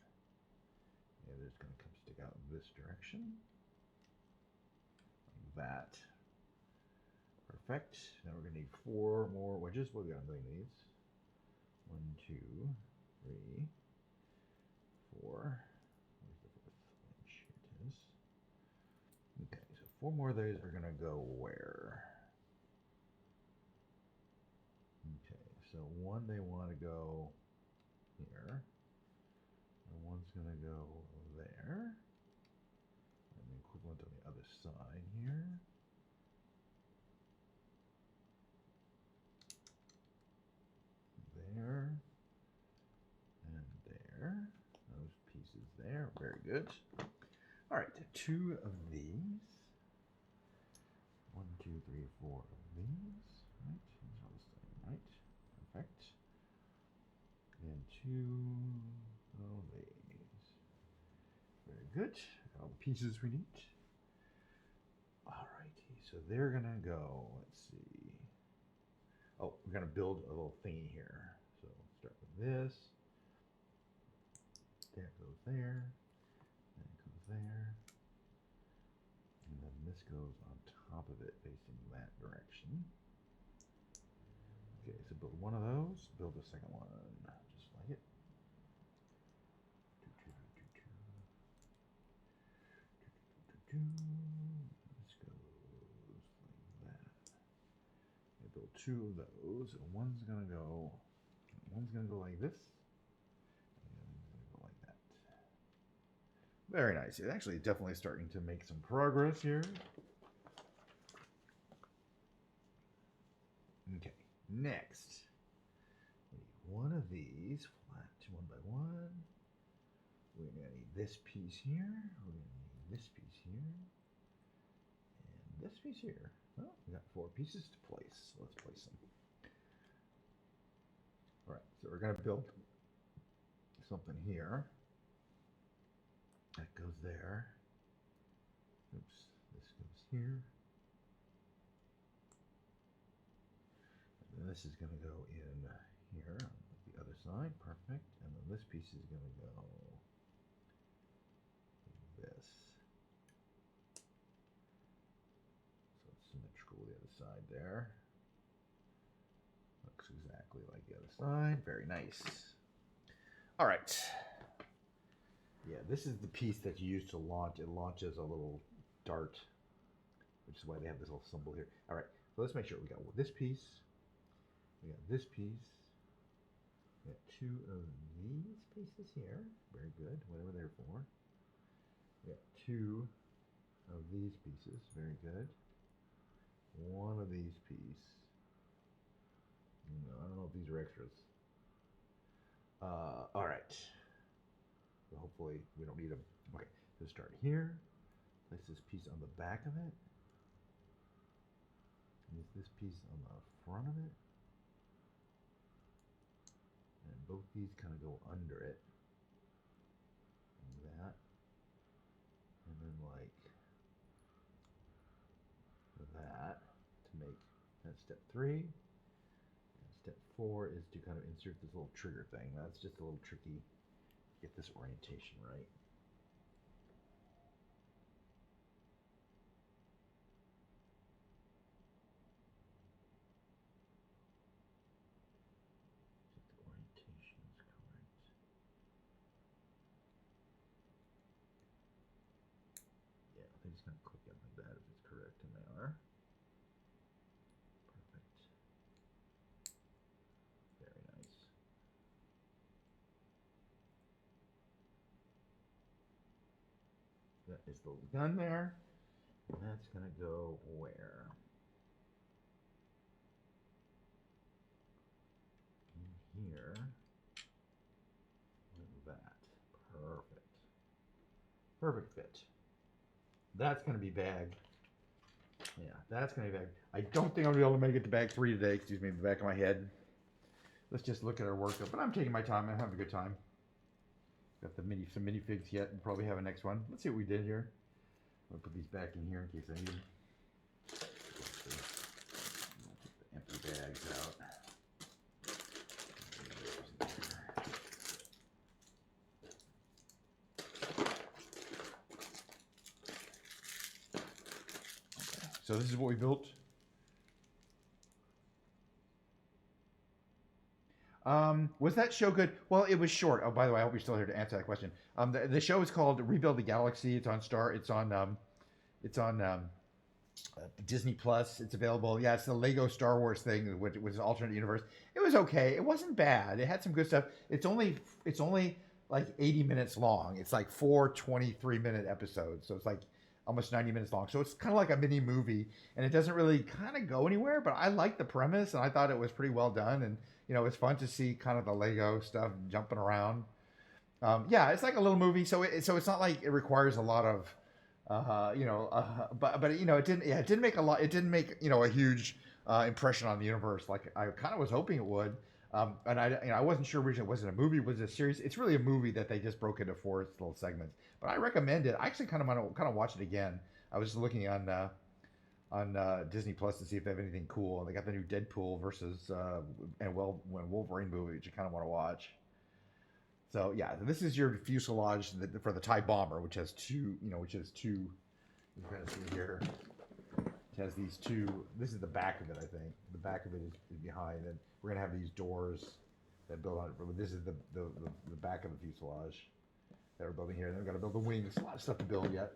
The other's going to come stick out in this direction. Like that. Perfect. Now we're going to need 4 more wedges. What we got a million of these? 1, 2, 3, 4. Where's the 4th wedge? Here it is. Okay, so 4 more of those are going to go where? Okay, so one they want to go here. And one's going to go there. And the equivalent on the other side here. There. And there. Those pieces there. Very good. All right, 2 of these. 1, 2, 3, 4 of these. Right, these are all the same, right? Perfect. And 2 of these. Very good. Got all the pieces we need. All righty, so they're gonna go. Let's see. Oh, we're gonna build a little thingy here. So start with this. That goes there. That goes there. And then this goes on top of it, facing that direction. Okay, so build one of those, build the second one, just like it. This goes like that. I build 2 of those, and one's gonna go like this, and one's gonna go like that. Very nice. It's actually definitely starting to make some progress here. Okay, next. We need one of these, flat 1 by 1. We're going to need this piece here. We're going to need this piece here. And this piece here. Well, we got 4 pieces to place. So let's place them. All right, so we're going to build something here. That goes there. Oops, this goes here. And this is going to go in here on the other side. Perfect. And then this piece is going to go like this. So it's symmetrical the other side there. Looks exactly like the other side. Very nice. All right. Yeah, this is the piece that's used to launch. It launches a little dart, which is why they have this little symbol here. All right, so let's make sure we got this piece. We got this piece. We got 2 of these pieces here. Very good, whatever they're for. We got 2 of these pieces. Very good. 1 of these pieces. No, I don't know if these are extras. All right. So hopefully we don't need them. Okay, so start here. Place this piece on the back of it. Use this piece on the front of it. And both these kind of go under it. Like that. And then like that to make that step 3. And step 4 is to kind of insert this little trigger thing. That's just a little tricky. Get this orientation right. The orientation is correct. Yeah, they're just going to click in like that if it's correct, and they are. Perfect. Very nice. That is the little gun there. And that's going to go where? In here. Like that. Perfect. Perfect fit. That's going to be bag. Yeah, that's going to be bag. I don't think I'm going to be able to make it to bag 3 today. Excuse me, the back of my head. Let's just look at our workup. But I'm taking my time. I'm having a good time. Got some minifigs yet, and probably have a next one. Let's see what we did here. I'll put these back in here in case I need them. I'll put the empty bags out. Okay, so this is what we built. Was that show good? Well, it was short. Oh, by the way, I hope you're still here to answer that question. The show is called Rebuild the Galaxy. It's on Disney Plus. It's available. Yeah, it's the Lego Star Wars thing, which was an alternate universe. It was okay. It wasn't bad. It had some good stuff. It's only like 80 minutes long. It's like 4 23-minute episodes. So it's like almost 90 minutes long. So it's kind of like a mini movie, and it doesn't really kind of go anywhere, but I like the premise, and I thought it was pretty well done. And, you know, it's fun to see kind of the Lego stuff jumping around. Yeah, it's like a little movie. So it's not like it requires a lot of, but you know, it didn't make a lot. It didn't make, you know, a huge impression on the universe like I kind of was hoping it would. And I wasn't sure originally, was it a movie, was it a series? It's really a movie that they just broke into 4 little segments. But I recommend it. I actually kind of want to watch it again. I was just looking on Disney Plus to see if they have anything cool. And they got the new Deadpool versus Wolverine movie, which I kind of want to watch. So yeah, this is your fuselage for the TIE bomber, which has two. You kind of see here. It has these 2. This is the back of it, I think. The back of it is behind, and we're gonna have these doors that build on it. This is the back of the fuselage that we're building here. And then we've got to build the wings. A lot of stuff to build yet.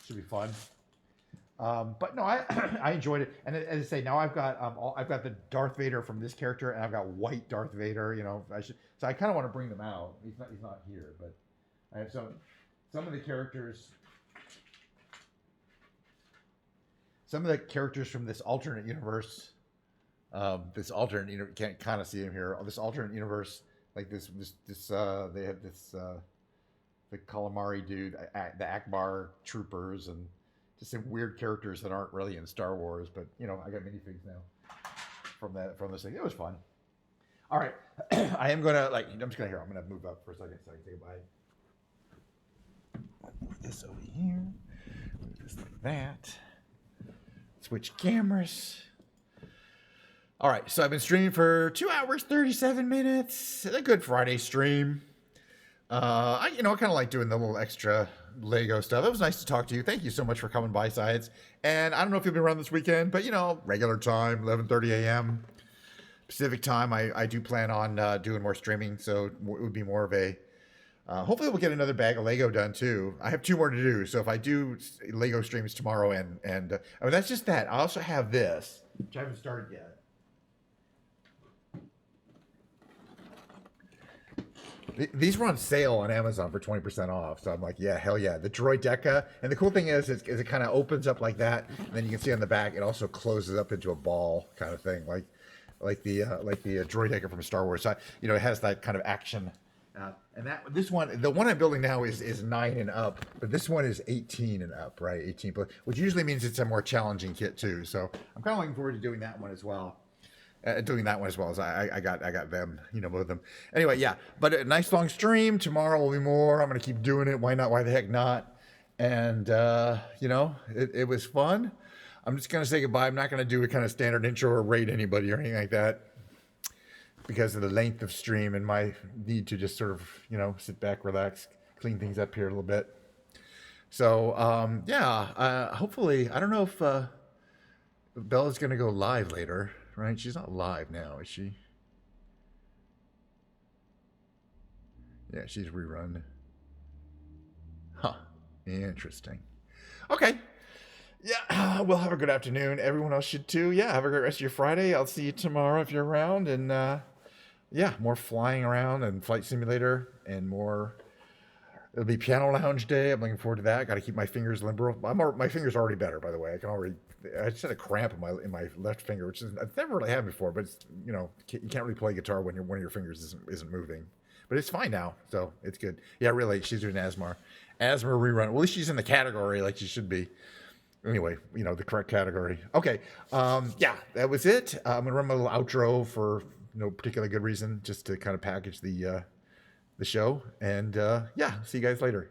Should be fun. But no, I enjoyed it. And as I say, now I've got the Darth Vader from this character, and I've got white Darth Vader. You know, so I kind of want to bring them out. He's not here, but I have some of the characters. Some of the characters from this alternate universe, you can't kind of see him here. This alternate universe, like this, they have this, the calamari dude, the Akbar troopers, and just some weird characters that aren't really in Star Wars. But you know, I got minifigs now from this thing. It was fun. All right, I'm just gonna move up for a second so I can say goodbye. Move this over here. Move this like that. Switch cameras. All right, so I've been streaming for 2 hours, 37 minutes. A good Friday stream. I kind of like doing the little extra Lego stuff. It was nice to talk to you. Thank you so much for coming by, Sides. And I don't know if you'll be around this weekend, but, you know, regular time, 11:30 a.m. Pacific time. I do plan on doing more streaming, so it would be more of a... hopefully we'll get another bag of Lego done too. I have 2 more to do. So if I do Lego streams tomorrow and that's just that. I also have this, which I haven't started yet. These were on sale on Amazon for 20% off. So I'm like, yeah, hell yeah. The Droideka. And the cool thing is it kind of opens up like that. And then you can see on the back, it also closes up into a ball kind of thing. Like the Droideka from Star Wars. So, you know, it has that kind of action. And this one, the one I'm building now is 9 and up, but this one is 18 and up, right? 18 plus, which usually means it's a more challenging kit too. So I'm kind of looking forward to doing that one as well. As I got them, you know, both of them. Anyway, yeah, but a nice long stream. Tomorrow will be more. I'm going to keep doing it. Why not? Why the heck not? And, you know, it was fun. I'm just going to say goodbye. I'm not going to do a kind of standard intro or rate anybody or anything like that. because of the length of stream and my need to just sort of, sit back, relax, clean things up here a little bit. So, hopefully, I don't know if Bella's going to go live later, right? She's not live now, is she? Yeah, she's rerun. Huh. Interesting. Okay. Yeah, well, have a good afternoon. Everyone else should too. Yeah, have a great rest of your Friday. I'll see you tomorrow if you're around. And more flying around and Flight Simulator and more. It'll be Piano Lounge Day. I'm looking forward to that. Got to keep my fingers limber. My fingers are already better, by the way. I just had a cramp in my left finger, which I've never really had before. But it's, you can't really play guitar when one of your fingers isn't moving. But it's fine now, so it's good. Yeah, really, she's doing Asmar rerun. Well, at least she's in the category like she should be. Anyway, the correct category. Okay, that was it. I'm gonna run my little outro for no particular good reason, just to kind of package the show. And see you guys later.